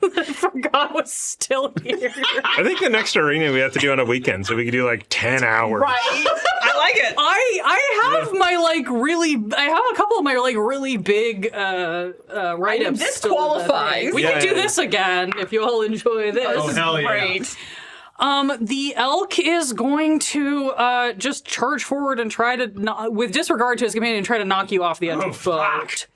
[SPEAKER 1] I forgot was still here.
[SPEAKER 2] I think the next arena we have to do on a weekend, so we could do like 10 hours.
[SPEAKER 1] Right.
[SPEAKER 3] I like it.
[SPEAKER 1] I have my I have a couple of my really big write-ups.
[SPEAKER 5] This
[SPEAKER 1] still in that
[SPEAKER 5] qualifies.
[SPEAKER 1] thing. We
[SPEAKER 2] Yeah,
[SPEAKER 1] can do
[SPEAKER 2] yeah.
[SPEAKER 1] this again if you all enjoy this.
[SPEAKER 4] Oh, hell yeah.
[SPEAKER 5] Great.
[SPEAKER 1] The elk is going to just charge forward and try to, with disregard to his companion, try to knock you off the edge of the boat.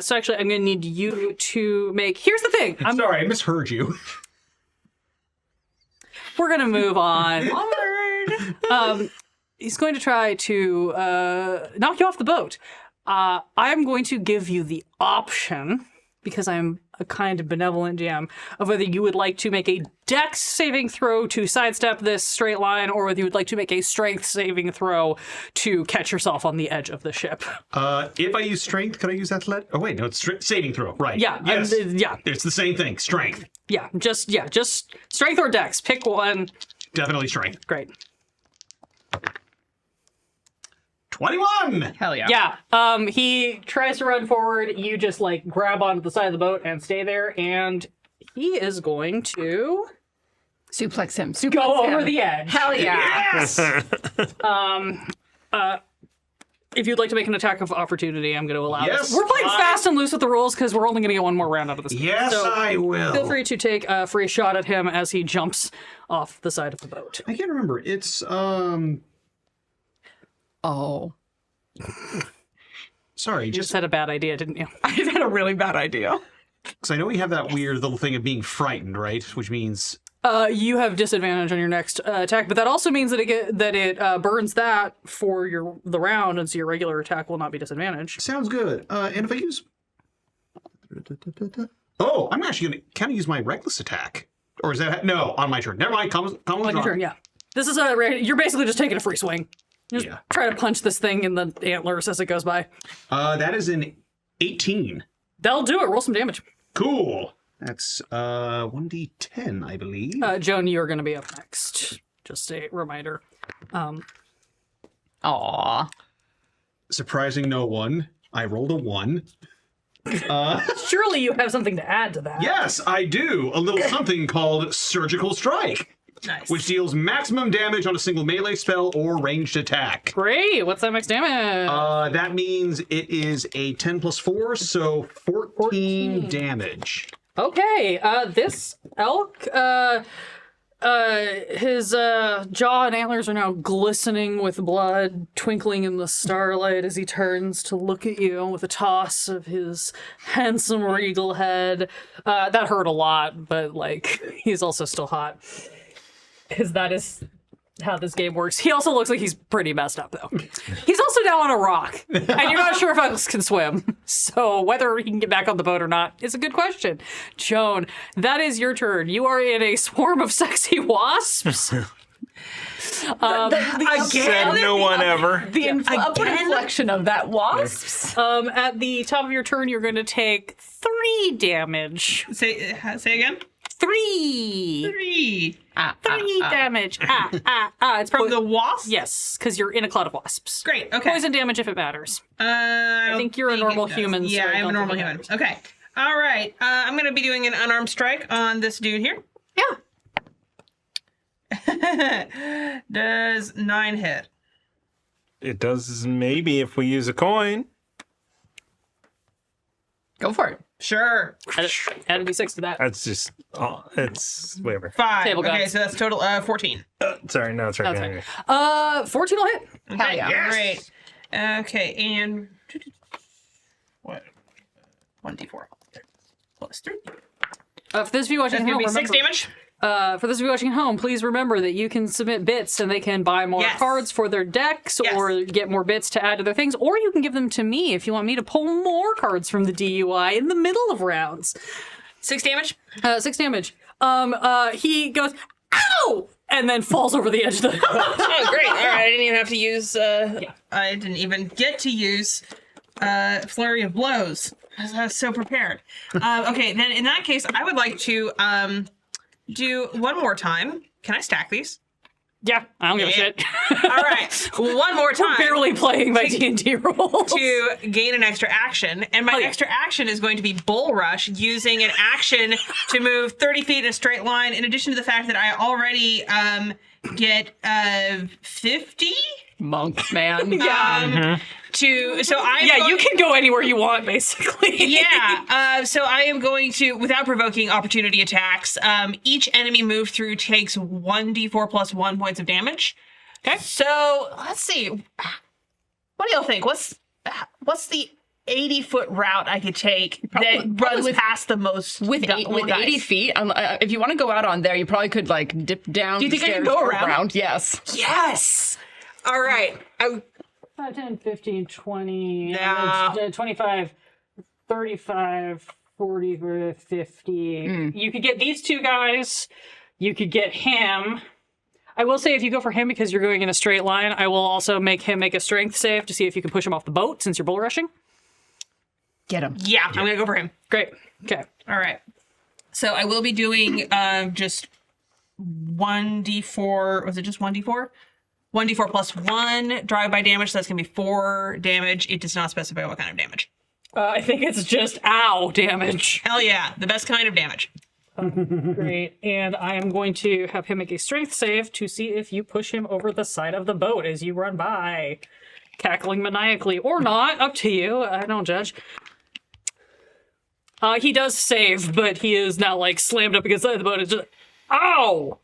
[SPEAKER 1] So actually, I'm going to need you to make. Here's the thing.
[SPEAKER 4] Sorry, I misheard you.
[SPEAKER 1] We're going to move on. He's going to try to knock you off the boat. I'm going to give you the option, because I'm a kind of benevolent GM, of whether you would like to make a dex saving throw to sidestep this straight line, or whether you would like to make a strength saving throw to catch yourself on the edge of the ship.
[SPEAKER 4] If I use strength, can I use that to let? Oh wait, no, it's saving throw. Right.
[SPEAKER 1] Yeah.
[SPEAKER 4] Yes.
[SPEAKER 1] Yeah.
[SPEAKER 4] It's the same thing. Strength.
[SPEAKER 1] Just strength or dex. Pick one.
[SPEAKER 4] Definitely strength.
[SPEAKER 1] Great.
[SPEAKER 4] 21.
[SPEAKER 5] Hell yeah.
[SPEAKER 1] Yeah. He tries to run forward. You just like grab onto the side of the boat and stay there, and he is going to
[SPEAKER 5] Suplex him.
[SPEAKER 1] go over the edge.
[SPEAKER 5] Hell yeah.
[SPEAKER 4] Yes.
[SPEAKER 1] If you'd like to make an attack of opportunity, I'm going to allow
[SPEAKER 4] Yes,
[SPEAKER 1] this. We're playing
[SPEAKER 4] I-
[SPEAKER 1] fast and loose with the rules because we're only going to get one more round out of this.
[SPEAKER 4] Yes,
[SPEAKER 1] So
[SPEAKER 4] I will.
[SPEAKER 1] feel free to take a free shot at him as he jumps off the side of the boat.
[SPEAKER 4] I can't remember. It's
[SPEAKER 5] Oh.
[SPEAKER 4] Sorry,
[SPEAKER 1] You
[SPEAKER 4] just
[SPEAKER 1] just had a bad idea, didn't you?
[SPEAKER 5] I had a really bad idea.
[SPEAKER 4] because I know we have that weird little thing of being frightened, right? Which means
[SPEAKER 1] You have disadvantage on your next attack, but that also means that it burns that for the round, and so your regular attack will not be disadvantaged.
[SPEAKER 4] sounds good. And if I use, oh, I'm actually gonna kind of use my reckless attack, or is that no on my turn? Never mind. Come
[SPEAKER 1] On your turn, yeah. This is you're basically just taking a free swing. Just
[SPEAKER 4] Yeah.
[SPEAKER 1] try to punch this thing in the antlers as it goes by.
[SPEAKER 4] That is an 18.
[SPEAKER 1] That'll do it. Roll some damage.
[SPEAKER 4] Cool. That's 1d10, I believe.
[SPEAKER 1] Joan, you're going to be up next. Just a reminder.
[SPEAKER 5] Aw.
[SPEAKER 4] Surprising no one. I rolled a 1.
[SPEAKER 1] Surely you have something to add to that.
[SPEAKER 4] Yes, I do. A little something called Surgical Strike,
[SPEAKER 3] Nice.
[SPEAKER 4] which deals maximum damage on a single melee spell or ranged attack.
[SPEAKER 1] Great. What's that max damage?
[SPEAKER 4] That means it is a 10 plus 4, so 14 damage.
[SPEAKER 1] Okay. This elk, his jaw and antlers are now glistening with blood, twinkling in the starlight as he turns to look at you with a toss of his handsome regal head. That hurt a lot, but like he's also still hot. That is how this game works. He also looks like he's pretty messed up, though. He's also now on a rock, and you're not sure if Alex can swim. So whether he can get back on the boat or not is a good question. Joan, that is your turn. You are in a swarm of sexy wasps.
[SPEAKER 2] Said no one ever.
[SPEAKER 5] The upward inflection of that wasps.
[SPEAKER 1] At the top of your turn, you're going to take 3 damage.
[SPEAKER 3] Say again.
[SPEAKER 1] 3.
[SPEAKER 3] 3.
[SPEAKER 1] 3 damage. It's
[SPEAKER 3] From
[SPEAKER 1] probably
[SPEAKER 3] the wasp?
[SPEAKER 1] yes, because you're in a cloud of wasps.
[SPEAKER 3] Great, okay.
[SPEAKER 1] Poison damage if it matters.
[SPEAKER 3] I
[SPEAKER 1] think you're a normal human,
[SPEAKER 3] Yeah,
[SPEAKER 1] so I
[SPEAKER 3] I am
[SPEAKER 1] don't
[SPEAKER 3] a normal
[SPEAKER 1] think it
[SPEAKER 3] human.
[SPEAKER 1] matters.
[SPEAKER 3] Okay. All right. I'm going to be doing an unarmed strike on this dude here.
[SPEAKER 1] Yeah.
[SPEAKER 3] Does 9 hit?
[SPEAKER 2] It does maybe if we use a coin.
[SPEAKER 5] Go for it.
[SPEAKER 3] Sure.
[SPEAKER 1] Add a d6 to that.
[SPEAKER 2] That's just, it's whatever.
[SPEAKER 3] 5.
[SPEAKER 1] Table
[SPEAKER 3] Okay,
[SPEAKER 1] gods.
[SPEAKER 3] so that's total 14.
[SPEAKER 2] Sorry, no, it's right
[SPEAKER 1] That's
[SPEAKER 2] behind
[SPEAKER 1] fine.
[SPEAKER 2] me.
[SPEAKER 1] 14 will hit.
[SPEAKER 5] Hell yeah.
[SPEAKER 3] Great. Okay, and what? 1d4 plus 3.
[SPEAKER 1] For those of you watching
[SPEAKER 3] That's
[SPEAKER 1] at
[SPEAKER 3] going
[SPEAKER 1] home,
[SPEAKER 3] to be 6
[SPEAKER 1] remember,
[SPEAKER 3] damage.
[SPEAKER 1] for those of you watching at home, please remember that you can submit bits and they can buy more
[SPEAKER 3] Yes.
[SPEAKER 1] cards for their decks
[SPEAKER 3] Yes.
[SPEAKER 1] or get more bits to add to their things, or you can give them to me if you want me to pull more cards from the DUI in the middle of rounds.
[SPEAKER 3] 6 damage.
[SPEAKER 1] 6 damage. He goes, ow! And then falls over the edge of the
[SPEAKER 3] Oh, great. All right, I didn't even have to use, I didn't even get to use Flurry of Blows. I was so prepared. Okay, then in that case, I would like to do one more time. Can I stack these?
[SPEAKER 1] Yeah, I don't give a shit.
[SPEAKER 3] All right, one more time.
[SPEAKER 1] Barely playing by D&D rules.
[SPEAKER 3] To gain an extra action, and my extra action is going to be Bull Rush, using an action to move 30 feet in a straight line, in addition to the fact that I already get 50
[SPEAKER 5] Monks, man.
[SPEAKER 3] so I'm
[SPEAKER 1] Yeah,
[SPEAKER 3] going,
[SPEAKER 1] you can go anywhere you want, basically.
[SPEAKER 3] yeah, so I am going to, without provoking opportunity attacks, each enemy moved through takes 1d4 plus 1 points of damage.
[SPEAKER 1] Okay.
[SPEAKER 3] So let's see. What do y'all think? What's the 80-foot route I could take that runs past the most
[SPEAKER 5] With
[SPEAKER 3] dice?
[SPEAKER 5] 80 feet, if you want to go out on there, you probably could like dip down.
[SPEAKER 3] Do you think I can
[SPEAKER 5] stairs
[SPEAKER 3] go
[SPEAKER 5] or
[SPEAKER 3] around?
[SPEAKER 5] Yes.
[SPEAKER 3] Yes. All right.
[SPEAKER 1] 5, 10, 15, 20,
[SPEAKER 3] Nah.
[SPEAKER 1] 25, 35, 40, 50. You could get these 2 guys. You could get him. I will say if you go for him because you're going in a straight line, I will also make him make a strength save to see if you can push him off the boat since you're bull rushing.
[SPEAKER 5] Get him.
[SPEAKER 3] Yeah, I'm gonna go for him.
[SPEAKER 1] Great. Okay.
[SPEAKER 3] All right. So I will be doing just 1d4. Was it just 1d4? 1d4 plus 1 drive-by damage. So that's gonna be 4 damage. It does not specify what kind of damage.
[SPEAKER 1] I think it's just ow damage.
[SPEAKER 3] Hell yeah, the best kind of damage.
[SPEAKER 1] Great. And I am going to have him make a strength save to see if you push him over the side of the boat as you run by. Cackling maniacally or not, up to you. I don't judge. He does save, but he is now like slammed up against the side of the boat. It's just, ow!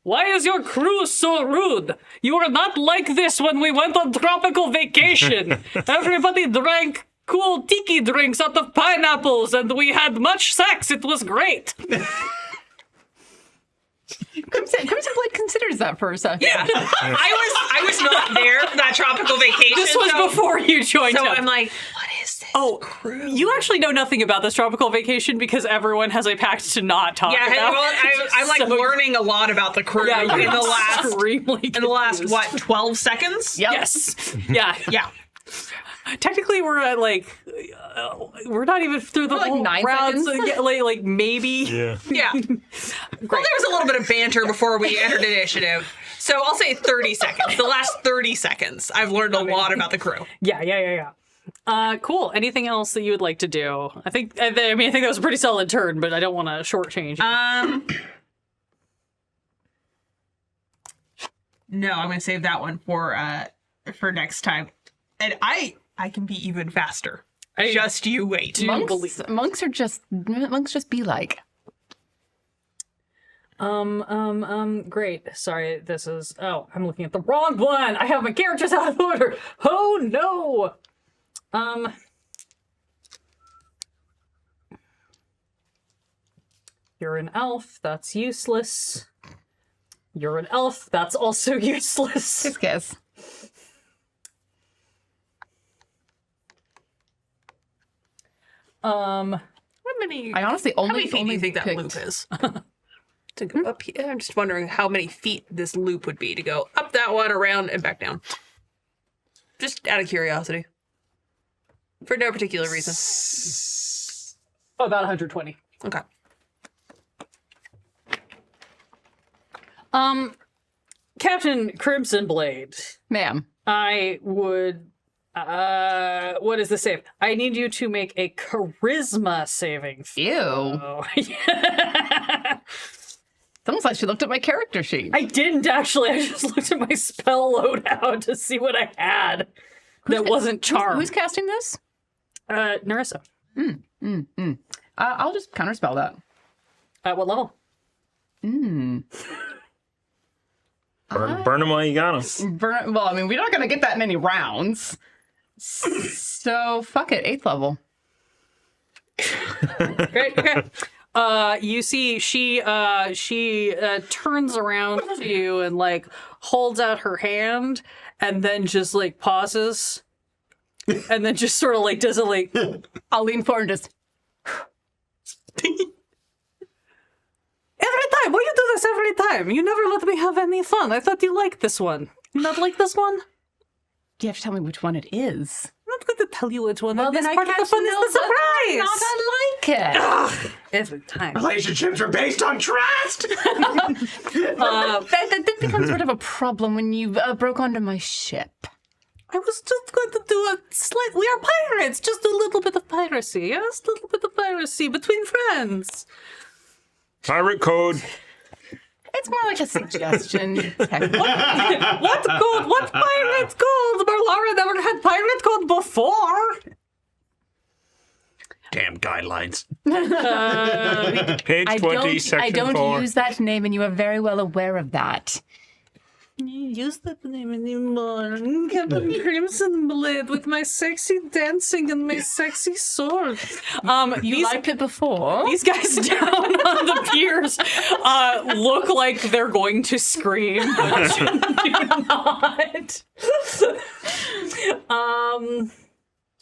[SPEAKER 1] Why is your crew so rude? You were not like this when we went on tropical vacation. Everybody drank cool tiki drinks out of pineapples and we had much sex. It was great.
[SPEAKER 5] Crimson Blade considers that for a second.
[SPEAKER 3] Yeah, I was not there for that tropical vacation.
[SPEAKER 1] This was
[SPEAKER 3] so,
[SPEAKER 1] before you joined
[SPEAKER 3] So
[SPEAKER 1] up.
[SPEAKER 3] I'm like, what is this?
[SPEAKER 1] Oh, you actually know nothing about this tropical vacation because everyone has a pact to not talk
[SPEAKER 3] Yeah,
[SPEAKER 1] about
[SPEAKER 3] well, I'm like
[SPEAKER 1] So-
[SPEAKER 3] learning a lot about the crew
[SPEAKER 1] Yeah,
[SPEAKER 3] in
[SPEAKER 1] you're
[SPEAKER 3] the last
[SPEAKER 1] extremely
[SPEAKER 3] in the last
[SPEAKER 1] confused.
[SPEAKER 3] what 12 seconds.
[SPEAKER 5] Yep.
[SPEAKER 1] Yes. Yeah.
[SPEAKER 3] Yeah.
[SPEAKER 1] Technically, we're at like we're not even through the
[SPEAKER 5] We're like
[SPEAKER 1] whole
[SPEAKER 5] 9
[SPEAKER 1] rounds.
[SPEAKER 5] seconds.
[SPEAKER 1] like maybe.
[SPEAKER 2] Yeah.
[SPEAKER 3] Yeah. Well, there was a little bit of banter before we entered initiative. So I'll say 30 seconds. The last 30 seconds, I've learned a lot about the crew.
[SPEAKER 1] Yeah. Cool. Anything else that you would like to do? I think that was a pretty solid turn, but I don't want to shortchange.
[SPEAKER 3] No, I'm going to save that one for next time. And I can be even faster. Just you wait.
[SPEAKER 5] Monks just be like.
[SPEAKER 1] Great. Sorry, this is... Oh, I'm looking at the wrong one! I have my characters out of order! Oh, no! You're an elf. That's useless. You're an elf. That's also useless.
[SPEAKER 5] Kiss.
[SPEAKER 3] How many?
[SPEAKER 5] I honestly
[SPEAKER 3] How
[SPEAKER 5] only
[SPEAKER 3] many feet do you think that
[SPEAKER 5] picked-
[SPEAKER 3] loop is? To go up here, I'm just wondering how many feet this loop would be to go up that one, around, and back down. Just out of curiosity, for no particular reason.
[SPEAKER 1] Oh, about 120.
[SPEAKER 3] Okay.
[SPEAKER 1] Captain Crimson Blade,
[SPEAKER 5] Ma'am.
[SPEAKER 1] I would. What is the save? I need you to make a charisma saving throw.
[SPEAKER 5] Ew.
[SPEAKER 1] Oh,
[SPEAKER 5] It's almost like she looked at my character sheet.
[SPEAKER 1] I didn't actually. I just looked at my spell loadout to see what I had that wasn't charm.
[SPEAKER 5] Who's casting this?
[SPEAKER 1] Narissa.
[SPEAKER 5] I'll just counterspell that.
[SPEAKER 1] At what level?
[SPEAKER 2] Burn them while you got them.
[SPEAKER 5] Well, I mean, we're not going to get that many rounds. So, fuck it. 8th level.
[SPEAKER 1] Great. Okay. You see, she turns around to you and like holds out her hand, and then just like pauses, and then just sort of like does it like.
[SPEAKER 5] I'll lean forward and just...
[SPEAKER 1] Every time. Why you do this every time? You never let me have any fun. I thought you liked this one. You not like this one?
[SPEAKER 5] You have to tell me which one it is.
[SPEAKER 1] I'm not going to tell you which one.
[SPEAKER 5] Well,
[SPEAKER 1] this
[SPEAKER 5] then I
[SPEAKER 1] part of the
[SPEAKER 5] can't
[SPEAKER 1] fun is
[SPEAKER 5] know
[SPEAKER 1] the surprise.
[SPEAKER 5] Not I like it.
[SPEAKER 1] Every time.
[SPEAKER 4] Relationships are based on trust.
[SPEAKER 5] That becomes sort of a problem when you broke onto my ship.
[SPEAKER 1] I was just going to do a slight. We are pirates. Just a little bit of piracy. Yes, a little bit of piracy between friends.
[SPEAKER 2] Pirate code.
[SPEAKER 5] It's more like a suggestion.
[SPEAKER 1] What code? What pirate code? Marlara never had pirate code before.
[SPEAKER 4] Damn guidelines.
[SPEAKER 2] Page 20, section
[SPEAKER 5] I don't
[SPEAKER 2] 4.
[SPEAKER 5] use that name, and you are very well aware of that.
[SPEAKER 1] Use that name anymore. Captain Crimson Blade with my sexy dancing and my sexy sword.
[SPEAKER 5] You liked it before.
[SPEAKER 1] These guys down on the piers look like they're going to scream, but do not.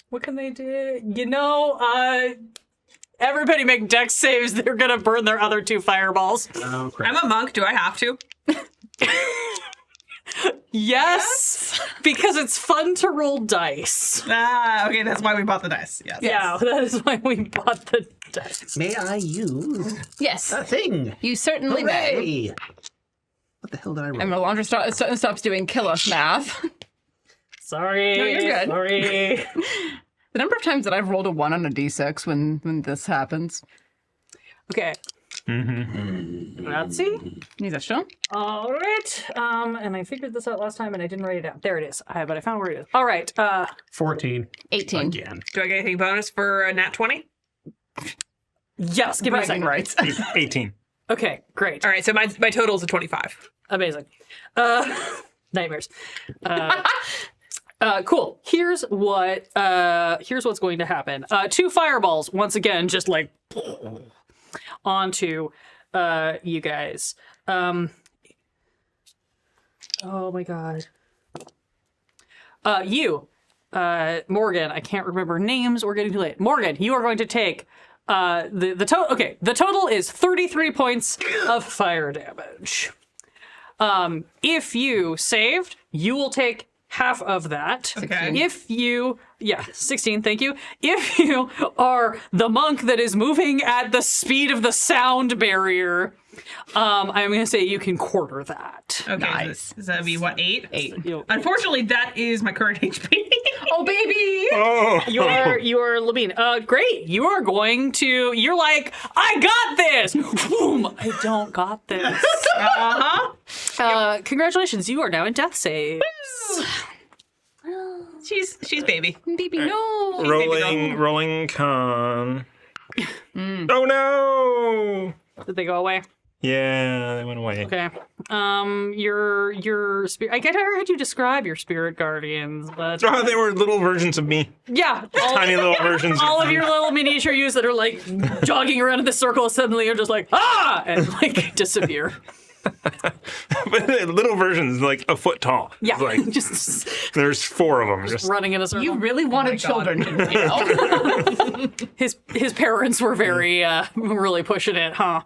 [SPEAKER 1] What can they do? You know, everybody make dex saves. They're gonna burn their other 2 fireballs.
[SPEAKER 4] Oh, crap.
[SPEAKER 3] I'm a monk. Do I have to?
[SPEAKER 1] Yes, because it's fun to roll dice.
[SPEAKER 3] Okay, that's why we bought the dice. Yes.
[SPEAKER 1] Yeah, that is why we bought the dice.
[SPEAKER 4] May I use
[SPEAKER 5] Yes,
[SPEAKER 4] a thing?
[SPEAKER 5] you certainly may.
[SPEAKER 4] Hooray! What the hell did I roll?
[SPEAKER 5] And Melandra stops doing kill us math.
[SPEAKER 1] Sorry.
[SPEAKER 5] No, you're good.
[SPEAKER 1] Sorry.
[SPEAKER 5] The number of times that I've rolled a 1 on a d6 when this happens.
[SPEAKER 1] Okay. Grazie.
[SPEAKER 5] Need that show?
[SPEAKER 1] All right. And I figured this out last time and I didn't write it down. There it is. But I found where it is. All right.
[SPEAKER 4] 14.
[SPEAKER 5] 18.
[SPEAKER 4] Again.
[SPEAKER 3] Do I get anything bonus for a nat 20?
[SPEAKER 1] Yes. Give me a second.
[SPEAKER 5] Rights.
[SPEAKER 2] 18.
[SPEAKER 1] Okay. Great.
[SPEAKER 3] All right, so my total is a 25.
[SPEAKER 1] Amazing. Nightmares. Cool. Here's what's going to happen. 2 fireballs once again, just like onto you guys. Oh my god. Morgan, I can't remember names. We're getting too late. Morgan, you are going to take the total. Okay, the total is 33 points of fire damage. If you saved, you will take half of that.
[SPEAKER 3] Okay.
[SPEAKER 1] If you, 16, thank you. If you are the monk that is moving at the speed of the sound barrier, I'm going to say you can quarter that.
[SPEAKER 3] Okay.
[SPEAKER 5] Nice.
[SPEAKER 3] Does that be what, 8?
[SPEAKER 5] 8.
[SPEAKER 3] Unfortunately, that is my current HP.
[SPEAKER 5] Oh, baby!
[SPEAKER 2] Oh.
[SPEAKER 1] You are Labine. Great. You're like, I got this! Boom! I don't got this. Congratulations, you are now in death saves.
[SPEAKER 3] She's baby.
[SPEAKER 5] Baby, no!
[SPEAKER 2] Rolling con. Oh no!
[SPEAKER 1] Did they go away?
[SPEAKER 2] Yeah, they went away.
[SPEAKER 1] Okay. Your spirit. I never had you describe your spirit guardians, but
[SPEAKER 2] Oh, they were little versions of me.
[SPEAKER 1] yeah,
[SPEAKER 2] Tiny little versions
[SPEAKER 1] all
[SPEAKER 2] of
[SPEAKER 1] of
[SPEAKER 2] me.
[SPEAKER 1] your little miniature yous that are like jogging around in the circle suddenly are just like and like disappear.
[SPEAKER 2] But the little version's like a foot tall.
[SPEAKER 1] Yeah,
[SPEAKER 2] It's like
[SPEAKER 1] just
[SPEAKER 2] there's 4 of them. Just
[SPEAKER 1] running in a circle.
[SPEAKER 5] You really wanted children, you know?
[SPEAKER 1] His parents were very really pushing it, huh?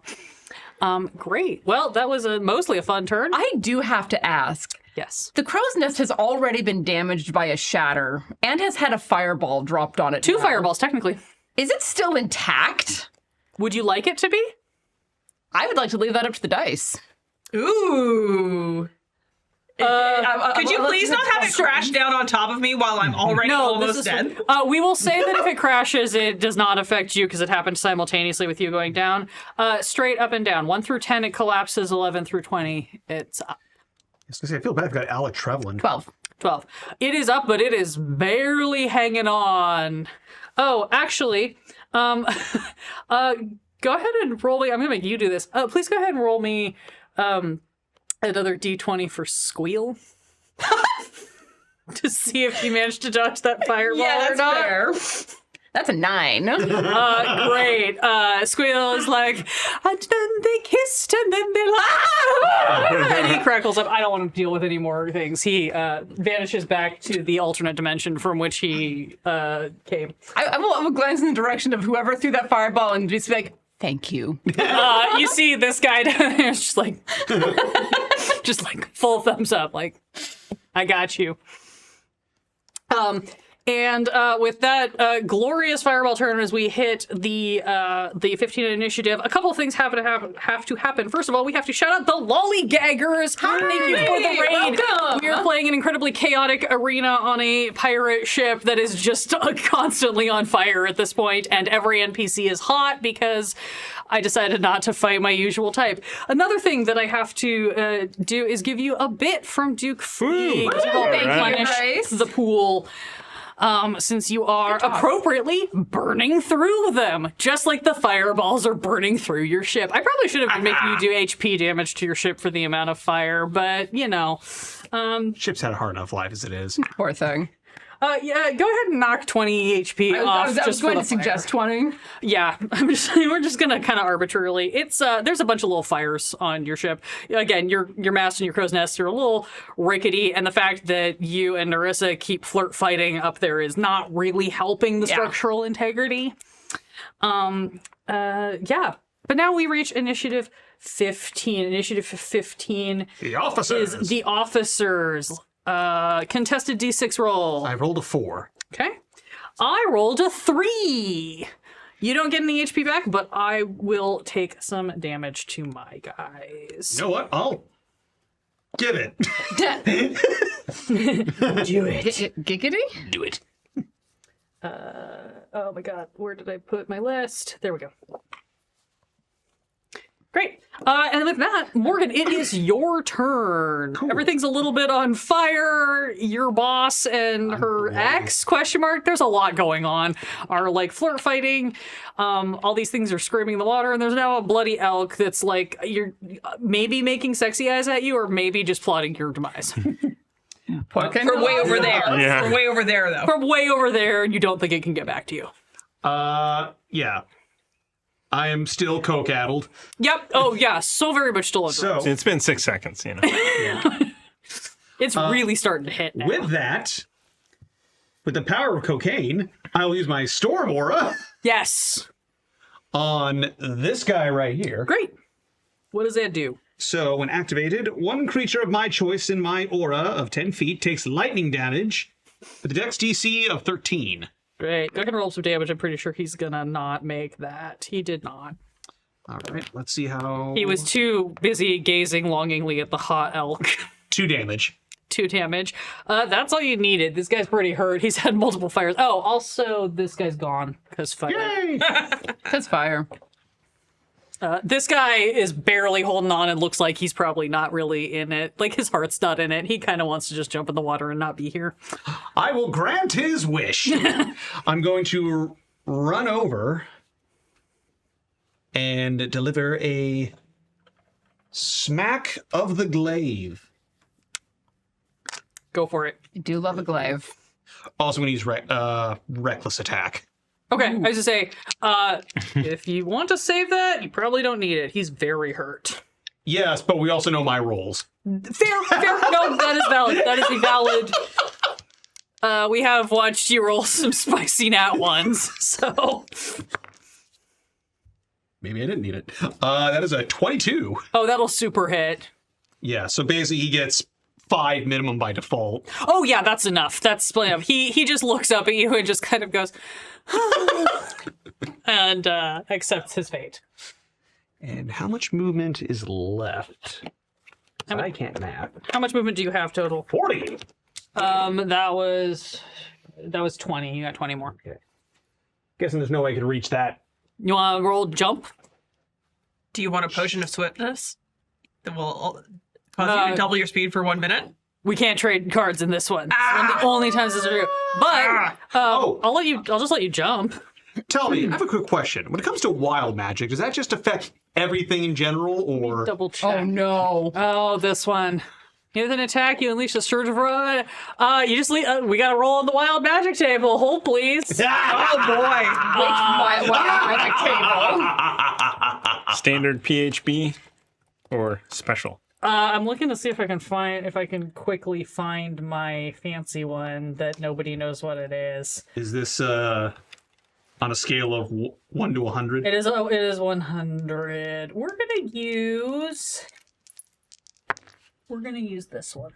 [SPEAKER 1] Great. Well, that was mostly a fun turn.
[SPEAKER 5] I do have to ask.
[SPEAKER 1] Yes.
[SPEAKER 5] The crow's nest has already been damaged by a shatter and has had a fireball dropped on it.
[SPEAKER 1] 2
[SPEAKER 5] now.
[SPEAKER 1] fireballs, technically.
[SPEAKER 5] Is it still intact?
[SPEAKER 1] Would you like it to be?
[SPEAKER 5] I would like to leave that up to the dice.
[SPEAKER 3] Ooh. Could you please not have it crash down on top of me while I'm already almost dead?
[SPEAKER 1] We will say that if it crashes, it does not affect you because it happened simultaneously with you going down. Straight up and down. 1 through 10, it collapses. 11 through 20, it's up.
[SPEAKER 4] I was gonna say, I feel bad. I've got Alec Trevelin.
[SPEAKER 5] 12.
[SPEAKER 1] 12. It is up, but it is barely hanging on. Oh, actually, go ahead and roll me. I'm going to make you do this. Please go ahead and roll me another d20 for squeal. To see if you managed to dodge that fireball or not.
[SPEAKER 5] Fair. That's a 9.
[SPEAKER 1] Great. Squeal is like, and then they kissed and then they laughed. And he crackles up. I don't want to deal with any more things. He vanishes back to the alternate dimension from which he came.
[SPEAKER 5] I will glance in the direction of whoever threw that fireball and just be like, thank you.
[SPEAKER 1] You see this guy down there, just like full thumbs up, like, I got you. And with that glorious fireball turn, as we hit the 15 initiative, a couple of things have to happen. First of all, we have to shout out the lollygaggers. Thank you for the raid.
[SPEAKER 5] Welcome.
[SPEAKER 1] We are playing an incredibly chaotic arena on a pirate ship that is just constantly on fire at this point, and every NPC is hot because I decided not to fight my usual type. Another thing that I have to do is give you a bit from Duke Fleeg to help
[SPEAKER 5] Thank you,
[SPEAKER 1] replenish
[SPEAKER 5] Grace.
[SPEAKER 1] the pool. Since you are appropriately burning through them, just like the fireballs are burning through your ship. I probably should have been making you do HP damage to your ship for the amount of fire, but, you know.
[SPEAKER 4] Ship's had a hard enough life as it is.
[SPEAKER 5] Poor thing.
[SPEAKER 1] Yeah, go ahead and knock 20 HP off.
[SPEAKER 5] I was
[SPEAKER 1] just for
[SPEAKER 5] going
[SPEAKER 1] the
[SPEAKER 5] to suggest
[SPEAKER 1] fire.
[SPEAKER 5] 20.
[SPEAKER 1] Yeah, we're just gonna kind of arbitrarily. It's there's a bunch of little fires on your ship. Again, your mast and your crow's nest are a little rickety, and the fact that you and Narissa keep flirt fighting up there is not really helping the structural integrity. Yeah. But now we reach initiative 15. Initiative 15
[SPEAKER 4] The officers.
[SPEAKER 1] is the officers. Contested D6 roll.
[SPEAKER 4] I rolled a 4.
[SPEAKER 1] Okay. I rolled a 3. You don't get any HP back, but I will take some damage to my guys.
[SPEAKER 4] You know what? I'll give it.
[SPEAKER 1] Do it.
[SPEAKER 5] Giggity?
[SPEAKER 2] do it.
[SPEAKER 1] Oh my god, where did I put my list? There we go. Great. And with that, Morgan, it is your turn. Cool. Everything's a little bit on fire. Your boss and her ex, ? There's a lot going on. Are like flirt fighting. All these things are screaming in the water, and there's now a bloody elk that's like, you're maybe making sexy eyes at you, or maybe just plotting your demise.
[SPEAKER 3] From way over there.
[SPEAKER 2] Yeah.
[SPEAKER 3] From way over there, though.
[SPEAKER 1] From way over there, and you don't think it can get back to you.
[SPEAKER 4] Yeah. I am still coke-addled.
[SPEAKER 1] Yep. Oh, yeah. So very much still under.
[SPEAKER 4] So,
[SPEAKER 2] It's been 6 seconds, you know.
[SPEAKER 1] It's really starting to hit now.
[SPEAKER 4] with that, with the power of cocaine, I will use my Storm Aura
[SPEAKER 1] Yes.
[SPEAKER 4] on this guy right here.
[SPEAKER 1] Great. What does that do?
[SPEAKER 4] So, when activated, one creature of my choice in my aura of 10 feet takes lightning damage with a dex DC of 13.
[SPEAKER 1] Great. Go ahead and roll some damage. I'm pretty sure he's gonna not make that. He did not.
[SPEAKER 4] All right, let's see how...
[SPEAKER 1] He was too busy gazing longingly at the hot elk.
[SPEAKER 4] 2 damage.
[SPEAKER 1] 2 damage. That's all you needed. This guy's pretty hurt. He's had multiple fires. Oh, also, this guy's gone because fire.
[SPEAKER 4] Yay!
[SPEAKER 5] That's fire.
[SPEAKER 1] This guy is barely holding on and looks like he's probably not really in it. Like, his heart's not in it. He kind of wants to just jump in the water and not be here.
[SPEAKER 4] I will grant his wish. I'm going to run over and deliver a smack of the glaive.
[SPEAKER 1] Go for it.
[SPEAKER 5] I do love a glaive.
[SPEAKER 4] Also going to use reckless attack.
[SPEAKER 1] Okay, I was gonna say, if you want to save that, you probably don't need it. He's very hurt.
[SPEAKER 4] Yes, but we also know my roles.
[SPEAKER 1] Fair. No, that is valid. That is a valid. We have watched you roll some spicy nat ones, so.
[SPEAKER 4] Maybe I didn't need it. That is a 22.
[SPEAKER 1] Oh, that'll super hit.
[SPEAKER 4] Yeah, so basically he gets 5 minimum by default.
[SPEAKER 1] Oh yeah, that's enough. That's enough. He just looks up at you and just kind of goes, and accepts his fate.
[SPEAKER 4] And how much movement is left? I can't math.
[SPEAKER 1] How much movement do you have total?
[SPEAKER 4] 40.
[SPEAKER 1] That was 20. You got 20 more.
[SPEAKER 4] Okay. Guessing there's no way I could reach that.
[SPEAKER 1] You want to roll jump?
[SPEAKER 3] Do you want a potion of swiftness that will cause you to double your speed for 1 minute?
[SPEAKER 1] We can't trade cards in this one. It's one of the only times this is true. But I'll just let you jump.
[SPEAKER 4] Tell me, I have a quick question. When it comes to wild magic, does that just affect everything in general, or?
[SPEAKER 1] Double check.
[SPEAKER 5] Oh no.
[SPEAKER 1] Oh, this one. With an attack, you unleash a surge of you just leave, we gotta roll on the wild magic table. Hold, please.
[SPEAKER 3] Oh boy.
[SPEAKER 5] Which magic table?
[SPEAKER 6] Standard PHB or special?
[SPEAKER 1] I'm looking to see if I can quickly find my fancy one that nobody knows what it is.
[SPEAKER 4] Is this on a scale of 1 to 100?
[SPEAKER 1] It is 100. We're gonna use this one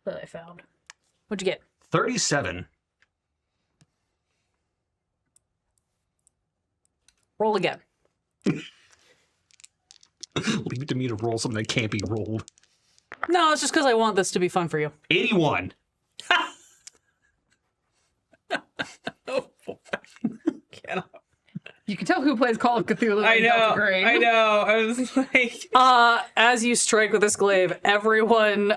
[SPEAKER 1] that I found. What'd you get?
[SPEAKER 4] 37.
[SPEAKER 1] Roll again.
[SPEAKER 4] Leave it to me to roll something that can't be rolled.
[SPEAKER 1] No, it's just because I want this to be fun for you.
[SPEAKER 4] 81.
[SPEAKER 5] You can tell who plays Call of Cthulhu.
[SPEAKER 3] I
[SPEAKER 5] in
[SPEAKER 3] know.
[SPEAKER 5] Delta Green.
[SPEAKER 3] I know. I was like,
[SPEAKER 1] As you strike with this glaive, everyone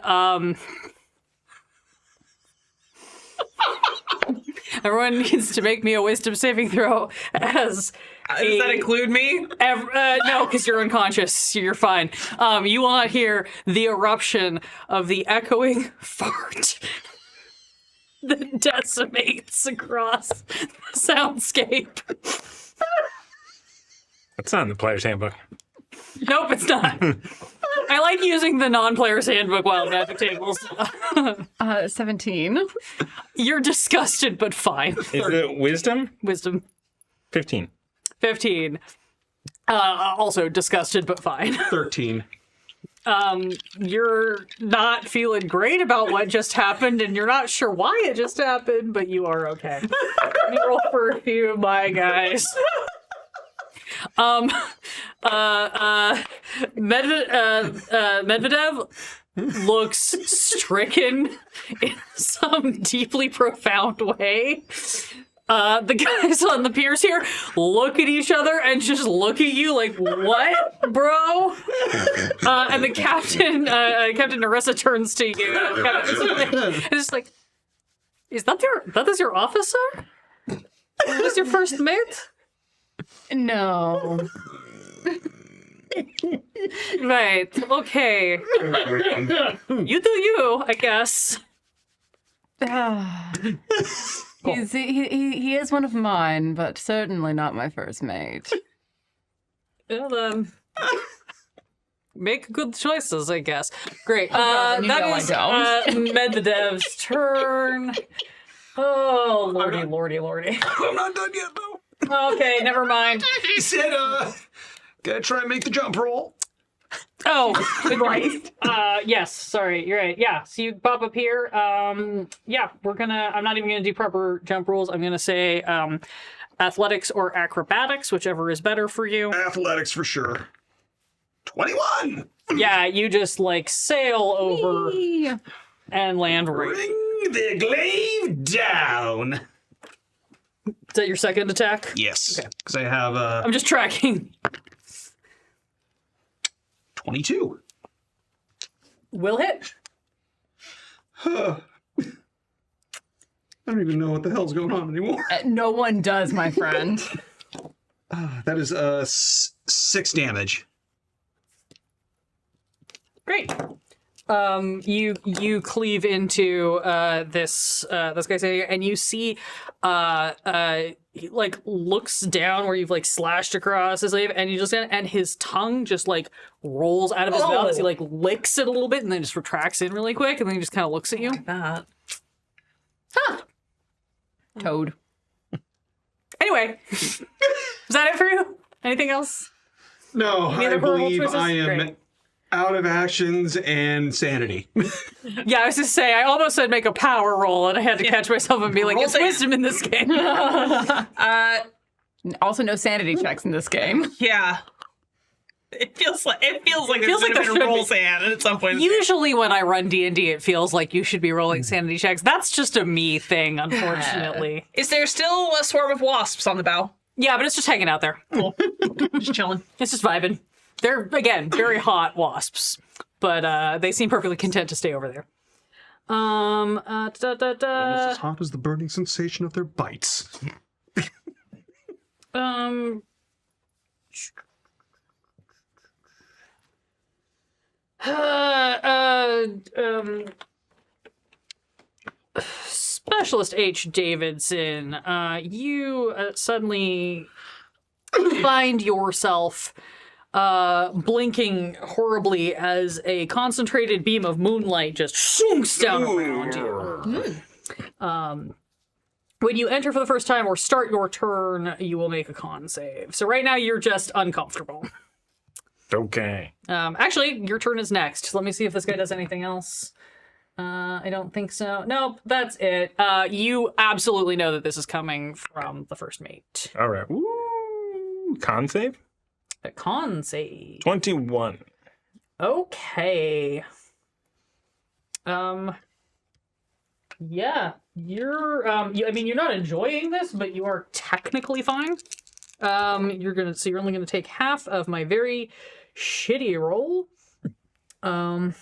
[SPEAKER 1] everyone needs to make me a wisdom saving throw as
[SPEAKER 3] does that include me?
[SPEAKER 1] no, because you're unconscious. You're fine. You will not hear the eruption of the echoing fart that decimates across the soundscape.
[SPEAKER 6] That's not in the player's handbook.
[SPEAKER 1] Nope, it's not. I like using the non-player's handbook wild magic tables.
[SPEAKER 5] 17.
[SPEAKER 1] You're disgusted, but fine.
[SPEAKER 6] Is it wisdom?
[SPEAKER 1] Wisdom.
[SPEAKER 6] 15.
[SPEAKER 1] 15. Also disgusted, but fine.
[SPEAKER 4] 13.
[SPEAKER 1] You're not feeling great about what just happened, and you're not sure why it just happened, but you are okay. Let me roll for a few of my guys. Medvedev looks stricken in some deeply profound way. The guys on the piers here look at each other and just look at you like, what, bro? And the captain, Captain Narissa turns to you and is just like, is that your officer? Is this your first mate?
[SPEAKER 5] No.
[SPEAKER 1] Right, okay. You do you, I guess.
[SPEAKER 5] He is one of mine, but certainly not my first mate.
[SPEAKER 1] Well, make good choices, I guess. Great.
[SPEAKER 5] God, then you
[SPEAKER 1] That
[SPEAKER 5] know I
[SPEAKER 1] is
[SPEAKER 5] don't.
[SPEAKER 1] Medvedev's turn. Oh, lordy.
[SPEAKER 4] I'm not done yet, though.
[SPEAKER 1] Okay, never mind.
[SPEAKER 4] He said, gotta try and make the jump roll.
[SPEAKER 1] Oh, right. Yes, sorry, you're right. Yeah, so you pop up here. Yeah, I'm not even gonna do proper jump rules. I'm gonna say athletics or acrobatics, whichever is better for you.
[SPEAKER 4] Athletics for sure. 21!
[SPEAKER 1] Yeah, you just like sail over and land right.
[SPEAKER 4] Bring the glaive down!
[SPEAKER 1] Is that your second attack?
[SPEAKER 4] Yes.
[SPEAKER 1] Okay.
[SPEAKER 4] Because I have
[SPEAKER 1] I'm just tracking.
[SPEAKER 4] 22.
[SPEAKER 1] Will hit.
[SPEAKER 4] I don't even know what the hell's going on anymore.
[SPEAKER 5] No one does, my friend.
[SPEAKER 4] That is 6 damage.
[SPEAKER 1] Great. you cleave into this guy's area, and you see he like looks down where you've like slashed across his sleeve, and you just and his tongue just like rolls out of his mouth as he like licks it a little bit and then just retracts in really quick, and then he just kind of looks at you.
[SPEAKER 3] Like that.
[SPEAKER 5] Toad.
[SPEAKER 1] Anyway, is that it for you? Anything else?
[SPEAKER 4] No, I
[SPEAKER 1] other horrible
[SPEAKER 4] believe
[SPEAKER 1] choices?
[SPEAKER 4] I am
[SPEAKER 1] Great.
[SPEAKER 4] out of actions and sanity.
[SPEAKER 1] Yeah, I was just say I almost said make a power roll, and I had to catch myself and be like, it's
[SPEAKER 3] Roll
[SPEAKER 1] wisdom in this game.
[SPEAKER 5] Also, no sanity checks in this game.
[SPEAKER 3] Yeah. It feels like there's
[SPEAKER 1] feels like
[SPEAKER 3] been
[SPEAKER 1] there
[SPEAKER 3] a
[SPEAKER 1] should
[SPEAKER 3] roll
[SPEAKER 1] be.
[SPEAKER 3] sand at some point.
[SPEAKER 1] Usually when I run D&D, it feels like you should be rolling sanity checks. That's just a me thing, unfortunately.
[SPEAKER 3] Is there still a swarm of wasps on the bow?
[SPEAKER 1] Yeah, but it's just hanging out there.
[SPEAKER 3] Cool. Just chilling.
[SPEAKER 1] It's just vibing. They're, again, very hot wasps, but they seem perfectly content to stay over there.
[SPEAKER 4] Almost as hot as the burning sensation of their bites.
[SPEAKER 1] Specialist H. Davidson, you suddenly find yourself blinking horribly as a concentrated beam of moonlight just shoots down around you. When you enter for the first time or start your turn, you will make a con save. So right now you're just uncomfortable.
[SPEAKER 6] Okay.
[SPEAKER 1] Actually, your turn is next. Let me see if this guy does anything else. I don't think so. Nope, that's it. You absolutely know that this is coming from the first mate.
[SPEAKER 6] All right. Ooh, con save?
[SPEAKER 1] A con save.
[SPEAKER 6] 21.
[SPEAKER 1] Okay. Yeah, you're. I mean, you're not enjoying this, but you are technically fine. You're only gonna take half of my very shitty roll. So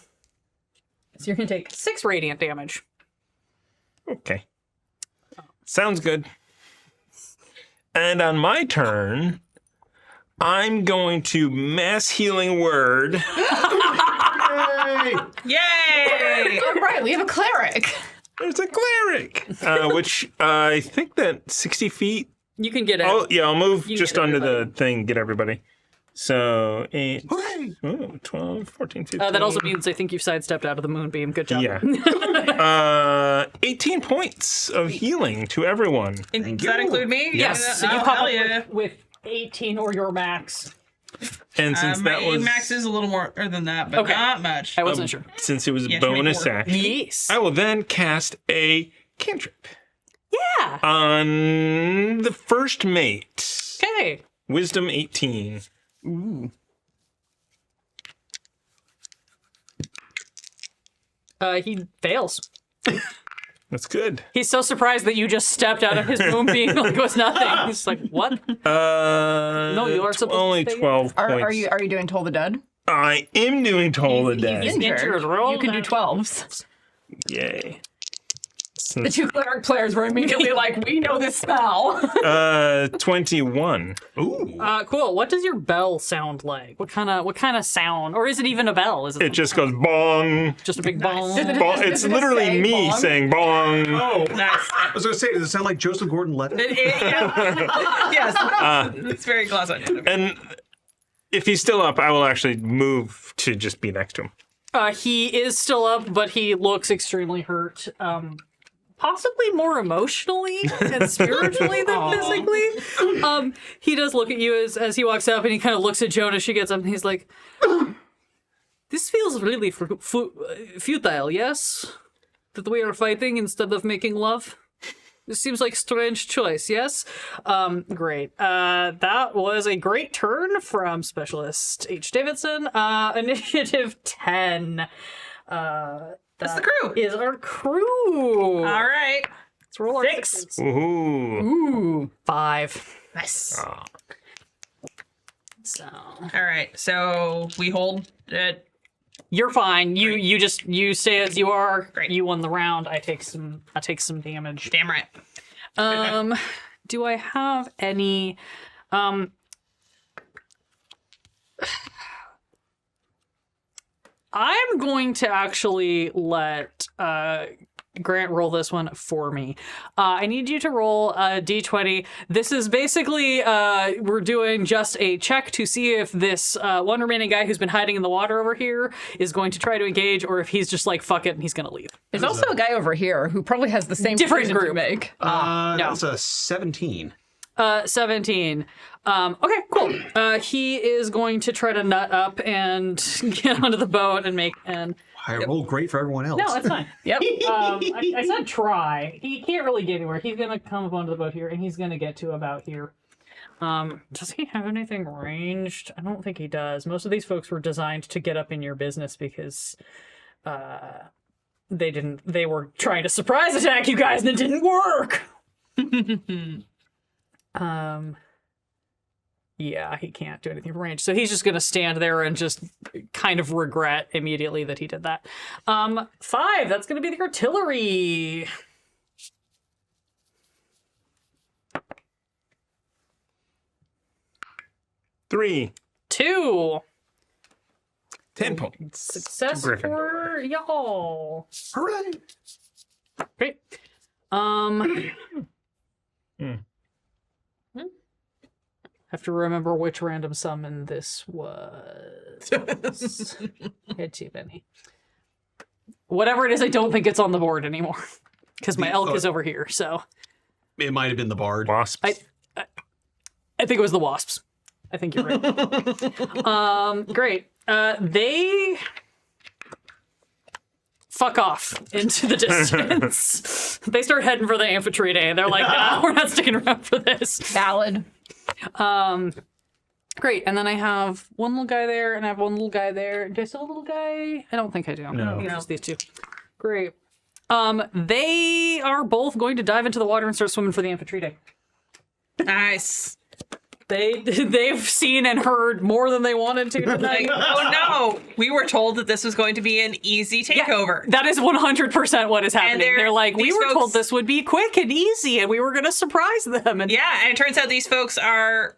[SPEAKER 1] you're gonna take 6 radiant damage.
[SPEAKER 6] Okay. Sounds good. And on my turn, I'm going to mass healing word.
[SPEAKER 4] Yay!
[SPEAKER 3] Yay!
[SPEAKER 5] All right, we have a cleric.
[SPEAKER 6] There's a cleric, which I think that 60 feet.
[SPEAKER 1] You can get it.
[SPEAKER 6] Oh, yeah, I'll move
[SPEAKER 1] You
[SPEAKER 6] just
[SPEAKER 1] get
[SPEAKER 6] under
[SPEAKER 1] everybody.
[SPEAKER 6] the thing, get everybody. So 8,
[SPEAKER 4] Hooray!
[SPEAKER 6] 12, 14, 15.
[SPEAKER 1] That also means I think you've sidestepped out of the moonbeam. Good job.
[SPEAKER 6] Yeah. 18 points of healing to everyone.
[SPEAKER 3] Does that include me?
[SPEAKER 1] Yes. So you
[SPEAKER 3] Oh,
[SPEAKER 1] pop
[SPEAKER 3] hell
[SPEAKER 1] up
[SPEAKER 3] yeah.
[SPEAKER 1] with 18 or your max.
[SPEAKER 6] And since
[SPEAKER 3] My
[SPEAKER 6] that was
[SPEAKER 3] max is a little more than that, but
[SPEAKER 1] Okay.
[SPEAKER 3] not much.
[SPEAKER 1] I wasn't sure.
[SPEAKER 6] since it was a
[SPEAKER 3] Yeah,
[SPEAKER 6] bonus
[SPEAKER 3] 24.
[SPEAKER 6] action,
[SPEAKER 1] Yes.
[SPEAKER 6] I will then cast a cantrip
[SPEAKER 1] Yeah.
[SPEAKER 6] on the first mate.
[SPEAKER 1] Okay.
[SPEAKER 6] Wisdom 18.
[SPEAKER 1] He fails.
[SPEAKER 6] That's good.
[SPEAKER 1] He's so surprised that you just stepped out of his moonbeam like it was nothing. He's like, what?
[SPEAKER 6] No,
[SPEAKER 1] you are supposed to
[SPEAKER 6] only
[SPEAKER 1] stay-
[SPEAKER 6] 12
[SPEAKER 5] Are
[SPEAKER 6] points.
[SPEAKER 5] you doing Toll the Dud?
[SPEAKER 6] I am doing Toll the
[SPEAKER 5] He's
[SPEAKER 6] Dead.
[SPEAKER 1] injured. Roll
[SPEAKER 5] You can do
[SPEAKER 1] that.
[SPEAKER 5] 12s.
[SPEAKER 6] Yay.
[SPEAKER 5] The 2 cleric players were immediately like, we know this spell.
[SPEAKER 6] 21.
[SPEAKER 4] Ooh.
[SPEAKER 1] Cool. What does your bell sound like? What kind of sound? Or is it even a bell? Is
[SPEAKER 6] It just goes bong.
[SPEAKER 1] just a big bong?
[SPEAKER 6] Bong. It's
[SPEAKER 5] Does it
[SPEAKER 6] literally
[SPEAKER 5] say
[SPEAKER 6] me
[SPEAKER 5] bong?
[SPEAKER 6] saying bong.
[SPEAKER 4] Oh,
[SPEAKER 3] Nice.
[SPEAKER 4] I was going to say, does it sound like Joseph Gordon-Levitt?
[SPEAKER 3] Yes. It's very close-ended.
[SPEAKER 6] And if he's still up, I will actually move to just be next to him.
[SPEAKER 1] He is still up, but he looks extremely hurt. Possibly more emotionally and spiritually than physically. He does look at you as he walks up, and he kind of looks at Joan as she gets up, and he's like, "This feels really futile, yes? That we are fighting instead of making love? This seems like a strange choice, yes?" Great. That was a great turn from Specialist H. Davidson. Initiative 10.
[SPEAKER 3] That's the crew.
[SPEAKER 1] Is our crew.
[SPEAKER 3] All right.
[SPEAKER 1] Let's roll our
[SPEAKER 3] 6.
[SPEAKER 1] sixes.
[SPEAKER 6] Ooh.
[SPEAKER 1] Ooh, 5.
[SPEAKER 3] Nice.
[SPEAKER 1] So
[SPEAKER 3] All right. So we hold it.
[SPEAKER 1] you're fine. You stay as you are.
[SPEAKER 3] Great.
[SPEAKER 1] You won the round. I take some damage.
[SPEAKER 3] Damn right.
[SPEAKER 1] Do I have any I'm going to actually let Grant roll this one for me. I need you to roll a d20. This is basically, we're doing just a check to see if this one remaining guy who's been hiding in the water over here is going to try to engage, or if he's just like, fuck it, and he's going to leave.
[SPEAKER 5] There's also a guy over here who probably has the same
[SPEAKER 1] Different
[SPEAKER 5] decision
[SPEAKER 1] group.
[SPEAKER 5] to make.
[SPEAKER 4] That's a 17.
[SPEAKER 1] 17. Okay, cool. He is going to try to nut up and get onto the boat and make an...
[SPEAKER 4] I rolled great for everyone else.
[SPEAKER 1] No, it's fine.
[SPEAKER 5] Yep.
[SPEAKER 1] I said try. He can't really get anywhere. He's going to come up onto the boat here, and he's going to get to about here. Does he have anything ranged? I don't think he does. Most of these folks were designed to get up in your business because they were trying to surprise attack you guys, and it didn't work. Yeah, he can't do anything from range. So he's just going to stand there and just kind of regret immediately that he did that. 5, that's going to be the artillery.
[SPEAKER 6] Three.
[SPEAKER 1] 2.
[SPEAKER 6] 10 points.
[SPEAKER 1] Success
[SPEAKER 6] Griffin.
[SPEAKER 1] for y'all.
[SPEAKER 4] Hooray!
[SPEAKER 1] Great. Have to remember which random summon this was. Had too many. Whatever it is, I don't think it's on the board anymore. Because my elk is over here, so.
[SPEAKER 4] It might have been the bard.
[SPEAKER 6] Wasps.
[SPEAKER 1] I think it was the wasps. I think you're right. Great. They fuck off into the distance. They start heading for the amphitrite, and they're like, nah, we're not sticking around for this.
[SPEAKER 5] Valid.
[SPEAKER 1] Great. And then I have one little guy there, and I have one little guy there. Do I still have a little guy? I don't think I do.
[SPEAKER 6] No.
[SPEAKER 1] It's just these two. Great. They are both going to dive into the water and start swimming for the amphitrite.
[SPEAKER 3] Nice.
[SPEAKER 1] They've seen and heard more than they wanted to tonight.
[SPEAKER 3] Oh no! We were told that this was going to be an easy takeover.
[SPEAKER 1] That is 100% what is happening. They're like, we
[SPEAKER 3] these
[SPEAKER 1] were
[SPEAKER 3] folks-
[SPEAKER 1] told this would be quick and easy, and we were going to surprise them. And
[SPEAKER 3] Yeah, and it turns out these folks are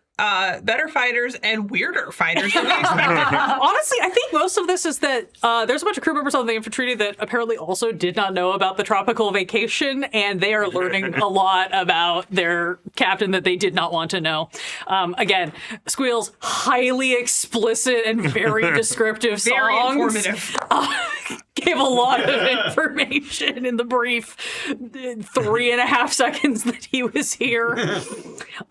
[SPEAKER 3] better fighters and weirder fighters than we expected.
[SPEAKER 1] honestly, I think most of this is that there's a bunch of crew members on the infantry that apparently also did not know about the tropical vacation, and they are learning a lot about their captain that they did not want to know. Again, Squeal's highly explicit and very descriptive
[SPEAKER 3] Very
[SPEAKER 1] songs.
[SPEAKER 3] informative.
[SPEAKER 1] Gave a lot of information in the brief 3.5 seconds that he was here.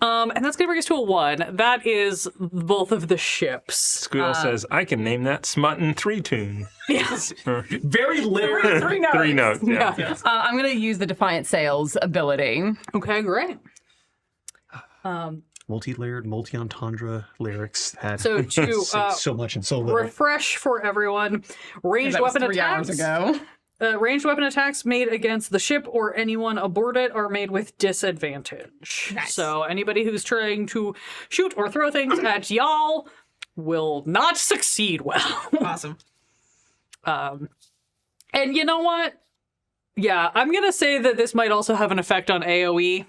[SPEAKER 1] And that's going to bring us to a 1. That is both of the ships.
[SPEAKER 6] Squeal says, I can name that Smuttin' 3 tune.
[SPEAKER 1] Yes.
[SPEAKER 4] Very lyric.
[SPEAKER 5] 3 notes.
[SPEAKER 6] 3 notes. Yeah.
[SPEAKER 1] Yeah.
[SPEAKER 5] I'm going to use the Defiant Sales ability.
[SPEAKER 1] Okay, great.
[SPEAKER 4] Multi-layered, multi-entendre lyrics that
[SPEAKER 1] So to
[SPEAKER 4] say so much and so little.
[SPEAKER 1] refresh for everyone, ranged
[SPEAKER 5] That was
[SPEAKER 1] weapon
[SPEAKER 5] 3 hours
[SPEAKER 1] attacks.
[SPEAKER 5] ago.
[SPEAKER 1] Ranged weapon attacks made against the ship or anyone aboard it are made with disadvantage.
[SPEAKER 3] Nice.
[SPEAKER 1] So anybody who's trying to shoot or throw things at y'all will not succeed well.
[SPEAKER 3] Awesome.
[SPEAKER 1] And you know what? Yeah, I'm going to say that this might also have an effect on AoE.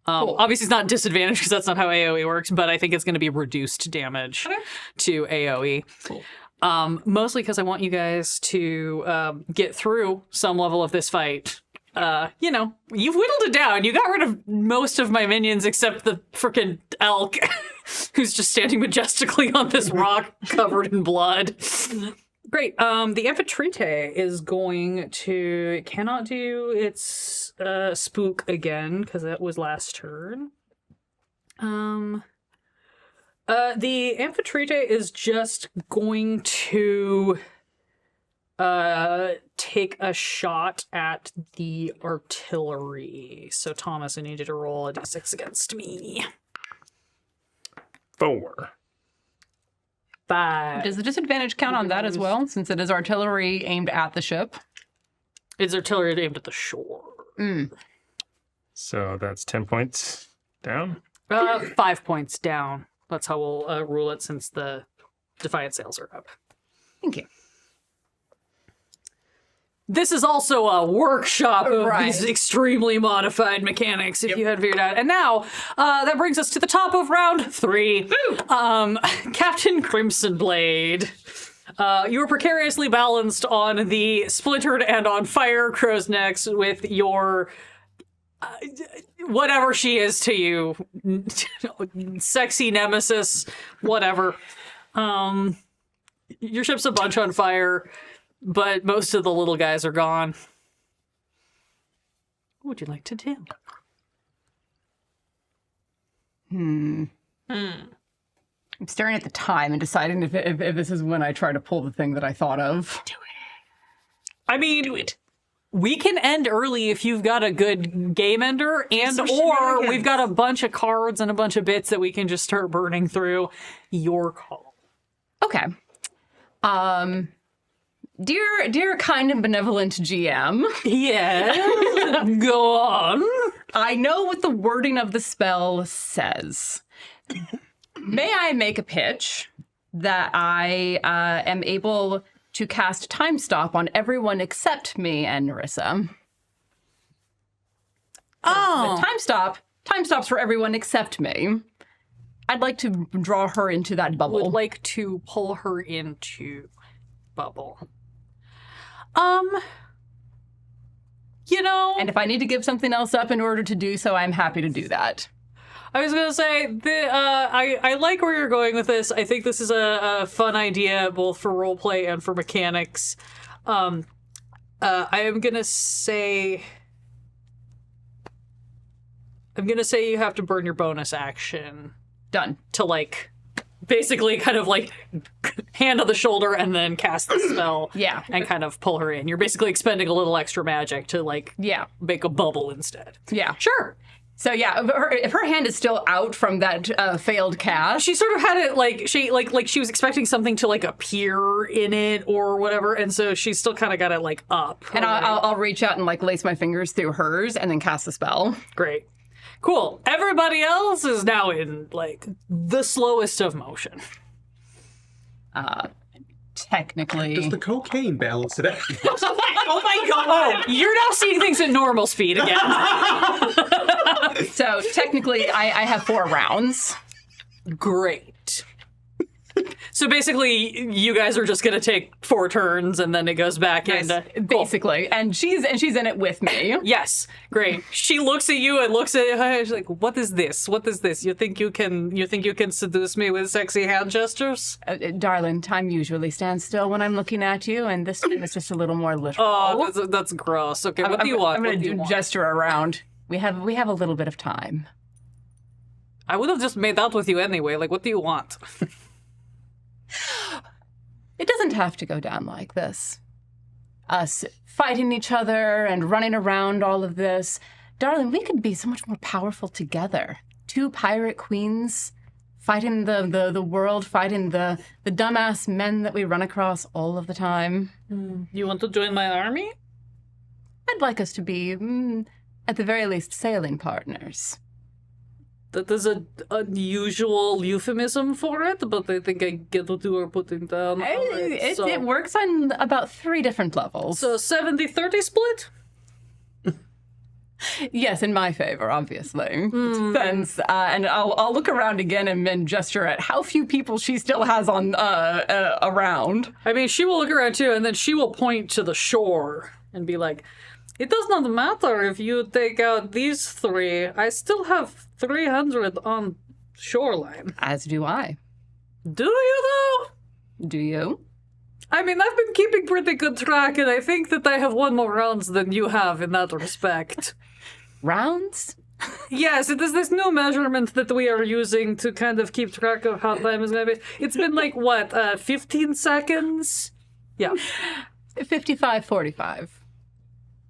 [SPEAKER 5] Cool.
[SPEAKER 1] Obviously, it's not disadvantage because that's not how AoE works, but I think it's going to be reduced damage to AoE.
[SPEAKER 3] Cool.
[SPEAKER 1] Mostly because I want you guys to get through some level of this fight. You know, you've whittled it down. You got rid of most of my minions except the frickin' elk, who's just standing majestically on this rock covered in blood. Great. The amphitrite is going to cannot do its spook again because that was last turn. The amphitrite is just going to take a shot at the artillery. So Thomas, I need you to roll a d6 against me.
[SPEAKER 6] 4.
[SPEAKER 1] 5.
[SPEAKER 5] Does the disadvantage count on that as well, since it is artillery aimed at the ship?
[SPEAKER 1] It's artillery aimed at the shore.
[SPEAKER 6] So that's 10 points down.
[SPEAKER 1] 5 points down. That's how we'll rule it since the Defiant Sales are up.
[SPEAKER 5] Thank you.
[SPEAKER 1] This is also a workshop of
[SPEAKER 5] Right.
[SPEAKER 1] these extremely modified mechanics, if you hadn't figured out. And now, that brings us to the top of round 3. Captain Crimson Blade. You are precariously balanced on the splintered and on fire crow's necks with your whatever she is to you, sexy nemesis, whatever. Your ship's a bunch on fire, but most of the little guys are gone. What would you like to do?
[SPEAKER 5] I'm staring at the time and deciding if this is when I try to pull the thing that I thought of.
[SPEAKER 1] I mean, we can end early if you've got a good game ender, and or we've got a bunch of cards and a bunch of bits that we can just start burning through. Your call.
[SPEAKER 5] Okay. Dear kind and benevolent GM.
[SPEAKER 1] Yeah. Go on.
[SPEAKER 5] I know what the wording of the spell says. May I make a pitch that I am able to cast Time Stop on everyone except me and Narissa?
[SPEAKER 1] Oh.
[SPEAKER 5] Time stops for everyone except me. I'd like to draw her into that bubble.
[SPEAKER 1] Would like to pull her into bubble. You know,
[SPEAKER 5] And if I need to give something else up in order to do so, I'm happy to do that.
[SPEAKER 1] I was gonna say I like where you're going with this. I think this is a fun idea both for roleplay and for mechanics. I am gonna say you have to burn your bonus action
[SPEAKER 5] Done.
[SPEAKER 1] to like basically kind of like hand on the shoulder and then cast the spell.
[SPEAKER 5] Yeah.
[SPEAKER 1] And kind of pull her in. You're basically expending a little extra magic to like
[SPEAKER 5] Yeah.
[SPEAKER 1] make a bubble instead.
[SPEAKER 5] Yeah.
[SPEAKER 1] Sure.
[SPEAKER 5] So yeah, if her hand is still out from that failed cast,
[SPEAKER 1] She sort of had it like she was expecting something to like appear in it or whatever, and so she's still kind of got it like up.
[SPEAKER 5] and I'll reach out and like lace my fingers through hers and then cast the spell.
[SPEAKER 1] Great. Cool. Everybody else is now in like the slowest of motion.
[SPEAKER 5] Technically,
[SPEAKER 4] Does the cocaine balance it out?
[SPEAKER 1] Oh my god! You're now seeing things at normal speed again.
[SPEAKER 5] so technically, I have 4 rounds.
[SPEAKER 1] Great. So basically, you guys are just gonna take 4 turns, and then it goes back into cool.
[SPEAKER 5] Basically, and she's in it with me.
[SPEAKER 1] Yes, great. She looks at you and looks at you. She's like, "What is this? What is this? You think you can seduce me with sexy hand gestures?"
[SPEAKER 5] Darling, time usually stands still when I'm looking at you, and this time it's just a little more literal.
[SPEAKER 1] Oh, that's gross. Okay, what do you want?
[SPEAKER 5] I'm
[SPEAKER 1] What
[SPEAKER 5] going
[SPEAKER 1] do you
[SPEAKER 5] to
[SPEAKER 1] want?
[SPEAKER 5] gesture around. We have a little bit of time.
[SPEAKER 1] I would have just made out with you anyway. Like, what do you want?
[SPEAKER 5] It doesn't have to go down like this. Us fighting each other and running around all of this. Darling, we could be so much more powerful together. 2 pirate queens fighting the world, fighting the dumbass men that we run across all of the time.
[SPEAKER 1] You want to join my army?
[SPEAKER 5] I'd like us to be, at the very least, sailing partners.
[SPEAKER 1] That is an unusual euphemism for it, but I think I get what you are putting down. Alright,
[SPEAKER 5] It works on about 3 different levels.
[SPEAKER 1] So 70-30 split?
[SPEAKER 5] Yes, in my favor, obviously. It depends. And I'll look around again and then gesture at how few people she still has on around.
[SPEAKER 1] I mean, she will look around too, and then she will point to the shore and be like, "It does not matter if you take out these 3. I still have 300 on shoreline."
[SPEAKER 5] As do I.
[SPEAKER 1] Do you, though?
[SPEAKER 5] Do you?
[SPEAKER 1] I mean, I've been keeping pretty good track, and I think that I have won more rounds than you have in that respect.
[SPEAKER 5] Rounds?
[SPEAKER 1] Yes, it is this new measurement that we are using to kind of keep track of how time is going to be. It's been like, what, 15 seconds? Yeah.
[SPEAKER 5] 55-45.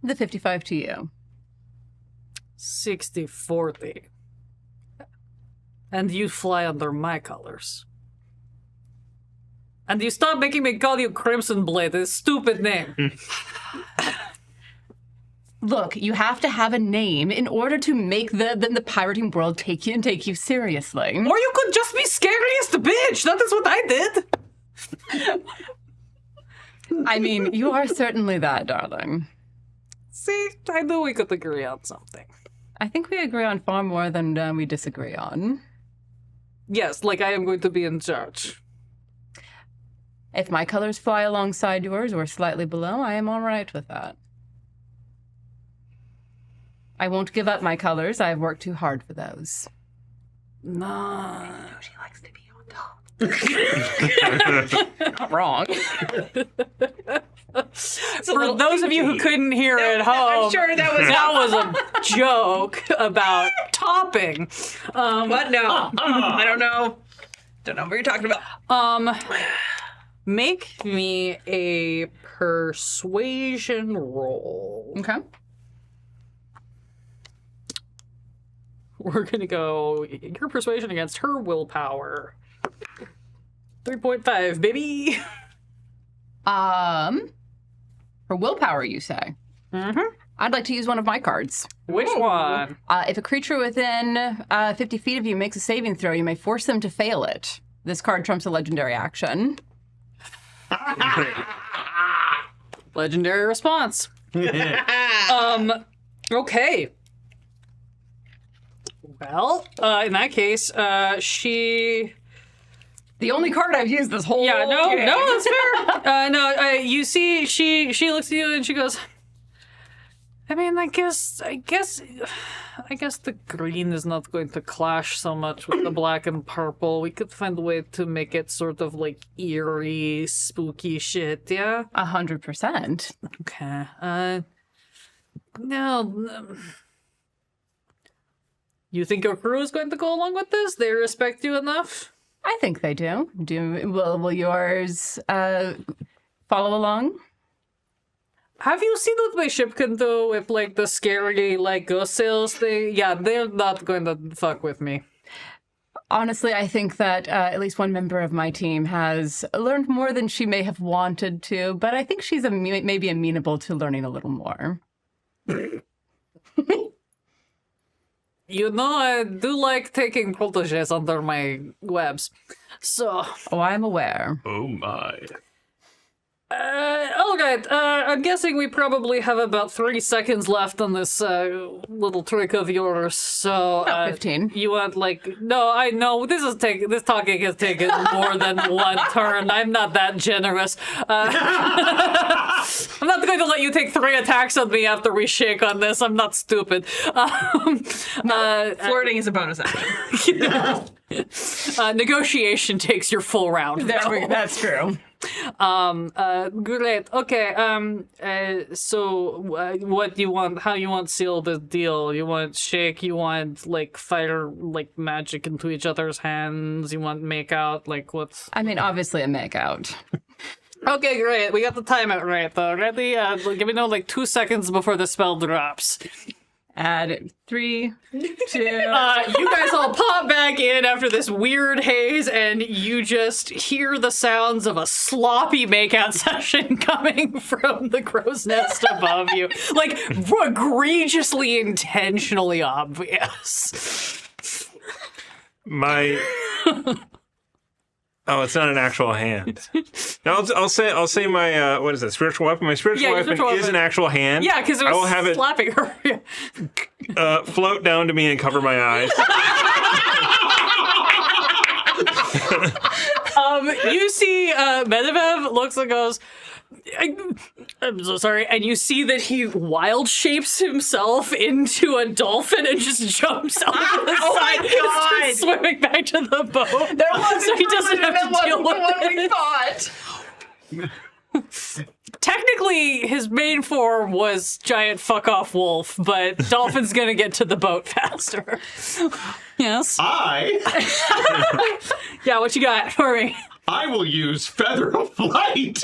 [SPEAKER 5] The 55 to you.
[SPEAKER 1] 60-40. And you fly under my colors. And you stop making me call you Crimson Blade, a stupid name.
[SPEAKER 5] Look, you have to have a name in order to make the pirating world take you seriously.
[SPEAKER 1] Or you could just be scariest bitch. That is what I did.
[SPEAKER 5] I mean, you are certainly that, darling.
[SPEAKER 1] See, I knew we could agree on something.
[SPEAKER 5] I think we agree on far more than we disagree on.
[SPEAKER 1] Yes, like I am going to be in charge.
[SPEAKER 5] If my colors fly alongside yours or slightly below, I am all right with that. I won't give up my colors. I've worked too hard for those.
[SPEAKER 1] Nah.
[SPEAKER 3] She likes to be on top.
[SPEAKER 5] Not wrong.
[SPEAKER 1] For those of you who couldn't hear at home,
[SPEAKER 3] I'm sure that was
[SPEAKER 1] a joke about topping.
[SPEAKER 3] What? No. I don't know. Don't know what you're talking about.
[SPEAKER 1] Make me a persuasion roll.
[SPEAKER 5] Okay.
[SPEAKER 1] We're gonna go your persuasion against her willpower. 3.5, baby.
[SPEAKER 5] For willpower, you say?
[SPEAKER 1] Mm-hmm.
[SPEAKER 5] I'd like to use one of my cards.
[SPEAKER 1] Which one?
[SPEAKER 5] If a creature within 50 feet of you makes a saving throw, you may force them to fail it. This card trumps a legendary action.
[SPEAKER 1] Legendary response. Okay. Well, in that case, she...
[SPEAKER 5] The only card I've used this whole
[SPEAKER 1] Yeah, no,
[SPEAKER 5] game.
[SPEAKER 1] no, that's fair. You see, she looks at you and she goes, I mean, I guess the green is not going to clash so much with the black and purple. We could find a way to make it sort of like eerie, spooky shit, yeah?
[SPEAKER 5] 100%.
[SPEAKER 1] Okay. No. You think your crew is going to go along with this? They respect you enough?
[SPEAKER 5] I think they do. Will yours follow along?
[SPEAKER 1] Have you seen what my ship can do with, like, the scary, like, ghost sails thing? Yeah, they're not going to fuck with me.
[SPEAKER 5] Honestly, I think that at least one member of my team has learned more than she may have wanted to, but I think she's maybe amenable to learning a little more.
[SPEAKER 1] You know, I do like taking proteges under my webs. So...
[SPEAKER 5] Oh, I'm aware.
[SPEAKER 4] Oh my.
[SPEAKER 1] All right. I'm guessing we probably have about 3 seconds left on this little trick of yours. So
[SPEAKER 5] About 15.
[SPEAKER 1] You want no? I know this talking has taken more than one turn. I'm not that generous. I'm not going to let you take 3 attacks on me after we shake on this. I'm not stupid.
[SPEAKER 3] Flirting is a bonus action.
[SPEAKER 1] Negotiation takes your full round.
[SPEAKER 5] That's true.
[SPEAKER 1] Great. Okay. So, what do you want? How you want seal the deal? You want shake? You want fire magic into each other's hands? You want make out? What's?
[SPEAKER 5] I mean, obviously a make out.
[SPEAKER 1] Okay, great. We got the timeout right though. Ready? Give me 2 seconds before the spell drops.
[SPEAKER 5] Add 3, 2.
[SPEAKER 1] You guys all pop back in after this weird haze, and you just hear the sounds of a sloppy makeout session coming from the crow's nest above you. Egregiously, intentionally obvious.
[SPEAKER 2] Oh, it's not an actual hand. No, I'll say my what is that? Spiritual weapon. My spiritual weapon is an actual hand.
[SPEAKER 1] Yeah, because
[SPEAKER 2] I will have it
[SPEAKER 1] slapping her.
[SPEAKER 2] float down to me and cover my eyes.
[SPEAKER 1] You see, Medvedev looks and goes, I'm so sorry. And you see that he wild shapes himself into a dolphin and just jumps out of the side.
[SPEAKER 3] My God.
[SPEAKER 1] Just swimming back to the boat.
[SPEAKER 5] There was
[SPEAKER 1] so he doesn't have to deal with
[SPEAKER 5] what we
[SPEAKER 1] it.
[SPEAKER 5] thought.
[SPEAKER 1] Technically, his main form was giant fuck off wolf, but dolphin's gonna get to the boat faster. Yes. Yeah, what you got for me?
[SPEAKER 4] I will use Feather of Flight,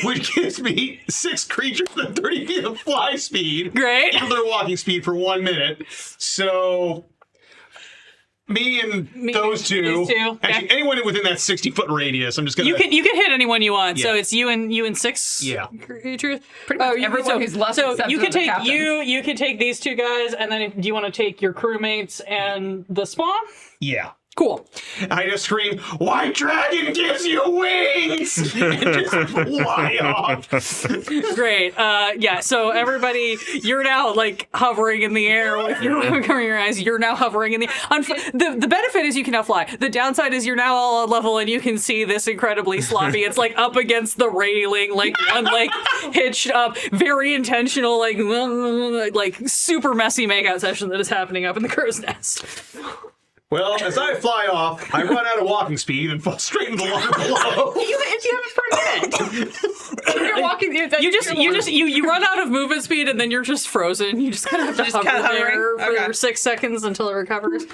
[SPEAKER 4] which gives me 6 creatures with 30 feet of fly speed.
[SPEAKER 1] Great.
[SPEAKER 4] Equal their walking speed for 1 minute. So, me and those two.
[SPEAKER 1] these two,
[SPEAKER 4] Actually,
[SPEAKER 1] yeah.
[SPEAKER 4] anyone within that 60-foot radius, I'm just gonna.
[SPEAKER 1] You can hit anyone you want. So
[SPEAKER 4] Yeah.
[SPEAKER 1] it's you and 6 creatures.
[SPEAKER 5] Pretty much everyone who's left
[SPEAKER 1] So
[SPEAKER 5] except
[SPEAKER 1] you
[SPEAKER 5] for
[SPEAKER 1] can
[SPEAKER 5] the
[SPEAKER 1] take
[SPEAKER 5] captain.
[SPEAKER 1] you can take these 2 guys, and then do you want to take your crewmates and the spawn?
[SPEAKER 4] Yeah.
[SPEAKER 1] Cool.
[SPEAKER 4] I just scream, "White dragon gives you wings!" and just fly off.
[SPEAKER 1] Great. Yeah, so everybody, you're now like hovering in the air with your covering your eyes. You're now hovering in the the benefit is you can now fly. The downside is you're now all on level and you can see this incredibly sloppy. It's like up against the railing, like one leg hitched up, very intentional, like super messy makeout session that is happening up in the crow's nest.
[SPEAKER 4] Well, as I fly off, I run out of walking speed and fall straight into the water below.
[SPEAKER 5] If you have it for a minute. You're walking.
[SPEAKER 1] You run out of movement speed and then you're just frozen. You just kind of have to hover there for 6 seconds until it recovers.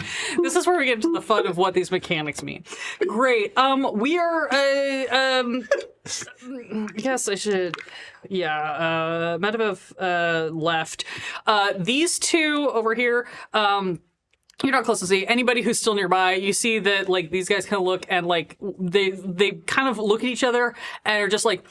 [SPEAKER 1] This is where we get into the fun of what these mechanics mean. Great. We are. I guess I should. Yeah. Medivh left. These two over here. You're not close to see anybody who's still nearby. You see that like these guys kind of look and like they kind of look at each other and are just like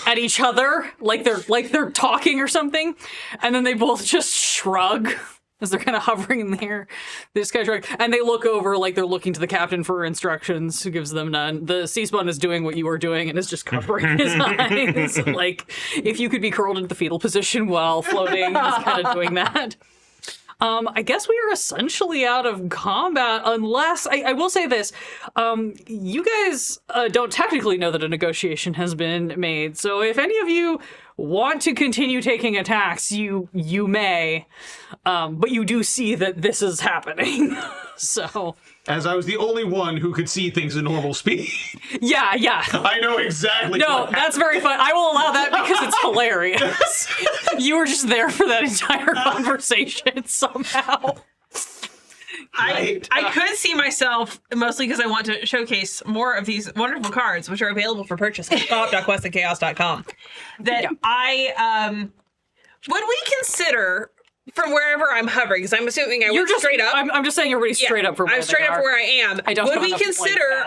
[SPEAKER 1] at each other like they're talking or something, and then they both just shrug as they're kind of hovering in the air. They just kind of shrug and they look over like they're looking to the captain for instructions, who gives them none. The sea spawn is doing what you are doing and is just covering his eyes. Like if you could be curled into the fetal position while floating, he's kind of doing that. I guess we are essentially out of combat unless, I will say this, you guys don't technically know that a negotiation has been made. So if any of you want to continue taking attacks, you may, but you do see that this is happening. So...
[SPEAKER 4] As I was the only one who could see things at normal speed.
[SPEAKER 1] Yeah.
[SPEAKER 4] I know exactly.
[SPEAKER 1] No, that's very fun. I will allow that because it's hilarious. You were just there for that entire conversation somehow.
[SPEAKER 3] I could see myself, mostly because I want to showcase more of these wonderful cards, which are available for purchase at co-op.questandchaos.com, that would we consider... From wherever I'm hovering, because I'm assuming I went straight up.
[SPEAKER 1] I'm just saying everybody's straight up from where
[SPEAKER 3] I'm straight up where I am.
[SPEAKER 1] I don't.
[SPEAKER 3] Would we consider?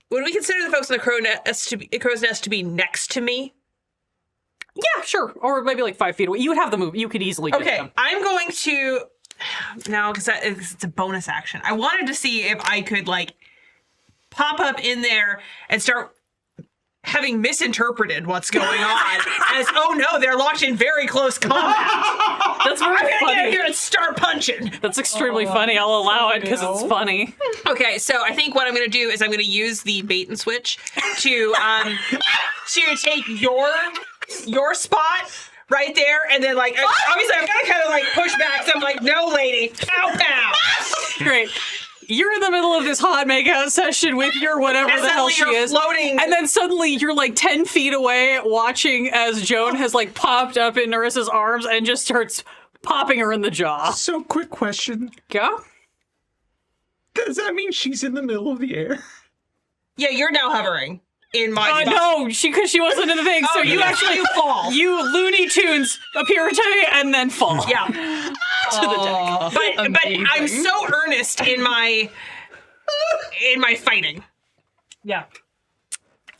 [SPEAKER 3] Would we consider the folks in the crow's nest to be next to me?
[SPEAKER 1] Yeah, sure. Or maybe like 5 feet away. You would have the move. You could easily get them.
[SPEAKER 3] I'm going to now because it's a bonus action. I wanted to see if I could like pop up in there and start having misinterpreted what's going on as, oh no, they're locked in very close combat.
[SPEAKER 1] That's very funny.
[SPEAKER 3] I'm gonna get here and start punching.
[SPEAKER 1] That's extremely funny. I'll allow it because it's funny.
[SPEAKER 3] Okay, so I think what I'm gonna do is I'm gonna use the bait and switch to take your spot right there, and then like obviously I'm gonna kind of like push back, so I'm like, no lady, pow pow.
[SPEAKER 1] Great. You're in the middle of this hot makeout session with your whatever the hell she is.
[SPEAKER 3] Floating.
[SPEAKER 1] And then suddenly you're like 10 feet away watching as Joan has like popped up in Nerissa's arms and just starts popping her in the jaw.
[SPEAKER 4] So, quick question.
[SPEAKER 1] Yeah?
[SPEAKER 4] Does that mean she's in the middle of the air?
[SPEAKER 3] Yeah, you're now hovering in my spot.
[SPEAKER 1] No, because she wasn't in the thing. So you actually
[SPEAKER 3] fall.
[SPEAKER 1] You Looney Tunes appear to me and then fall.
[SPEAKER 3] Yeah.
[SPEAKER 1] To the deck.
[SPEAKER 3] But I'm so earnest in my fighting.
[SPEAKER 1] Yeah.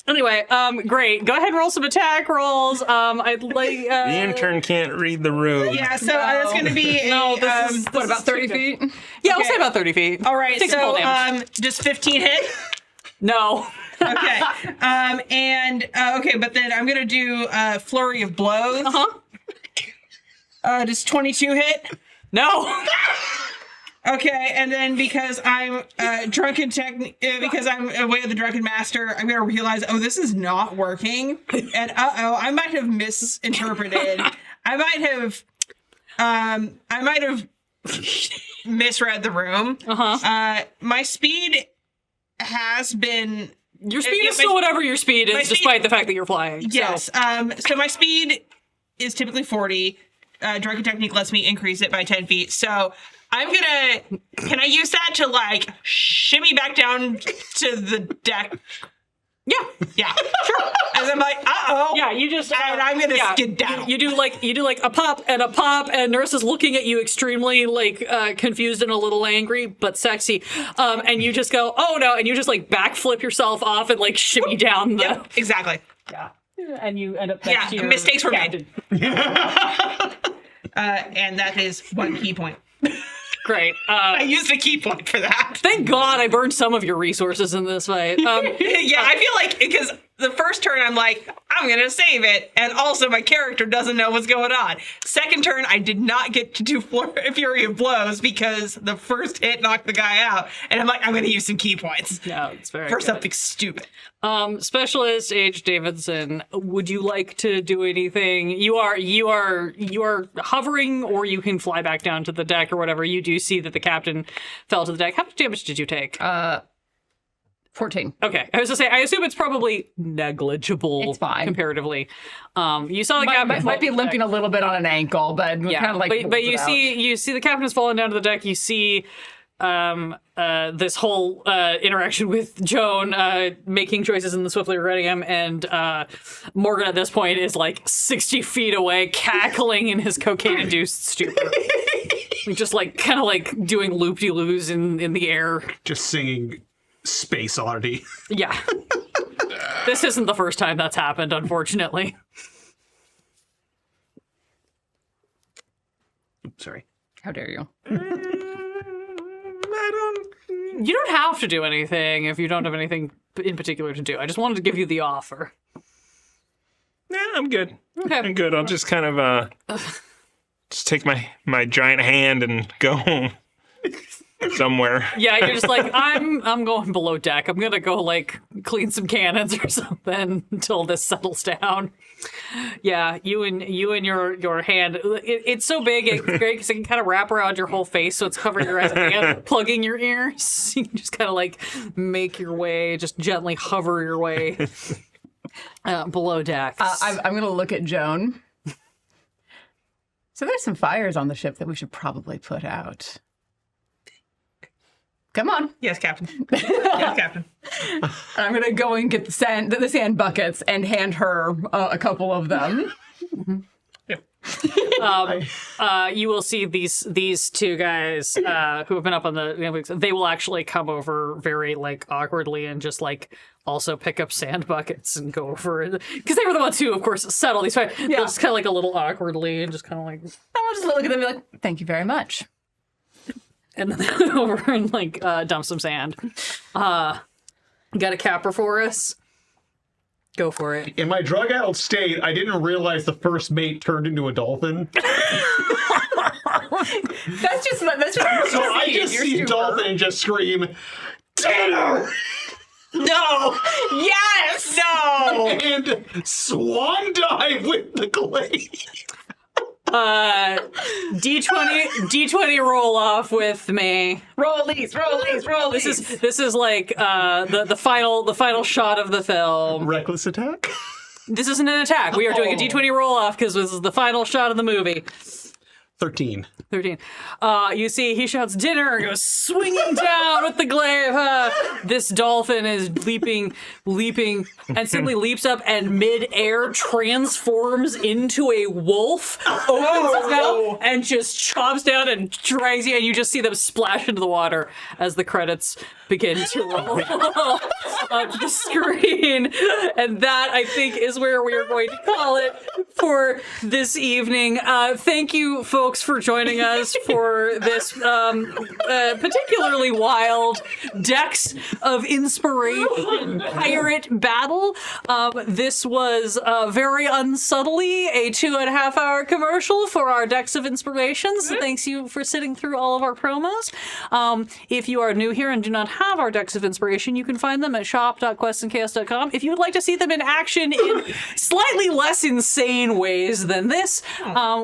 [SPEAKER 1] Anyway, great. Go ahead and roll some attack rolls. I'd like
[SPEAKER 2] The intern can't read the room.
[SPEAKER 3] Yeah, so that's going to be
[SPEAKER 5] What about 30 feet?
[SPEAKER 1] Yeah, I'll say about 30 feet.
[SPEAKER 3] All right,
[SPEAKER 1] Takes full
[SPEAKER 3] so
[SPEAKER 1] damage.
[SPEAKER 3] does 15 hit?
[SPEAKER 1] No.
[SPEAKER 3] Okay. But then I'm going to do flurry of blows. Does 22 hit?
[SPEAKER 1] No.
[SPEAKER 3] Okay, and then because I'm because I'm away of the drunken master, I'm gonna realize, oh, this is not working, and I might have misinterpreted. I might have misread the room. My speed has been.
[SPEAKER 1] Your speed is still whatever your speed is, despite the fact that you're flying.
[SPEAKER 3] Yes. So my speed is typically 40. Drunken technique lets me increase it by 10 feet. So can I use that to like shimmy back down to the deck? Yeah, sure. As I'm like,
[SPEAKER 1] Yeah, you just
[SPEAKER 3] and I'm gonna skedaddle.
[SPEAKER 1] You do like a pop, and Nerissa's looking at you extremely like confused and a little angry, but sexy. And you just go, oh no, and you just like backflip yourself off and like shimmy down the.
[SPEAKER 3] Yep, exactly.
[SPEAKER 1] Yeah. And you end up back to your
[SPEAKER 3] mistakes were made. And that is 1 key point.
[SPEAKER 1] Great.
[SPEAKER 3] I used a key point for that.
[SPEAKER 1] Thank God I burned some of your resources in this fight.
[SPEAKER 3] Yeah, I feel like because the first turn I'm like, I'm going to save it. And also my character doesn't know what's going on. Second turn, I did not get to do Fury of Blows because the first hit knocked the guy out. And I'm like, I'm going to use some key points.
[SPEAKER 1] Yeah, it's very
[SPEAKER 3] for
[SPEAKER 1] good.
[SPEAKER 3] something stupid.
[SPEAKER 1] Specialist H. Davidson, would you like to do anything? You are hovering, or you can fly back down to the deck or whatever. You do see that the captain fell to the deck. How much damage did you take?
[SPEAKER 5] 14.
[SPEAKER 1] Okay, I was gonna say, I assume it's probably negligible.
[SPEAKER 5] It's fine.
[SPEAKER 1] Comparatively. You saw the captain
[SPEAKER 5] Might be
[SPEAKER 1] fall-
[SPEAKER 5] limping a little bit on an ankle, but
[SPEAKER 1] Yeah,
[SPEAKER 5] kind of like.
[SPEAKER 1] but you see the captain has fallen down to the deck. You see this whole interaction with Joan making choices in the swiftly regretting him, and Morgan at this point is like 60 feet away, cackling in his cocaine-induced stupor. Just like kind of like doing loop-de-loos in the air.
[SPEAKER 4] Just singing Space Oddity.
[SPEAKER 1] Yeah. This isn't the first time that's happened, unfortunately.
[SPEAKER 4] Sorry.
[SPEAKER 5] How dare you?
[SPEAKER 1] You don't have to do anything if you don't have anything in particular to do. I just wanted to give you the offer.
[SPEAKER 2] Nah, I'm good.
[SPEAKER 1] Okay.
[SPEAKER 2] I'm good. I'll just kind of just take my giant hand and go home somewhere.
[SPEAKER 1] Yeah, you're just like, I'm going below deck. I'm gonna go like clean some cannons or something until this settles down. Yeah, you and your hand. It's so big, it's great because it can kind of wrap around your whole face, so it's covering your eyes and plugging your ears. You can just kind of like make your way, just gently hover your way below deck.
[SPEAKER 5] I'm going to look at Joan. So there's some fires on the ship that we should probably put out. Come on.
[SPEAKER 3] Yes, Captain. Yes, Captain.
[SPEAKER 5] And I'm going to go and get the sand buckets and hand her a couple of them.
[SPEAKER 1] You will see these two guys who have been up on the. They will actually come over very like awkwardly and just like also pick up sand buckets and go over it because they were the ones who, of course, settle these fights. They'll just kind of like a little awkwardly and just kind of like.
[SPEAKER 5] I'll just look at them and be like, "Thank you very much."
[SPEAKER 1] And then they go over and like dump some sand. Got a capper for us? Go for it.
[SPEAKER 4] In my drug-addled state, I didn't realize the first mate turned into a dolphin.
[SPEAKER 5] That's just
[SPEAKER 4] So I just see a dolphin and just scream, "Dinner!"
[SPEAKER 3] No! Yes! No!
[SPEAKER 4] and swan dive with the glaive.
[SPEAKER 1] D20 roll off with me.
[SPEAKER 5] rollies.
[SPEAKER 1] This is like the final shot of the film.
[SPEAKER 4] Reckless attack?
[SPEAKER 1] This isn't an attack. We are doing a D20 roll off because this is the final shot of the movie.
[SPEAKER 4] 13.
[SPEAKER 1] 13. You see, he shouts dinner and goes swinging down with the glaive. This dolphin is leaping, and simply leaps up and mid-air transforms into a wolf, opens its mouth, and just chops down and drags you, and you just see them splash into the water as the credits begin to roll onto the screen. And that, I think, is where we are going to call it for this evening. Thank you, folks, for joining us for this particularly wild Decks of Inspiration pirate battle. This was very unsubtly a 2.5-hour commercial for our Decks of Inspiration. So thanks you for sitting through all of our promos. If you are new here and do not have our Decks of Inspiration, you can find them at shop.questandchaos.com. If you would like to see them in action in slightly less insane ways than this,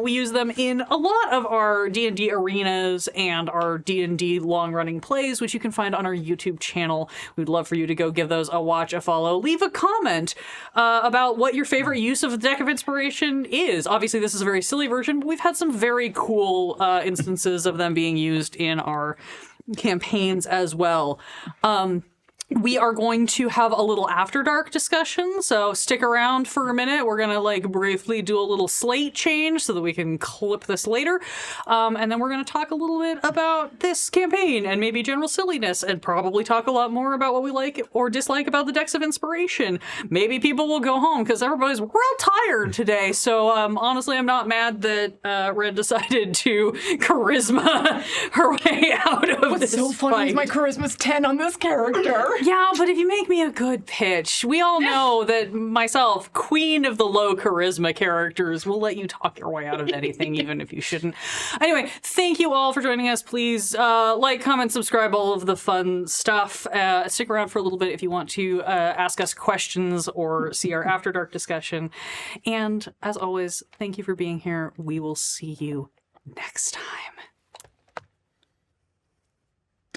[SPEAKER 1] we use them in a lot of our D&D arenas and our D&D long-running plays, which you can find on our YouTube channel. We'd love for you to go give those a watch, a follow. Leave a comment about what your favorite use of the Deck of Inspiration is. Obviously, this is a very silly version, but we've had some very cool instances of them being used in our campaigns as well. we are going to have a little After Dark discussion, so stick around for a minute. We're going to briefly do a little slate change so that we can clip this later. And then we're going to talk a little bit about this campaign and maybe general silliness, and probably talk a lot more about what we like or dislike about the Decks of Inspiration. Maybe people will go home because everybody's real tired today. So honestly, I'm not mad that Red decided to charisma her way out of this
[SPEAKER 5] So funny
[SPEAKER 1] fight.
[SPEAKER 5] is my charisma's 10 on this character.
[SPEAKER 1] Yeah, but if you make me a good pitch, we all know that myself, queen of the low charisma characters, will let you talk your way out of anything, even if you shouldn't. Anyway, thank you all for joining us. Please like, comment, subscribe, all of the fun stuff. Stick around for a little bit if you want to ask us questions or see our After Dark discussion. And as always, thank you for being here. We will see you next time.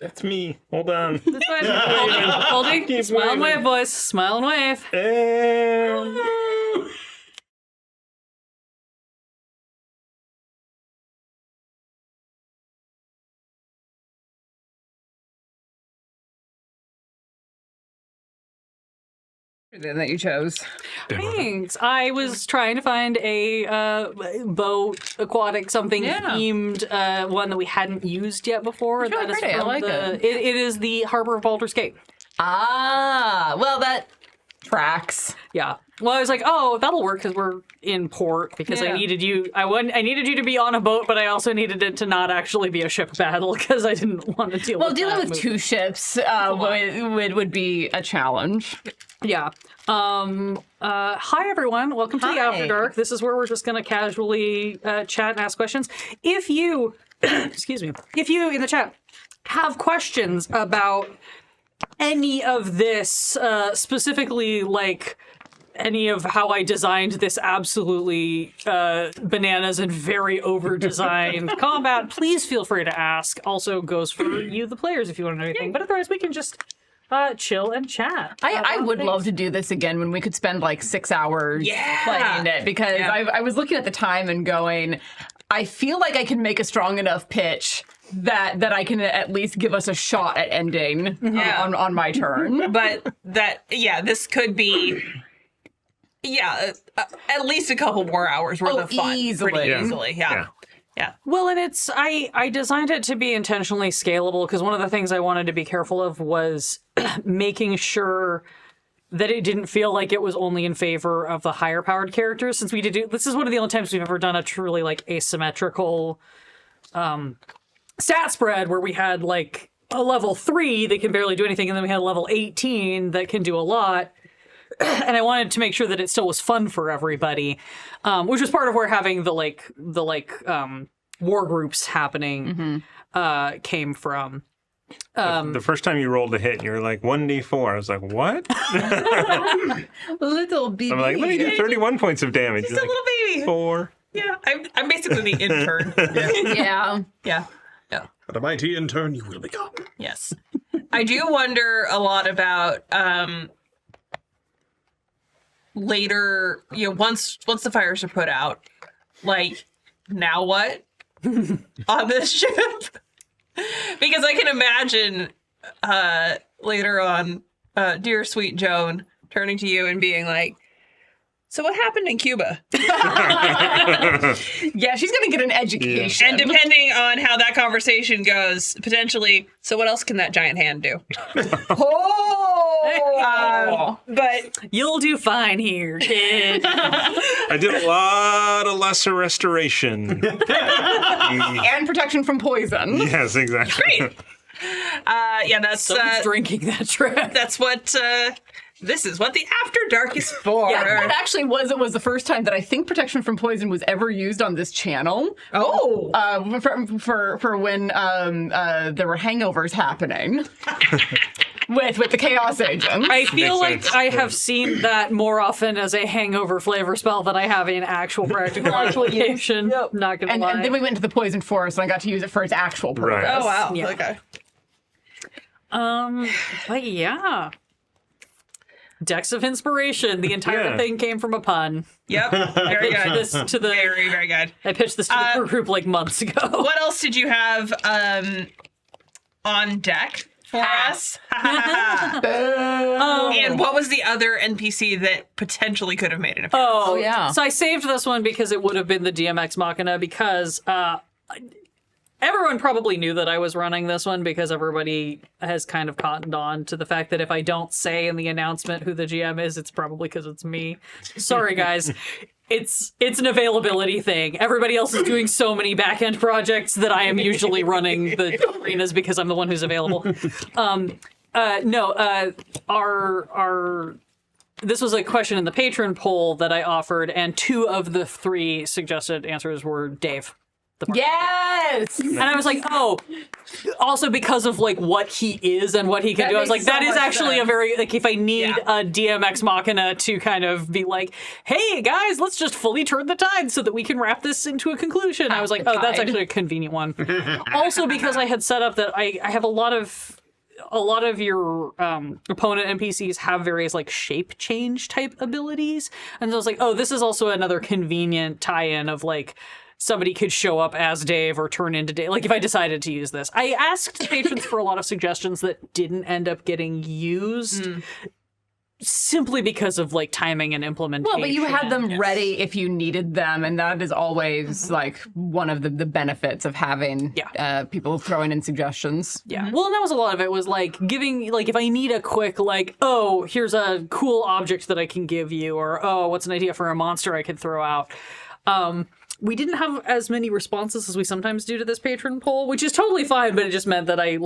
[SPEAKER 6] That's me. Hold on.
[SPEAKER 1] That's fine. Holding.
[SPEAKER 6] Keep
[SPEAKER 1] Smile and
[SPEAKER 6] waving.
[SPEAKER 1] wave, boys. Smile and wave.
[SPEAKER 6] And...
[SPEAKER 5] That you chose.
[SPEAKER 1] Thanks. I was trying to find a boat, aquatic, something themed one that we hadn't used yet before.
[SPEAKER 5] It's really
[SPEAKER 1] That is
[SPEAKER 5] pretty. I
[SPEAKER 1] from
[SPEAKER 5] like it.
[SPEAKER 1] It is the Harbor of Baldur's Gate.
[SPEAKER 5] Ah, well, that tracks.
[SPEAKER 1] Yeah. Well, I was like, oh, that'll work because we're in port. Because I
[SPEAKER 5] Yeah.
[SPEAKER 1] needed you. I needed you to be on a boat, but I also needed it to not actually be a ship battle because I didn't want to deal.
[SPEAKER 5] Well,
[SPEAKER 1] with
[SPEAKER 5] dealing
[SPEAKER 1] that
[SPEAKER 5] with two ships would be a challenge.
[SPEAKER 1] Yeah. Hi everyone. Welcome to the
[SPEAKER 5] Hi.
[SPEAKER 1] After Dark. This is where we're just going to casually chat and ask questions. If you, excuse me, if you in the chat have questions about any of this, specifically any of how I designed this absolutely bananas and very over-designed combat, please feel free to ask. Also goes for you, the players, if you want to know anything. But otherwise, we can just chill and chat.
[SPEAKER 5] I would love to do this again when we could spend 6 hours playing it, because I was looking at the time and going, I feel like I can make a strong enough pitch that I can at least give us a shot at ending on my turn.
[SPEAKER 3] But this could be at least a couple more hours worth of fun.
[SPEAKER 5] Easily.
[SPEAKER 3] Pretty
[SPEAKER 5] Yeah.
[SPEAKER 3] easily. Yeah.
[SPEAKER 1] Well, and it's I designed it to be intentionally scalable because one of the things I wanted to be careful of was making sure that it didn't feel like it was only in favor of the higher powered characters. Since this is one of the only times we've ever done a truly asymmetrical stat spread where we had a level 3 that can barely do anything, and then we had a level 18 that can do a lot. And I wanted to make sure that it still was fun for everybody, which was part of where having the war groups happening came from.
[SPEAKER 6] the first time you rolled a hit, you were like 1d4. I was like, what?
[SPEAKER 5] Little baby.
[SPEAKER 6] I'm like, let me do 31 points of damage.
[SPEAKER 3] Just a little baby.
[SPEAKER 6] 4.
[SPEAKER 3] Yeah. I'm basically the intern.
[SPEAKER 5] Yeah.
[SPEAKER 3] Yeah.
[SPEAKER 4] But a mighty intern you will become.
[SPEAKER 3] Yes. I do wonder a lot about later, once the fires are put out, now what on this ship? Because I can imagine later on, dear sweet Joan turning to you and being like, so what happened in Cuba?
[SPEAKER 5] Yeah, she's going to get an education.
[SPEAKER 3] And depending on how that conversation goes, potentially, so what else can that giant hand do? But
[SPEAKER 1] You'll do fine here, kid.
[SPEAKER 6] I did a lot of lesser restoration.
[SPEAKER 5] And protection from poison.
[SPEAKER 6] Yes, exactly.
[SPEAKER 3] great. That's
[SPEAKER 1] Someone's drinking that trip.
[SPEAKER 3] that's what this is what the After Dark is for.
[SPEAKER 5] Yeah, that actually was the first time that I think protection from poison was ever used on this channel.
[SPEAKER 3] Oh.
[SPEAKER 5] For when there were hangovers happening with the Chaos Agent.
[SPEAKER 1] I feel
[SPEAKER 6] Makes
[SPEAKER 1] like
[SPEAKER 6] sense.
[SPEAKER 1] I have seen that more often as a hangover flavor spell than I have in actual practical application. Not gonna lie.
[SPEAKER 5] And then we went to the poison forest and I got to use it for its actual purpose.
[SPEAKER 6] Right.
[SPEAKER 3] Oh wow.
[SPEAKER 1] Yeah.
[SPEAKER 3] Okay.
[SPEAKER 1] But yeah. Decks of Inspiration. The entire
[SPEAKER 6] Yeah.
[SPEAKER 1] thing came from a pun.
[SPEAKER 3] Yep. Very good.
[SPEAKER 1] This to the
[SPEAKER 3] Very, very good.
[SPEAKER 1] I pitched this to the group months ago.
[SPEAKER 3] What else did you have on deck for us. And what was the other NPC that potentially could have made an appearance?
[SPEAKER 1] Oh,
[SPEAKER 5] yeah.
[SPEAKER 1] So I saved this one because it would have been the DMX Machina because everyone probably knew that I was running this one because everybody has kind of cottoned on to the fact that if I don't say in the announcement who the GM is, it's probably because it's me. Sorry, guys. It's an availability thing. Everybody else is doing so many back-end projects that I am usually running the arenas because I'm the one who's available. This was a question in the patron poll that I offered, and 2 of the 3 suggested answers were Dave.
[SPEAKER 5] Yes!
[SPEAKER 1] And I was like, oh, also because of like what he is and what he can
[SPEAKER 5] That
[SPEAKER 1] do. I was like,
[SPEAKER 5] makes so
[SPEAKER 1] that is
[SPEAKER 5] much
[SPEAKER 1] actually a
[SPEAKER 5] sense.
[SPEAKER 1] very, like, if I need a DMX Machina to kind of be like, hey guys, let's just fully turn the tide so that we can wrap this into a conclusion. I was like, oh, that's actually a convenient one. Also because I had set up that I have a lot of your opponent NPCs have various like shape change type abilities. And so I was like, oh, this is also another convenient tie-in of like, somebody could show up as Dave or turn into Dave. Like if I decided to use this. I asked patrons for a lot of suggestions that didn't end up getting used. Simply because of like timing and implementation.
[SPEAKER 5] Well, but you had them ready if you needed them, and that is always like one of the benefits of having people throwing in suggestions.
[SPEAKER 1] Yeah. Well, and that was a lot of it was like giving, like if I need a quick like, oh, here's a cool object that I can give you, or oh, what's an idea for a monster I could throw out. We didn't have as many responses as we sometimes do to this patron poll, which is totally fine, but it just meant that I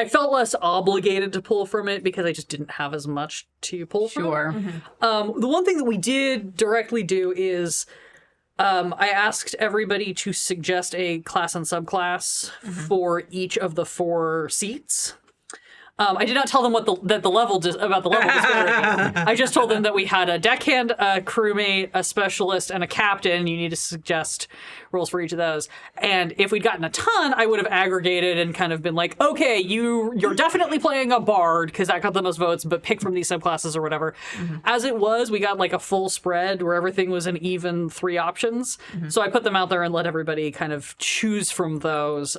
[SPEAKER 1] felt less obligated to pull from it because I just didn't have as much to pull from.
[SPEAKER 5] Sure.
[SPEAKER 1] The one thing that we did directly do is I asked everybody to suggest a class and subclass for each of the 4 seats. I did not tell them about the level disparity. I just told them that we had a deckhand, a crewmate, a specialist, and a captain. You need to suggest roles for each of those. And if we'd gotten a ton, I would have aggregated and kind of been like, okay, you're definitely playing a bard because that got the most votes, but pick from these subclasses or whatever. As it was, we got like a full spread where everything was an even 3 options. So I put them out there and let everybody kind of choose from those.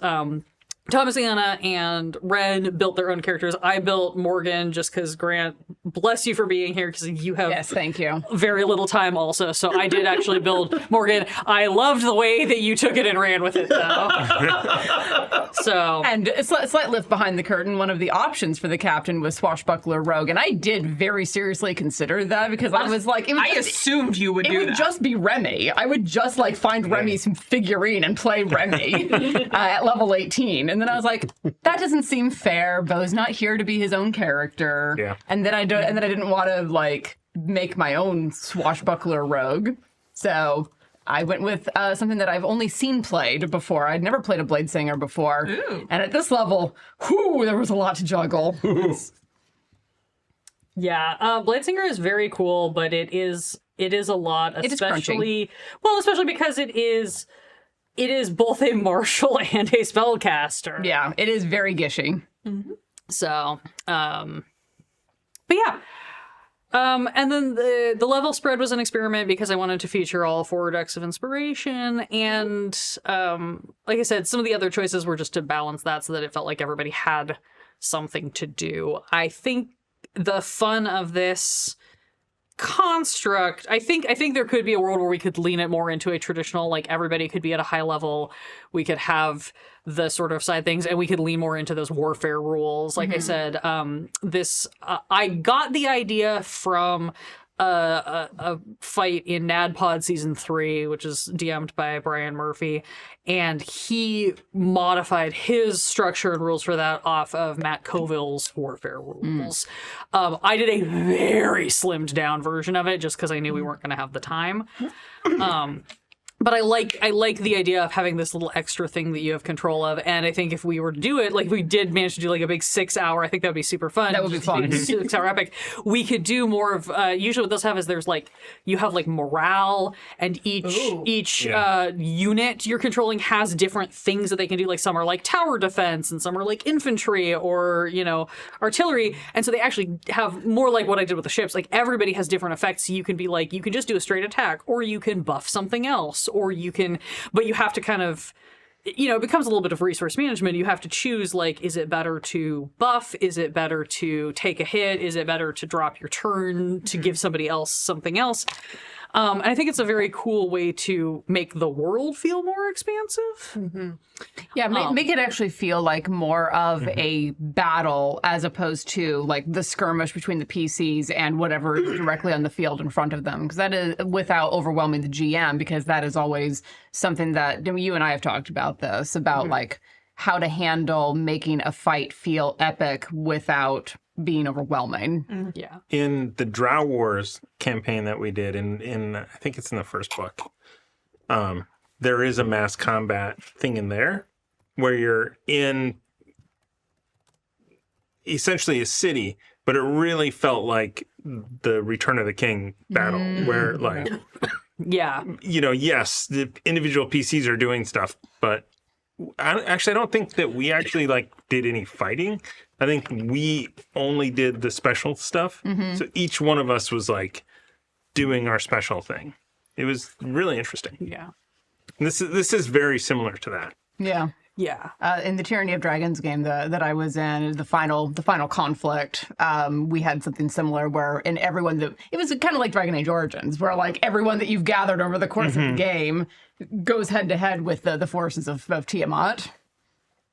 [SPEAKER 1] Thomas, Anna, and Ren built their own characters. I built Morgan just because, Grant, bless you for being here because you have
[SPEAKER 5] Yes, thank you.
[SPEAKER 1] very little time also. So I did actually build Morgan. I loved the way that you took it and ran with it, though.
[SPEAKER 5] And a slight lift behind the curtain, one of the options for the captain was Swashbuckler Rogue, and I did very seriously consider that because I was like,
[SPEAKER 3] I assumed you would do that.
[SPEAKER 5] It would just be Remy. I would just like find Remy's figurine and play Remy at level 18. And then I was like, that doesn't seem fair. Bo's not here to be his own character.
[SPEAKER 2] Yeah.
[SPEAKER 5] And then I didn't want to like make my own Swashbuckler Rogue. So I went with something that I've only seen played before. I'd never played a Bladesinger before.
[SPEAKER 3] Ooh.
[SPEAKER 5] And at this level, there was a lot to juggle.
[SPEAKER 1] Yeah, Bladesinger is very cool, but it is a lot, especially because it is both a martial and a spellcaster.
[SPEAKER 5] Yeah, it is very gishy.
[SPEAKER 1] So, but yeah. And then the level spread was an experiment because I wanted to feature all 4 decks of inspiration. And like I said, some of the other choices were just to balance that so that it felt like everybody had something to do. I think the fun of this construct, I think there could be a world where we could lean it more into a traditional, like everybody could be at a high level, we could have the sort of side things, and we could lean more into those warfare rules. Like I said, I got the idea from a fight in NADPOD Season 3, which is DM'd by Brian Murphy, and he modified his structure and rules for that off of Matt Coville's warfare rules. I did a very slimmed down version of it just because I knew we weren't going to have the time. But I like the idea of having this little extra thing that you have control of, and I think if we were to do it, like we did manage to do like a big 6 hour, I think that would be super fun.
[SPEAKER 5] That would be fun.
[SPEAKER 1] 6 hour epic. We could do more of, usually what they'll have is there's like, you have like morale, and each unit you're controlling has different things that they can do. Like some are like tower defense, and some are like infantry or, artillery. And so they actually have more like what I did with the ships. Like everybody has different effects. So you can be like, you can just do a straight attack, or you can buff something else. Or you can, but you have to kind of it becomes a little bit of resource management. You have to choose, like, is it better to buff? Is it better to take a hit? Is it better to drop your turn to give somebody else something else? And I think it's a very cool way to make the world feel more expansive.
[SPEAKER 5] Yeah, make it actually feel like more of a battle as opposed to like the skirmish between the PCs and whatever is directly on the field in front of them. Because that is without overwhelming the GM, because that is always something that you and I have talked about this, about like how to handle making a fight feel epic without being overwhelming.
[SPEAKER 1] Yeah.
[SPEAKER 2] In the Drow Wars campaign that we did, in I think it's in the first book, there is a mass combat thing in there where you're in essentially a city, but it really felt like the Return of the King battle, where like,
[SPEAKER 1] Yeah.
[SPEAKER 2] yes, the individual PCs are doing stuff, but I don't think that we actually like did any fighting. I think we only did the special stuff. So each one of us was like doing our special thing. It was really interesting.
[SPEAKER 1] Yeah.
[SPEAKER 2] And this is very similar to that.
[SPEAKER 5] Yeah.
[SPEAKER 1] Yeah.
[SPEAKER 5] In the Tyranny of Dragons game that I was in, the final conflict, we had something similar where it was kind of like Dragon Age Origins, where like everyone that you've gathered over the course of the game goes head to head with the forces of Tiamat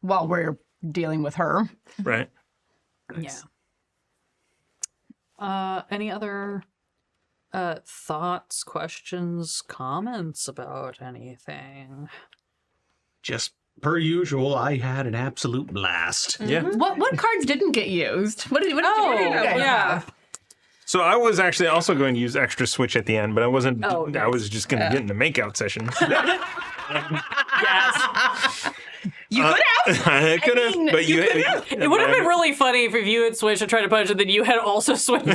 [SPEAKER 5] while we're dealing with her.
[SPEAKER 2] Right.
[SPEAKER 1] Yeah. Any other thoughts, questions, comments about anything?
[SPEAKER 4] Just per usual, I had an absolute blast.
[SPEAKER 2] Yeah.
[SPEAKER 5] What cards didn't get used? What did you guys
[SPEAKER 1] yeah.
[SPEAKER 5] have?
[SPEAKER 2] So I was actually also going to use extra switch at the end, but I wasn't.
[SPEAKER 1] Oh,
[SPEAKER 2] I was just going to get in the makeout session.
[SPEAKER 1] Yes.
[SPEAKER 3] You could have.
[SPEAKER 2] I could have, but you.
[SPEAKER 1] It would have been really funny if you had switched and tried to punch, and then you had also switched.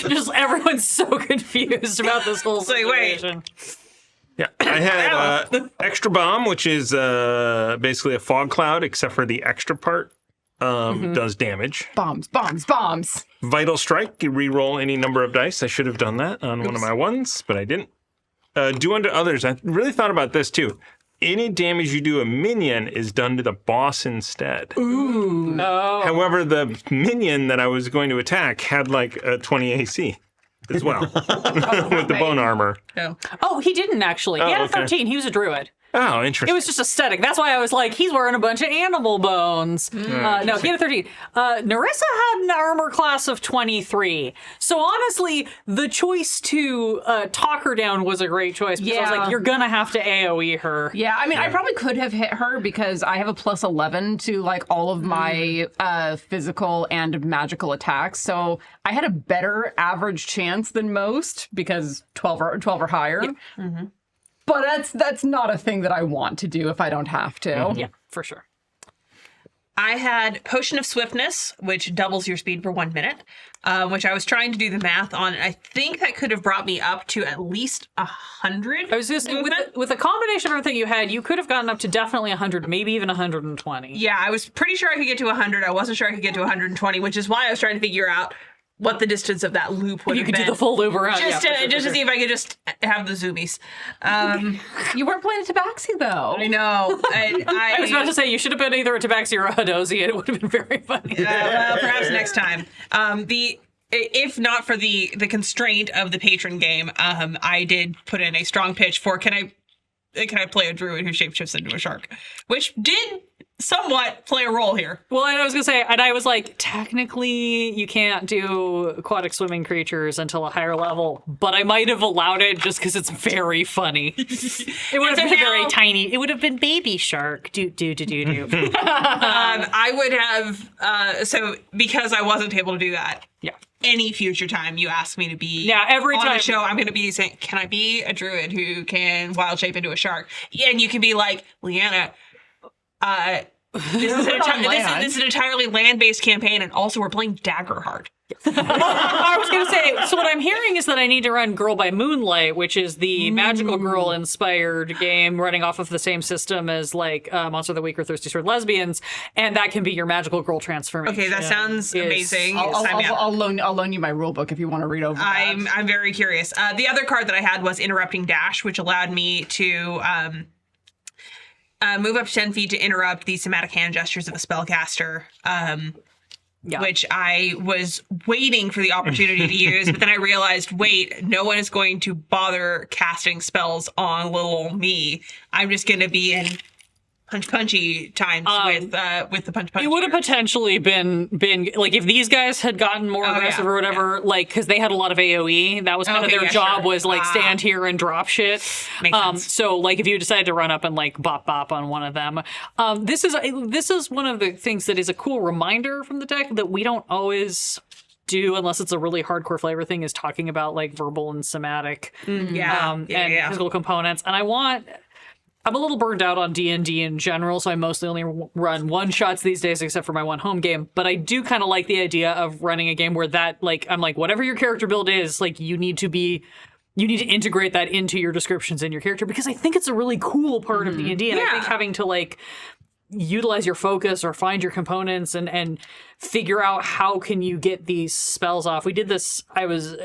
[SPEAKER 1] Just everyone's so confused about this whole
[SPEAKER 3] like, wait.
[SPEAKER 1] situation.
[SPEAKER 2] Yeah, I had extra bomb, which is basically a fog cloud, except for the extra part does damage.
[SPEAKER 5] Bombs.
[SPEAKER 2] Vital strike, you re-roll any number of dice. I should have done that on one of my ones, but I didn't. Do unto others. I really thought about this too. Any damage you do a minion is done to the boss instead.
[SPEAKER 1] Ooh. No.
[SPEAKER 2] However, the minion that I was going to attack had like a 20 AC as well with the bone armor.
[SPEAKER 3] No.
[SPEAKER 1] Oh, he didn't actually. He had a 13. He was a druid.
[SPEAKER 2] Oh, interesting.
[SPEAKER 1] It was just aesthetic. That's why I was like, he's wearing a bunch of animal bones. No, he had a 13. Narissa had an armor class of 23. So honestly, the choice to talk her down was a great choice. Because I was like, you're going to have to AoE her.
[SPEAKER 5] Yeah, I mean, I probably could have hit her because I have a plus 11 to like all of my physical and magical attacks. So I had a better average chance than most because 12 or higher. Yeah. But that's not a thing that I want to do if I don't have to.
[SPEAKER 1] Yeah, for sure.
[SPEAKER 3] I had Potion of Swiftness, which doubles your speed for 1 minute, which I was trying to do the math on. I think that could have brought me up to at least 100.
[SPEAKER 1] I was just with the combination of everything you had, you could have gotten up to definitely 100, maybe even 120.
[SPEAKER 3] Yeah, I was pretty sure I could get to 100. I wasn't sure I could get to 120, which is why I was trying to figure out what the distance of that loop would
[SPEAKER 1] You
[SPEAKER 3] have
[SPEAKER 1] could
[SPEAKER 3] been.
[SPEAKER 1] do the full loop around.
[SPEAKER 3] Just to see if I could just have the zoomies.
[SPEAKER 5] You weren't playing Tabaxi, though.
[SPEAKER 3] I know.
[SPEAKER 1] I was about to say, you should have been either a Tabaxi or a Hadozi, and it would have been very funny.
[SPEAKER 3] Well, perhaps next time. If not for the constraint of the patron game, I did put in a strong pitch for can I play a druid who shapeshifts into a shark, which did somewhat play a role here.
[SPEAKER 1] Well, and I was going to say, and I was like, technically, you can't do aquatic swimming creatures until a higher level, but I might have allowed it just because it's very funny. It would have been very tiny. It would have been baby shark. Do.
[SPEAKER 3] I would have, so because I wasn't able to do that.
[SPEAKER 1] Yeah.
[SPEAKER 3] Any future time you ask me to be
[SPEAKER 1] every
[SPEAKER 3] on
[SPEAKER 1] time
[SPEAKER 3] the show, I'm going to be saying, can I be a druid who can wild shape into a shark? And you can be like, Leanna, this is an entirely land-based campaign, and also we're playing Daggerheart.
[SPEAKER 1] I was going to say, so what I'm hearing is that I need to run Girl by Moonlight, which is the magical girl-inspired game running off of the same system as like Monster of the Week or Thirsty Sword Lesbians, and that can be your magical girl transformation.
[SPEAKER 3] Okay, that sounds amazing.
[SPEAKER 5] I'll loan you my rule book if you want to read over that.
[SPEAKER 3] I'm very curious. The other card that I had was Interrupting Dash, which allowed me to move up to 10 feet to interrupt the somatic hand gestures of a spellcaster. Which I was waiting for the opportunity to use, but then I realized, wait, no one is going to bother casting spells on little old me. I'm just going to be in punchy times with the punch.
[SPEAKER 1] It would have potentially been like if these guys had gotten more aggressive or whatever, like because they had a lot of AOE. That was kind of their job was like stand here and drop shit.
[SPEAKER 3] Makes sense.
[SPEAKER 1] So like if you decided to run up and like bop on one of them, this is one of the things that is a cool reminder from the deck that we don't always do unless it's a really hardcore flavor thing, is talking about like verbal and somatic and physical components. And I'm a little burned out on D&D in general, so I mostly only run one-shots these days, except for my one home game. But I do kind of like the idea of running a game where that, like, I'm like, whatever your character build is, like, you need to integrate that into your descriptions in your character, because I think it's a really cool part of D&D, and I think having to, like, utilize your focus or find your components and figure out how can you get these spells off. We did this, I was...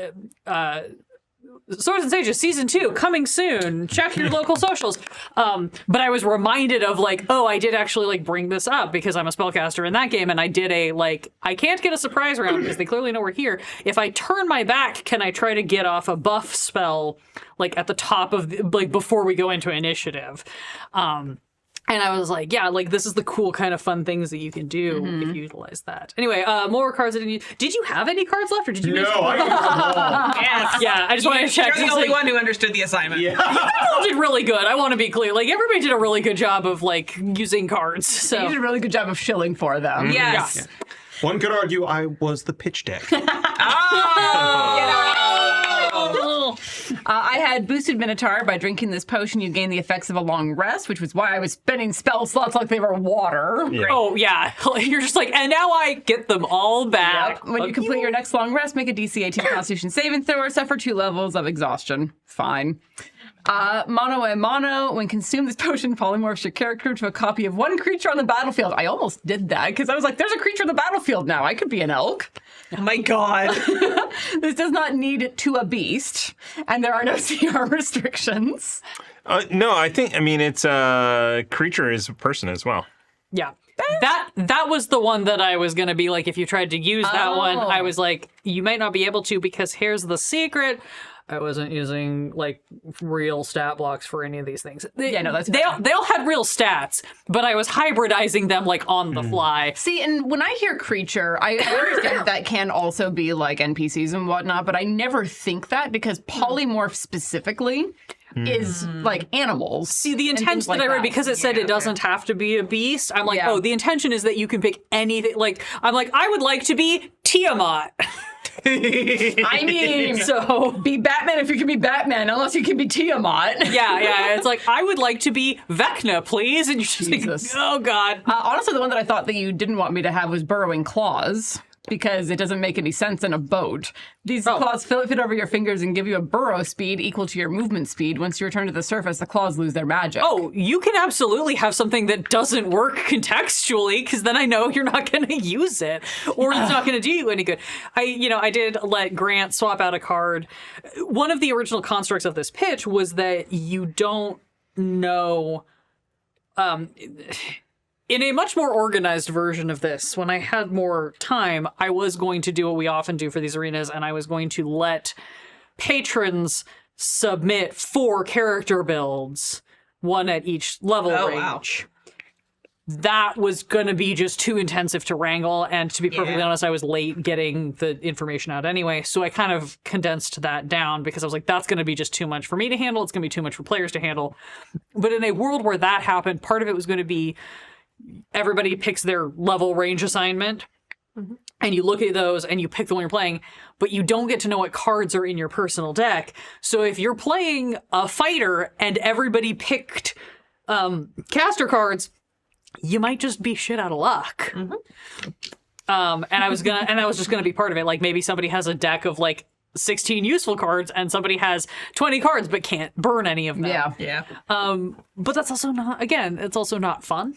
[SPEAKER 1] Swords and Sages Season 2 coming soon. Check your local socials. But I was reminded of like, oh, I did actually like bring this up because I'm a spellcaster in that game, and I did I can't get a surprise round because they clearly know we're here. If I turn my back, can I try to get off a buff spell like at the top of before we go into initiative? And I was like, yeah, like this is the cool kind of fun things that you can do if you utilize that. Anyway, more cards. Did you have any cards left, or did you?
[SPEAKER 4] No, I used them all.
[SPEAKER 3] Yes.
[SPEAKER 1] Yeah, I just wanted to check.
[SPEAKER 3] You're the only one who understood the assignment.
[SPEAKER 1] You all did really good. I want to be clear. Like everybody did a really good job of like using cards. So
[SPEAKER 5] You did a really good job of shilling for them.
[SPEAKER 3] Yes.
[SPEAKER 4] Yeah. One could argue I was the pitch deck.
[SPEAKER 5] I had boosted Minotaur. By drinking this potion, you gain the effects of a long rest, which was why I was spending spell slots like they were water.
[SPEAKER 2] Yeah.
[SPEAKER 1] oh yeah, you're just like, and now I get them all back.
[SPEAKER 5] Yep. When you complete your next long rest, make a DC 18 Constitution saving throw or suffer 2 levels of exhaustion. Fine. Mono a mono. When consumed, this potion polymorphs your character to a copy of one creature on the battlefield. I almost did that because I was like, there's a creature on the battlefield now. I could be an elk.
[SPEAKER 3] Oh my god.
[SPEAKER 5] This does not need to a beast, and there are no CR restrictions.
[SPEAKER 2] No, it's creature is a person as well.
[SPEAKER 1] Yeah. That was the one that I was going to be like, if you tried to use that one, I was like, you might not be able to, because here's the secret. I wasn't using like real stat blocks for any of these things. They all had real stats, but I was hybridizing them like on the fly.
[SPEAKER 5] See, and when I hear creature, I understand that can also be like NPCs and whatnot, but I never think that because polymorph specifically is like animals.
[SPEAKER 1] See, the intent that I read, because it said it doesn't have to be a beast, I'm like, oh, the intention is that you can pick anything. Like, I'm like, I would like to be Tiamat.
[SPEAKER 5] I mean, so be Batman if you can be Batman, unless you can be Tiamat.
[SPEAKER 1] Yeah. It's like, I would like to be Vecna, please. And you're just
[SPEAKER 5] Jesus.
[SPEAKER 1] like, oh, God.
[SPEAKER 5] Honestly, the one that I thought that you didn't want me to have was burrowing claws, because it doesn't make any sense in a boat. These claws fit over your fingers and give you a burrow speed equal to your movement speed. Once you return to the surface, the claws lose their magic.
[SPEAKER 1] Oh, you can absolutely have something that doesn't work contextually, because then I know you're not going to use it, or it's not going to do you any good. I did let Grant swap out a card. One of the original constructs of this pitch was that you don't know... In a much more organized version of this, when I had more time, I was going to do what we often do for these arenas, and I was going to let patrons submit 4 character builds, 1 at each level range. Wow. That was going to be just too intensive to wrangle, and to be perfectly honest, I was late getting the information out anyway, so I kind of condensed that down, because I was like, that's going to be just too much for me to handle, it's going to be too much for players to handle. But in a world where that happened, part of it was going to be everybody picks their level range assignment, and you look at those and you pick the one you're playing, but you don't get to know what cards are in your personal deck. So if you're playing a fighter and everybody picked caster cards, you might just be shit out of luck. And that was just gonna be part of it. Like maybe somebody has a deck of like 16 useful cards and somebody has 20 cards but can't burn any of them.
[SPEAKER 5] Yeah.
[SPEAKER 1] But that's also not, again, it's also not fun.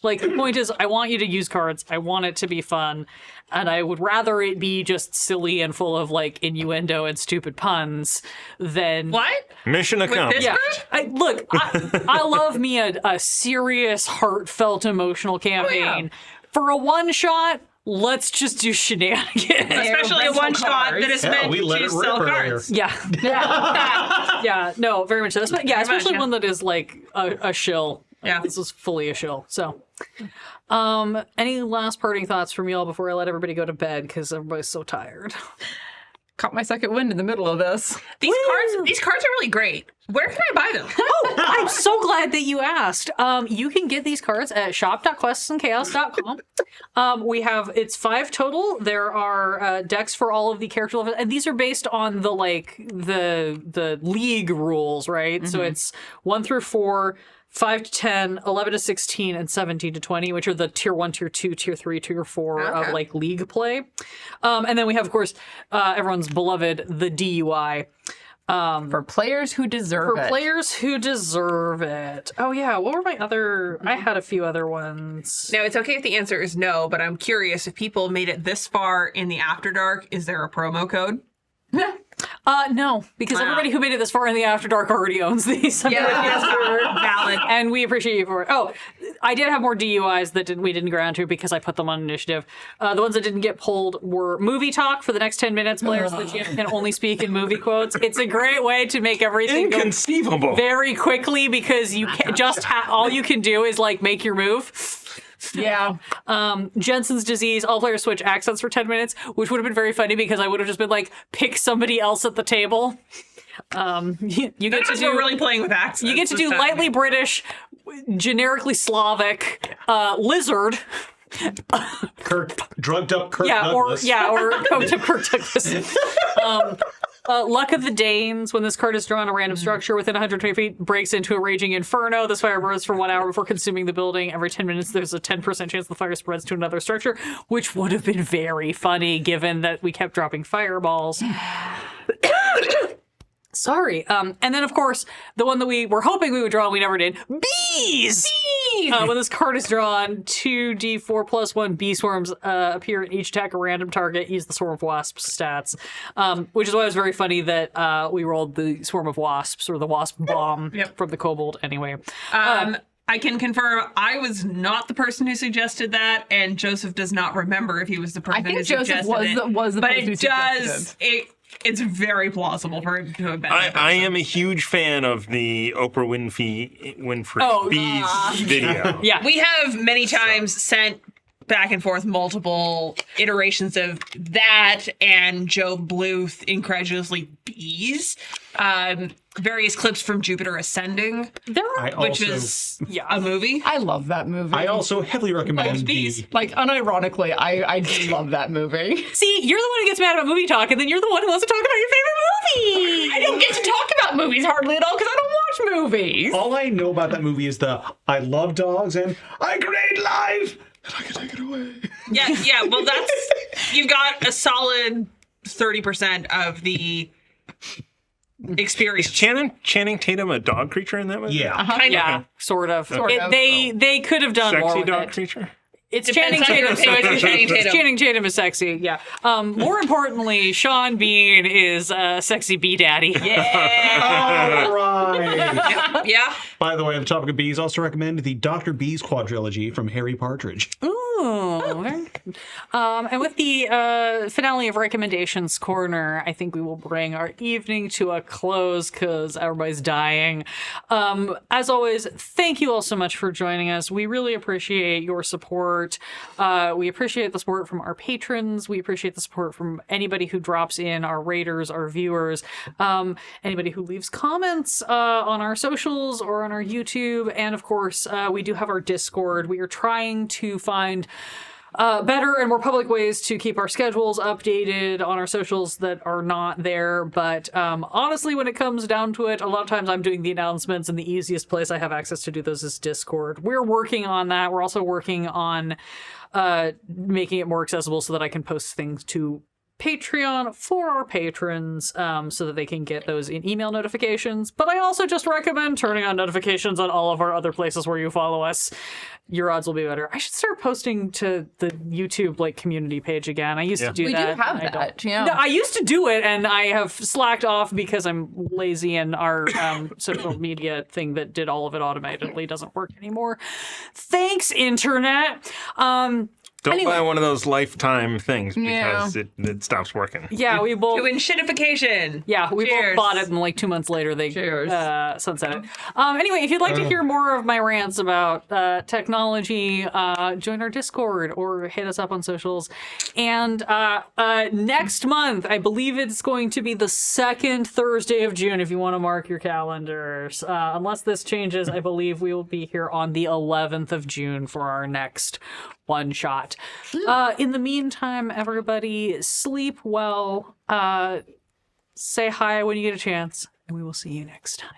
[SPEAKER 1] Like, the point is, I want you to use cards. I want it to be fun. And I would rather it be just silly and full of, like, innuendo and stupid puns than...
[SPEAKER 3] What?
[SPEAKER 6] Mission accomplished.
[SPEAKER 1] Yeah, I love me a serious, heartfelt, emotional campaign. For a one-shot, let's just do shenanigans.
[SPEAKER 3] Especially a one-shot that is meant
[SPEAKER 4] we let
[SPEAKER 3] to
[SPEAKER 4] it rip
[SPEAKER 3] sell
[SPEAKER 4] earlier.
[SPEAKER 3] cards.
[SPEAKER 1] Yeah. Yeah, no, very much so. Especially one that is, like, a shill.
[SPEAKER 3] Yeah.
[SPEAKER 1] This is fully a shill, so... any last parting thoughts from y'all before I let everybody go to bed, because everybody's so tired?
[SPEAKER 5] Caught my second wind in the middle of this.
[SPEAKER 3] These cards are really great. Where can I buy them?
[SPEAKER 1] I'm so glad that you asked. You can get these cards at shop.questsandchaos.com. It's 5 total. There are decks for all of the character levels, and these are based on the league rules, right? So it's 1 through 4, 5 to 10, 11 to 16, and 17 to 20, which are the tier 1, tier 2, tier 3, tier 4 of like league play. And then we have, of course, everyone's beloved, the DUI.
[SPEAKER 5] For players who deserve it.
[SPEAKER 1] For players who deserve it. Oh, yeah. What were my other... I had a few other ones.
[SPEAKER 3] No, it's okay if the answer is no, but I'm curious if people made it this far in the After Dark, is there a promo code?
[SPEAKER 1] No, because everybody who made it this far in the After Dark already owns these.
[SPEAKER 3] Valid.
[SPEAKER 1] And we appreciate you for it. Oh, I did have more DUIs that we didn't grant to because I put them on initiative. The ones that didn't get pulled were movie talk for the next 10 minutes. Players that can only speak in movie quotes. It's a great way to make everything go
[SPEAKER 6] Inconceivable.
[SPEAKER 1] very quickly because you can all you can do is like make your move.
[SPEAKER 5] Yeah.
[SPEAKER 1] Jensen's disease, all players switch accents for 10 minutes, which would have been very funny because I would have just been like, pick somebody else at the table. You get to do
[SPEAKER 3] really playing with accents.
[SPEAKER 1] You get to do lightly British, generically Slavic, lizard.
[SPEAKER 4] Drugged up Kirk
[SPEAKER 1] Douglas. Or coked up Kirk Douglas. Luck of the Danes. When this card is drawn, a random structure within 120 feet breaks into a raging inferno. This fire burns for 1 hour before consuming the building. Every 10 minutes, there's a 10% chance the fire spreads to another structure, which would have been very funny given that we kept dropping fireballs. Sorry. And then, of course, the one that we were hoping we would draw and we never did. Bees! When this card is drawn, 2d4 plus 1 bee swarms appear in each attack a random target. Use the Swarm of Wasps stats. Which is why it was very funny that we rolled the Swarm of Wasps, or the Wasp Bomb from the Kobold anyway.
[SPEAKER 3] I can confirm I was not the person who suggested that, and Joseph does not remember if he was the person who suggested it.
[SPEAKER 5] was the
[SPEAKER 3] but
[SPEAKER 5] person who
[SPEAKER 3] it
[SPEAKER 5] suggested
[SPEAKER 3] does. It's very plausible for him to have been.
[SPEAKER 6] I am a huge fan of the Oprah Winfrey Bees video.
[SPEAKER 1] Yeah.
[SPEAKER 3] We have many times sent back and forth multiple iterations of that and Joe Bluth incredulously bees. Various clips from Jupiter Ascending, which is a movie.
[SPEAKER 5] I love that movie.
[SPEAKER 4] I also heavily recommend
[SPEAKER 3] bees.
[SPEAKER 5] Like, unironically, I do love that movie.
[SPEAKER 1] See, you're the one who gets mad about movie talk, and then you're the one who wants to talk about your favorite movie.
[SPEAKER 5] I don't get to talk about movies hardly at all because I don't watch movies.
[SPEAKER 4] All I know about that movie is I love dogs and I create life and I can take it away.
[SPEAKER 3] Yeah. Well, you've got a solid 30% of the experience.
[SPEAKER 6] Is Channing Tatum a dog creature in that movie?
[SPEAKER 4] Yeah.
[SPEAKER 3] Kind
[SPEAKER 1] of. Sort of. They could have done more
[SPEAKER 6] Sexy
[SPEAKER 1] with
[SPEAKER 6] dog
[SPEAKER 1] it.
[SPEAKER 6] creature?
[SPEAKER 1] It's
[SPEAKER 3] Depends
[SPEAKER 1] Channing
[SPEAKER 3] on
[SPEAKER 1] Tatum,
[SPEAKER 3] who
[SPEAKER 1] so
[SPEAKER 3] pays Channing Tatum.
[SPEAKER 1] Channing Tatum is sexy, yeah. More importantly, Sean Bean is a sexy bee daddy.
[SPEAKER 3] Yeah.
[SPEAKER 4] All right.
[SPEAKER 3] Yeah.
[SPEAKER 4] By the way, on the topic of bees, I also recommend the Dr. Bees quadrilogy from Harry Partridge.
[SPEAKER 1] Ooh. Very good. And with the finale of Recommendations Corner, I think we will bring our evening to a close because everybody's dying. As always, thank you all so much for joining us. We really appreciate your support. We appreciate the support from our patrons. We appreciate the support from anybody who drops in, our raters, our viewers, anybody who leaves comments on our socials or on our YouTube. And of course, we do have our Discord. We are trying to find better and more public ways to keep our schedules updated on our socials that are not there. But honestly, when it comes down to it, a lot of times I'm doing the announcements, and the easiest place I have access to do those is Discord. We're working on that. We're also working on making it more accessible so that I can post things to Patreon for our patrons so that they can get those in email notifications. But I also just recommend turning on notifications on all of our other places where you follow us. Your odds will be better. I should start posting to the YouTube community page again. I used to do that.
[SPEAKER 5] We do have
[SPEAKER 1] and I
[SPEAKER 5] that. Yeah.
[SPEAKER 1] No, I used to do it, and I have slacked off because I'm lazy, and our social media thing that did all of it automatically doesn't work anymore. Thanks, Internet.
[SPEAKER 6] Don't buy one of those lifetime things because it stops working.
[SPEAKER 1] Yeah, we both.
[SPEAKER 3] Doing shitification.
[SPEAKER 1] Yeah, we
[SPEAKER 3] Cheers.
[SPEAKER 1] both bought it, and 2 months later they sunset it. Anyway, if you'd like to hear more of my rants about technology, join our Discord or hit us up on socials. And next month, I believe it's going to be the second Thursday of June, if you want to mark your calendars. Unless this changes, I believe we will be here on the 11th of June for our next one shot. In the meantime, everybody, sleep well. Say hi when you get a chance, and we will see you next time.